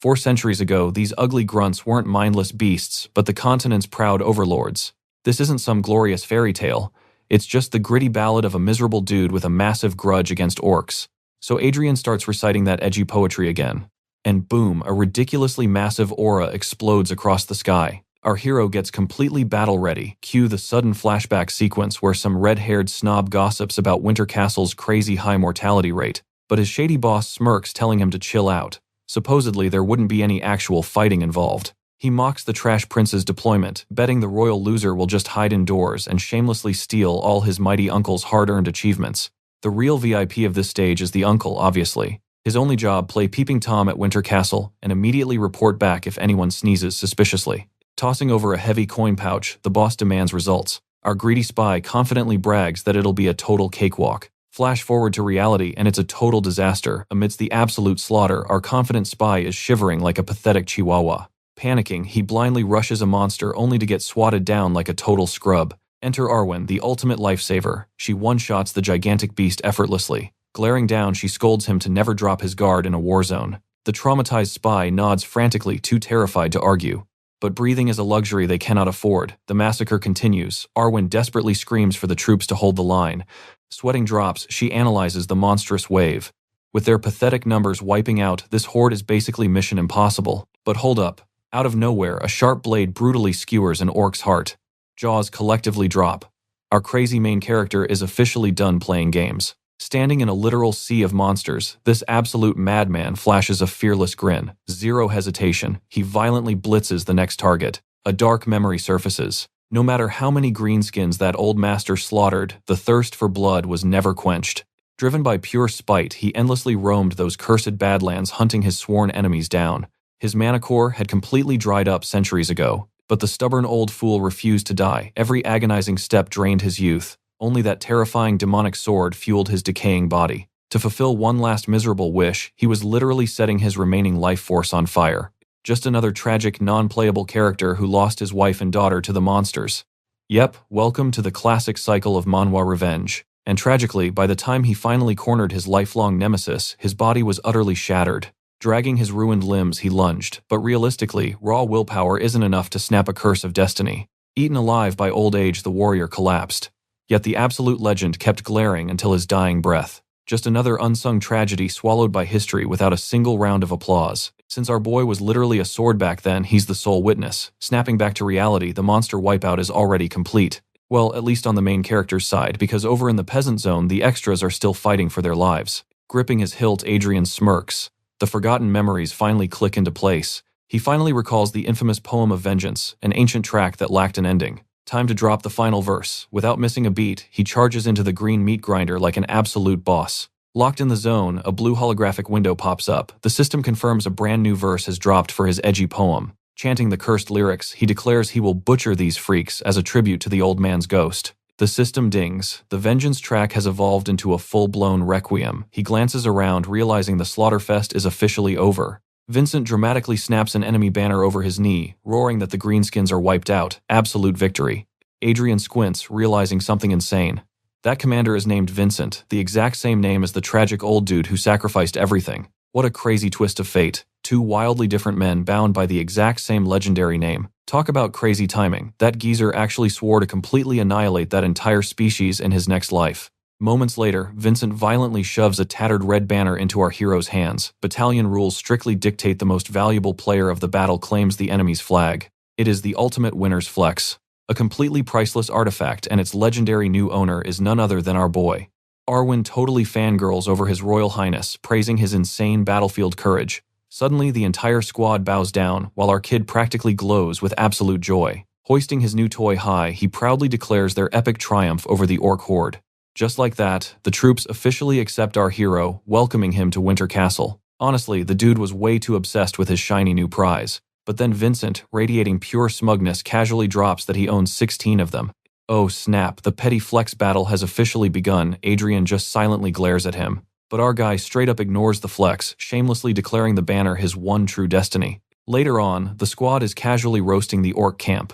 4 centuries ago, these ugly grunts weren't mindless beasts, but the continent's proud overlords. This isn't some glorious fairy tale. It's just the gritty ballad of a miserable dude with a massive grudge against orcs. So Adrien starts reciting that edgy poetry again. And boom, a ridiculously massive aura explodes across the sky. Our hero gets completely battle-ready. Cue the sudden flashback sequence where some red-haired snob gossips about Winter Castle's crazy high mortality rate, but his shady boss smirks, telling him to chill out. Supposedly, there wouldn't be any actual fighting involved. He mocks the trash prince's deployment, betting the royal loser will just hide indoors and shamelessly steal all his mighty uncle's hard-earned achievements. The real VIP of this stage is the uncle, obviously. His only job, play Peeping Tom at Winter Castle and immediately report back if anyone sneezes suspiciously. Tossing over a heavy coin pouch, the boss demands results. Our greedy spy confidently brags that it'll be a total cakewalk. Flash forward to reality and it's a total disaster. Amidst the absolute slaughter, our confident spy is shivering like a pathetic chihuahua. Panicking, he blindly rushes a monster only to get swatted down like a total scrub. Enter Arwen, the ultimate lifesaver. She one-shots the gigantic beast effortlessly. Glaring down, she scolds him to never drop his guard in a war zone. The traumatized spy nods frantically, too terrified to argue. But breathing is a luxury they cannot afford. The massacre continues. Arwen desperately screams for the troops to hold the line. Sweating drops, she analyzes the monstrous wave. With their pathetic numbers wiping out, this horde is basically mission impossible. But hold up. Out of nowhere, a sharp blade brutally skewers an orc's heart. Jaws collectively drop. Our crazy main character is officially done playing games. Standing in a literal sea of monsters, this absolute madman flashes a fearless grin. Zero hesitation, he violently blitzes the next target. A dark memory surfaces. No matter how many greenskins that old master slaughtered, the thirst for blood was never quenched. Driven by pure spite, he endlessly roamed those cursed badlands, hunting his sworn enemies down. His mana core had completely dried up centuries ago, but the stubborn old fool refused to die. Every agonizing step drained his youth. Only that terrifying demonic sword fueled his decaying body. To fulfill one last miserable wish, he was literally setting his remaining life force on fire. Just another tragic, non-playable character who lost his wife and daughter to the monsters. Yep, welcome to the classic cycle of Manhwa revenge. And tragically, by the time he finally cornered his lifelong nemesis, his body was utterly shattered. Dragging his ruined limbs, he lunged, but realistically, raw willpower isn't enough to snap a curse of destiny. Eaten alive by old age, the warrior collapsed. Yet the absolute legend kept glaring until his dying breath. Just another unsung tragedy swallowed by history without a single round of applause. Since our boy was literally a sword back then, he's the sole witness. Snapping back to reality, the monster wipeout is already complete. Well, at least on the main character's side, because over in the peasant zone, the extras are still fighting for their lives. Gripping his hilt, Adrien smirks. The forgotten memories finally click into place. He finally recalls the infamous poem of vengeance, an ancient track that lacked an ending. Time to drop the final verse. Without missing a beat, he charges into the green meat grinder like an absolute boss. Locked in the zone, a blue holographic window pops up. The system confirms a brand new verse has dropped for his edgy poem. Chanting the cursed lyrics, he declares he will butcher these freaks as a tribute to the old man's ghost. The system dings. The vengeance track has evolved into a full-blown requiem. He glances around, realizing the slaughterfest is officially over. Vincent dramatically snaps an enemy banner over his knee, roaring that the greenskins are wiped out. Absolute victory. Adrien squints, realizing something insane. That commander is named Vincent, the exact same name as the tragic old dude who sacrificed everything. What a crazy twist of fate. 2 wildly different men bound by the exact same legendary name. Talk about crazy timing. That geezer actually swore to completely annihilate that entire species in his next life. Moments later, Vincent violently shoves a tattered red banner into our hero's hands. Battalion rules strictly dictate the most valuable player of the battle claims the enemy's flag. It is the ultimate winner's flex. A completely priceless artifact, and its legendary new owner is none other than our boy. Arwen totally fangirls over his royal highness, praising his insane battlefield courage. Suddenly, the entire squad bows down, while our kid practically glows with absolute joy. Hoisting his new toy high, he proudly declares their epic triumph over the orc horde. Just like that, the troops officially accept our hero, welcoming him to Winter Castle. Honestly, the dude was way too obsessed with his shiny new prize. But then Vincent, radiating pure smugness, casually drops that he owns 16 of them. Oh snap, the petty flex battle has officially begun. Adrien just silently glares at him. But our guy straight up ignores the flex, shamelessly declaring the banner his one true destiny. Later on, the squad is casually roasting the orc camp.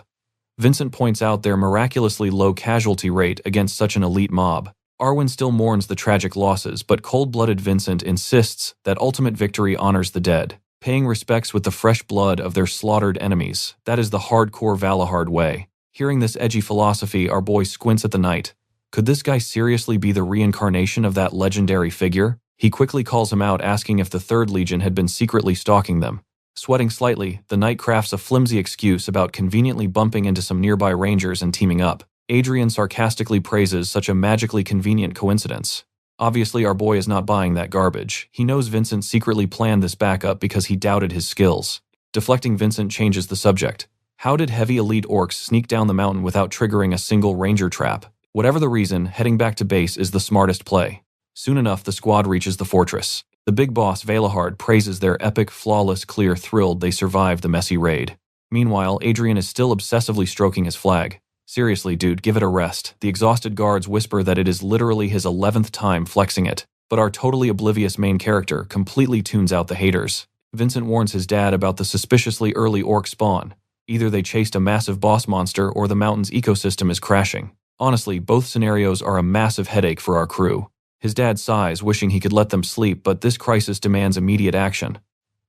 Vincent points out their miraculously low casualty rate against such an elite mob. Arwen still mourns the tragic losses, but cold-blooded Vincent insists that ultimate victory honors the dead, paying respects with the fresh blood of their slaughtered enemies. That is the hardcore Valahard way. Hearing this edgy philosophy, our boy squints at the knight. Could this guy seriously be the reincarnation of that legendary figure? He quickly calls him out, asking if the Third Legion had been secretly stalking them. Sweating slightly, the knight crafts a flimsy excuse about conveniently bumping into some nearby rangers and teaming up. Adrien sarcastically praises such a magically convenient coincidence. Obviously, our boy is not buying that garbage. He knows Vincent secretly planned this backup because he doubted his skills. Deflecting, Vincent changes the subject. How did heavy elite orcs sneak down the mountain without triggering a single ranger trap? Whatever the reason, heading back to base is the smartest play. Soon enough, the squad reaches the fortress. The big boss, Valahard, praises their epic, flawless clear, thrilled they survived the messy raid. Meanwhile, Adrien is still obsessively stroking his flag. Seriously, dude, give it a rest. The exhausted guards whisper that it is literally his 11th time flexing it. But our totally oblivious main character completely tunes out the haters. Vincent warns his dad about the suspiciously early orc spawn. Either they chased a massive boss monster or the mountain's ecosystem is crashing. Honestly, both scenarios are a massive headache for our crew. His dad sighs, wishing he could let them sleep, but this crisis demands immediate action.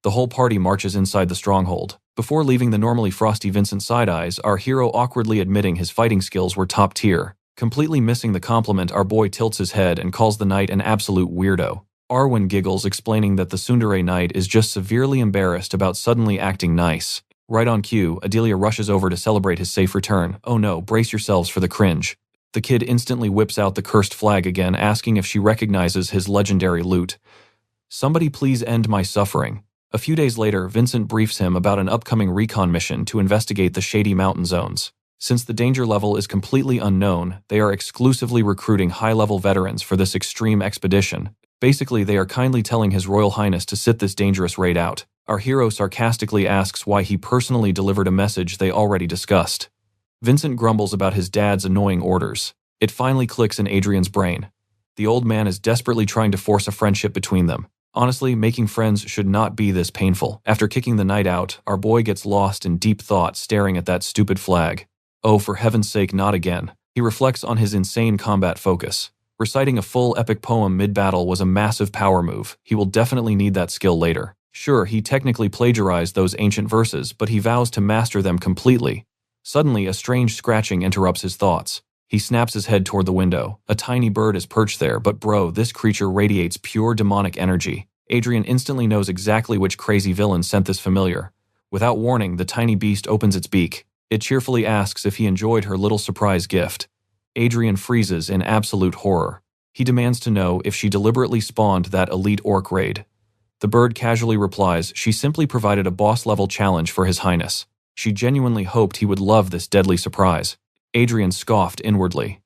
The whole party marches inside the stronghold. Before leaving the normally frosty Vincent side-eyes, our hero awkwardly admitting his fighting skills were top tier. Completely missing the compliment, our boy tilts his head and calls the knight an absolute weirdo. Arwen giggles, explaining that the tsundere knight is just severely embarrassed about suddenly acting nice. Right on cue, Adelia rushes over to celebrate his safe return. Oh no, brace yourselves for the cringe. The kid instantly whips out the cursed flag again, asking if she recognizes his legendary loot. Somebody please end my suffering. A few days later, Vincent briefs him about an upcoming recon mission to investigate the shady mountain zones. Since the danger level is completely unknown, they are exclusively recruiting high-level veterans for this extreme expedition. Basically, they are kindly telling His Royal Highness to sit this dangerous raid out. Our hero sarcastically asks why he personally delivered a message they already discussed. Vincent grumbles about his dad's annoying orders. It finally clicks in Adrien's brain. The old man is desperately trying to force a friendship between them. Honestly, making friends should not be this painful. After kicking the knight out, our boy gets lost in deep thought, staring at that stupid flag. Oh, for heaven's sake, not again. He reflects on his insane combat focus. Reciting a full epic poem mid-battle was a massive power move. He will definitely need that skill later. Sure, he technically plagiarized those ancient verses, but he vows to master them completely. Suddenly, a strange scratching interrupts his thoughts. He snaps his head toward the window. A tiny bird is perched there, but bro, this creature radiates pure demonic energy. Adrien instantly knows exactly which crazy villain sent this familiar. Without warning, the tiny beast opens its beak. It cheerfully asks if he enjoyed her little surprise gift. Adrien freezes in absolute horror. He demands to know if she deliberately spawned that elite orc raid. The bird casually replies she simply provided a boss-level challenge for His Highness. She genuinely hoped he would love this deadly surprise. Adrien scoffed inwardly.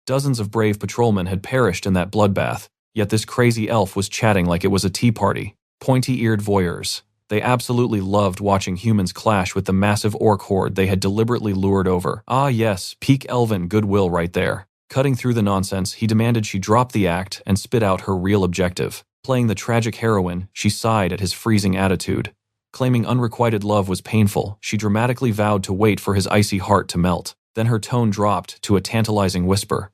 Dozens of brave patrolmen had perished in that bloodbath, yet this crazy elf was chatting like it was a tea party. Pointy-eared voyeurs. They absolutely loved watching humans clash with the massive orc horde they had deliberately lured over. Ah yes, peak elven goodwill right there. Cutting through the nonsense, he demanded she drop the act and spit out her real objective. Playing the tragic heroine, she sighed at his freezing attitude. Claiming unrequited love was painful, she dramatically vowed to wait for his icy heart to melt. Then her tone dropped to a tantalizing whisper.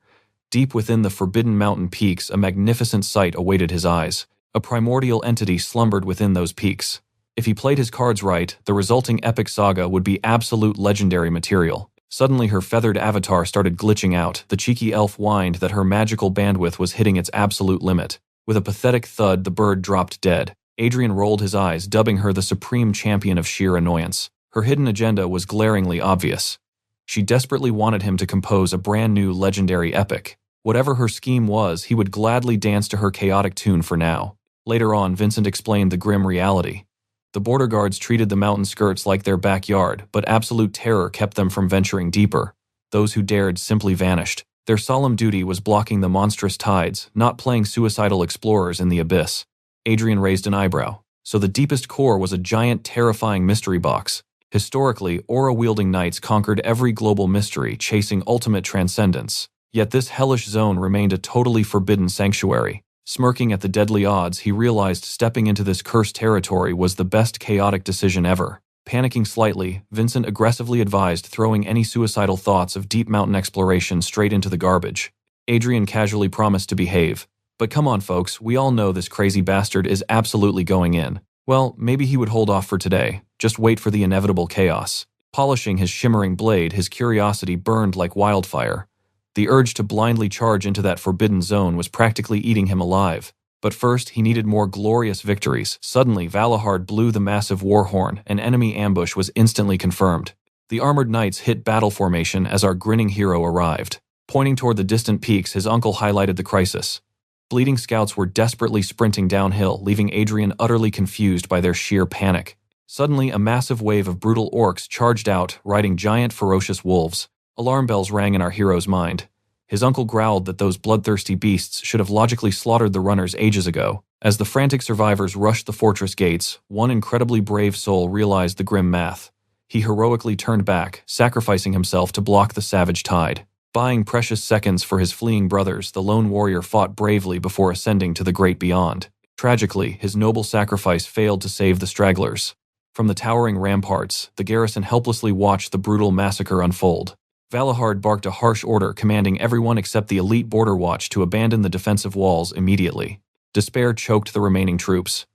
Deep within the forbidden mountain peaks, a magnificent sight awaited his eyes. A primordial entity slumbered within those peaks. If he played his cards right, the resulting epic saga would be absolute legendary material. Suddenly her feathered avatar started glitching out. The cheeky elf whined that her magical bandwidth was hitting its absolute limit. With a pathetic thud, the bird dropped dead. Adrien rolled his eyes, dubbing her the supreme champion of sheer annoyance. Her hidden agenda was glaringly obvious. She desperately wanted him to compose a brand new legendary epic. Whatever her scheme was, he would gladly dance to her chaotic tune for now. Later on, Vincent explained the grim reality. The border guards treated the mountain skirts like their backyard, but absolute terror kept them from venturing deeper. Those who dared simply vanished. Their solemn duty was blocking the monstrous tides, not playing suicidal explorers in the abyss. Adrien raised an eyebrow. So the deepest core was a giant, terrifying mystery box. Historically, aura-wielding knights conquered every global mystery, chasing ultimate transcendence. Yet this hellish zone remained a totally forbidden sanctuary. Smirking at the deadly odds, he realized stepping into this cursed territory was the best chaotic decision ever. Panicking slightly, Vincent aggressively advised throwing any suicidal thoughts of deep mountain exploration straight into the garbage. Adrien casually promised to behave. But come on folks, we all know this crazy bastard is absolutely going in. Well, maybe he would hold off for today, just wait for the inevitable chaos. Polishing his shimmering blade, his curiosity burned like wildfire. The urge to blindly charge into that forbidden zone was practically eating him alive. But first, he needed more glorious victories. Suddenly, Valahard blew the massive war horn. An enemy ambush was instantly confirmed. The armored knights hit battle formation as our grinning hero arrived. Pointing toward the distant peaks, his uncle highlighted the crisis. Bleeding scouts were desperately sprinting downhill, leaving Adrien utterly confused by their sheer panic. Suddenly, a massive wave of brutal orcs charged out, riding giant, ferocious wolves. Alarm bells rang in our hero's mind. His uncle growled that those bloodthirsty beasts should have logically slaughtered the runners ages ago. As the frantic survivors rushed the fortress gates, one incredibly brave soul realized the grim math. He heroically turned back, sacrificing himself to block the savage tide. Buying precious seconds for his fleeing brothers, the lone warrior fought bravely before ascending to the great beyond. Tragically, his noble sacrifice failed to save the stragglers. From the towering ramparts, the garrison helplessly watched the brutal massacre unfold. Valahard barked a harsh order commanding everyone except the elite border watch to abandon the defensive walls immediately. Despair choked the remaining troops.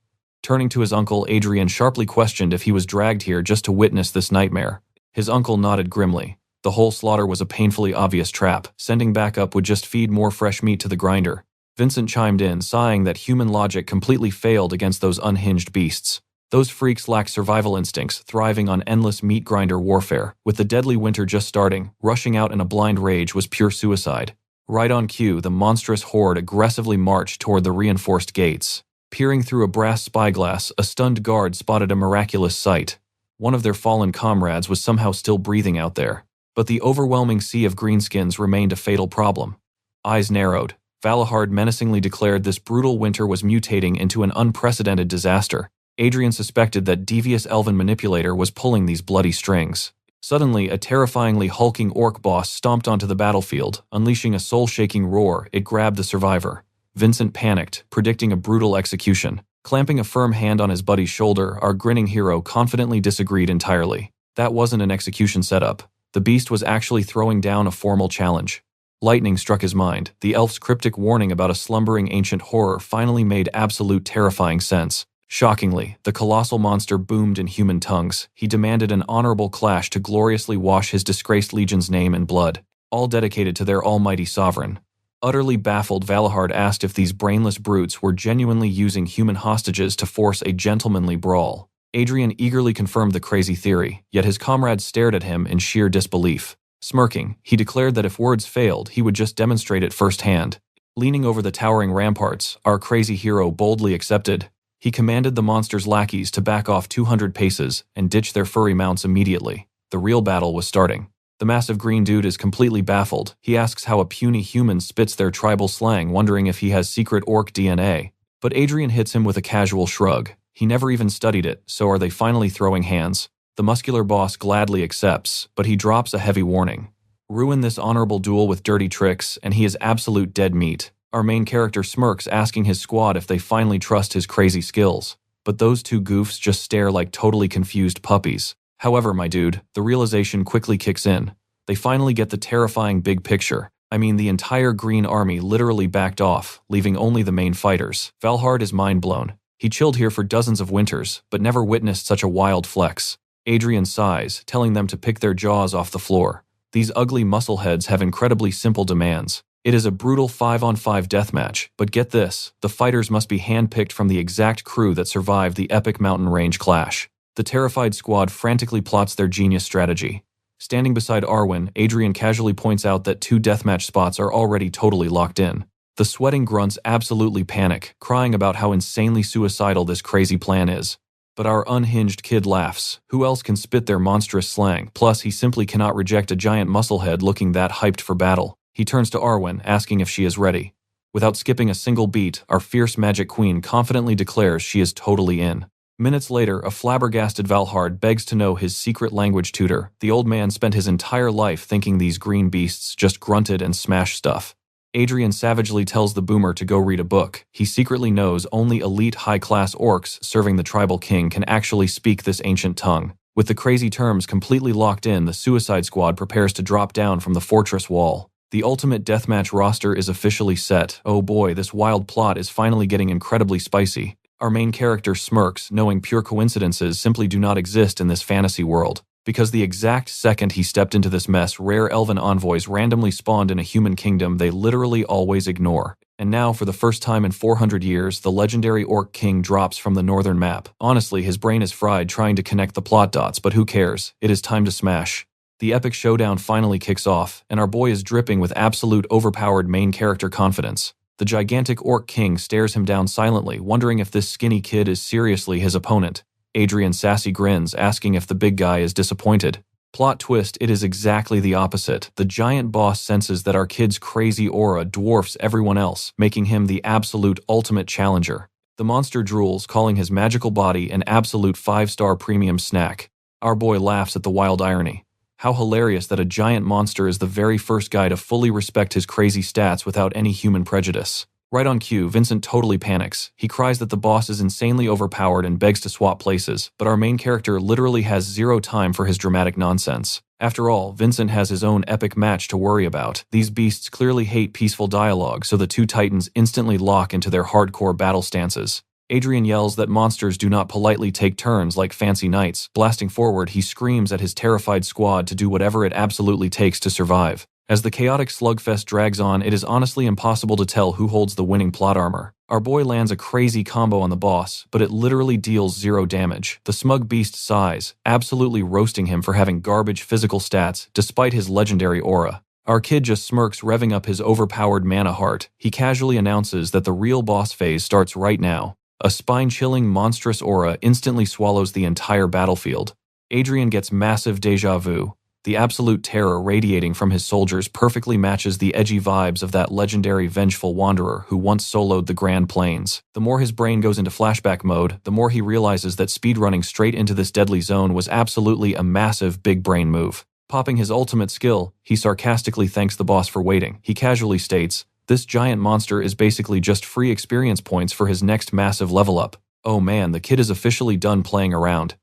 Turning to his uncle, Adrien sharply questioned if he was dragged here just to witness this nightmare. His uncle nodded grimly. The whole slaughter was a painfully obvious trap. Sending backup would just feed more fresh meat to the grinder. Vincent chimed in, sighing that human logic completely failed against those unhinged beasts. Those freaks lacked survival instincts, thriving on endless meat grinder warfare. With the deadly winter just starting, rushing out in a blind rage was pure suicide. Right on cue, the monstrous horde aggressively marched toward the reinforced gates. Peering through a brass spyglass, a stunned guard spotted a miraculous sight. One of their fallen comrades was somehow still breathing out there. But the overwhelming sea of greenskins remained a fatal problem. Eyes narrowed, Valahard menacingly declared this brutal winter was mutating into an unprecedented disaster. Adrien suspected that devious elven manipulator was pulling these bloody strings. Suddenly, a terrifyingly hulking orc boss stomped onto the battlefield, unleashing a soul-shaking roar. It grabbed the survivor. Vincent panicked, predicting a brutal execution. Clamping a firm hand on his buddy's shoulder, our grinning hero confidently disagreed entirely. That wasn't an execution setup. The beast was actually throwing down a formal challenge. Lightning struck his mind. The elf's cryptic warning about a slumbering ancient horror finally made absolute terrifying sense. Shockingly, the colossal monster boomed in human tongues. He demanded an honorable clash to gloriously wash his disgraced legion's name in blood, all dedicated to their almighty sovereign. Utterly baffled, Valahard asked if these brainless brutes were genuinely using human hostages to force a gentlemanly brawl. Adrien eagerly confirmed the crazy theory, yet his comrades stared at him in sheer disbelief. Smirking, he declared that if words failed, he would just demonstrate it firsthand. Leaning over the towering ramparts, our crazy hero boldly accepted. He commanded the monster's lackeys to back off 200 paces and ditch their furry mounts immediately. The real battle was starting. The massive green dude is completely baffled. He asks how a puny human spits their tribal slang, wondering if he has secret orc DNA. But Adrien hits him with a casual shrug. He never even studied it, so are they finally throwing hands? The muscular boss gladly accepts, but he drops a heavy warning. Ruin this honorable duel with dirty tricks, and he is absolute dead meat. Our main character smirks, asking his squad if they finally trust his crazy skills. But those two goofs just stare like totally confused puppies. However, my dude, the realization quickly kicks in. They finally get the terrifying big picture. I mean, the entire green army literally backed off, leaving only the main fighters. Valahard is mind blown. He chilled here for dozens of winters, but never witnessed such a wild flex. Adrien sighs, telling them to pick their jaws off the floor. These ugly muscleheads have incredibly simple demands. It is a brutal 5-on-5 deathmatch, but get this, the fighters must be handpicked from the exact crew that survived the epic mountain range clash. The terrified squad frantically plots their genius strategy. Standing beside Arwen, Adrien casually points out that 2 deathmatch spots are already totally locked in. The sweating grunts absolutely panic, crying about how insanely suicidal this crazy plan is. But our unhinged kid laughs. Who else can spit their monstrous slang? Plus, he simply cannot reject a giant musclehead looking that hyped for battle. He turns to Arwen, asking if she is ready. Without skipping a single beat, our fierce magic queen confidently declares she is totally in. Minutes later, a flabbergasted Valhard begs to know his secret language tutor. The old man spent his entire life thinking these green beasts just grunted and smashed stuff. Adrien savagely tells the boomer to go read a book. He secretly knows only elite high-class orcs serving the tribal king can actually speak this ancient tongue. With the crazy terms completely locked in, the Suicide Squad prepares to drop down from the fortress wall. The ultimate deathmatch roster is officially set. Oh boy, this wild plot is finally getting incredibly spicy. Our main character smirks, knowing pure coincidences simply do not exist in this fantasy world. Because the exact second he stepped into this mess, rare elven envoys randomly spawned in a human kingdom they literally always ignore. And now, for the first time in 400 years, the legendary orc king drops from the northern map. Honestly, his brain is fried trying to connect the plot dots, but who cares? It is time to smash. The epic showdown finally kicks off, and our boy is dripping with absolute overpowered main character confidence. The gigantic orc king stares him down silently, wondering if this skinny kid is seriously his opponent. Adrien sassy grins, asking if the big guy is disappointed. Plot twist, it is exactly the opposite. The giant boss senses that our kid's crazy aura dwarfs everyone else, making him the absolute ultimate challenger. The monster drools, calling his magical body an absolute 5-star premium snack. Our boy laughs at the wild irony. How hilarious that a giant monster is the very first guy to fully respect his crazy stats without any human prejudice. Right on cue, Vincent totally panics. He cries that the boss is insanely overpowered and begs to swap places, but our main character literally has zero time for his dramatic nonsense. After all, Vincent has his own epic match to worry about. These beasts clearly hate peaceful dialogue, so the two titans instantly lock into their hardcore battle stances. Adrien yells that monsters do not politely take turns like fancy knights. Blasting forward, he screams at his terrified squad to do whatever it absolutely takes to survive. As the chaotic slugfest drags on, it is honestly impossible to tell who holds the winning plot armor. Our boy lands a crazy combo on the boss, but it literally deals 0 damage. The smug beast sighs, absolutely roasting him for having garbage physical stats despite his legendary aura. Our kid just smirks, revving up his overpowered mana heart. He casually announces that the real boss phase starts right now. A spine-chilling, monstrous aura instantly swallows the entire battlefield. Adrien gets massive déjà vu. The absolute terror radiating from his soldiers perfectly matches the edgy vibes of that legendary vengeful wanderer who once soloed the Grand Plains. The more his brain goes into flashback mode, the more he realizes that speedrunning straight into this deadly zone was absolutely a massive big brain move. Popping his ultimate skill, he sarcastically thanks the boss for waiting. He casually states, "This giant monster is basically just free experience points for his next massive level up." Oh man, the kid is officially done playing around.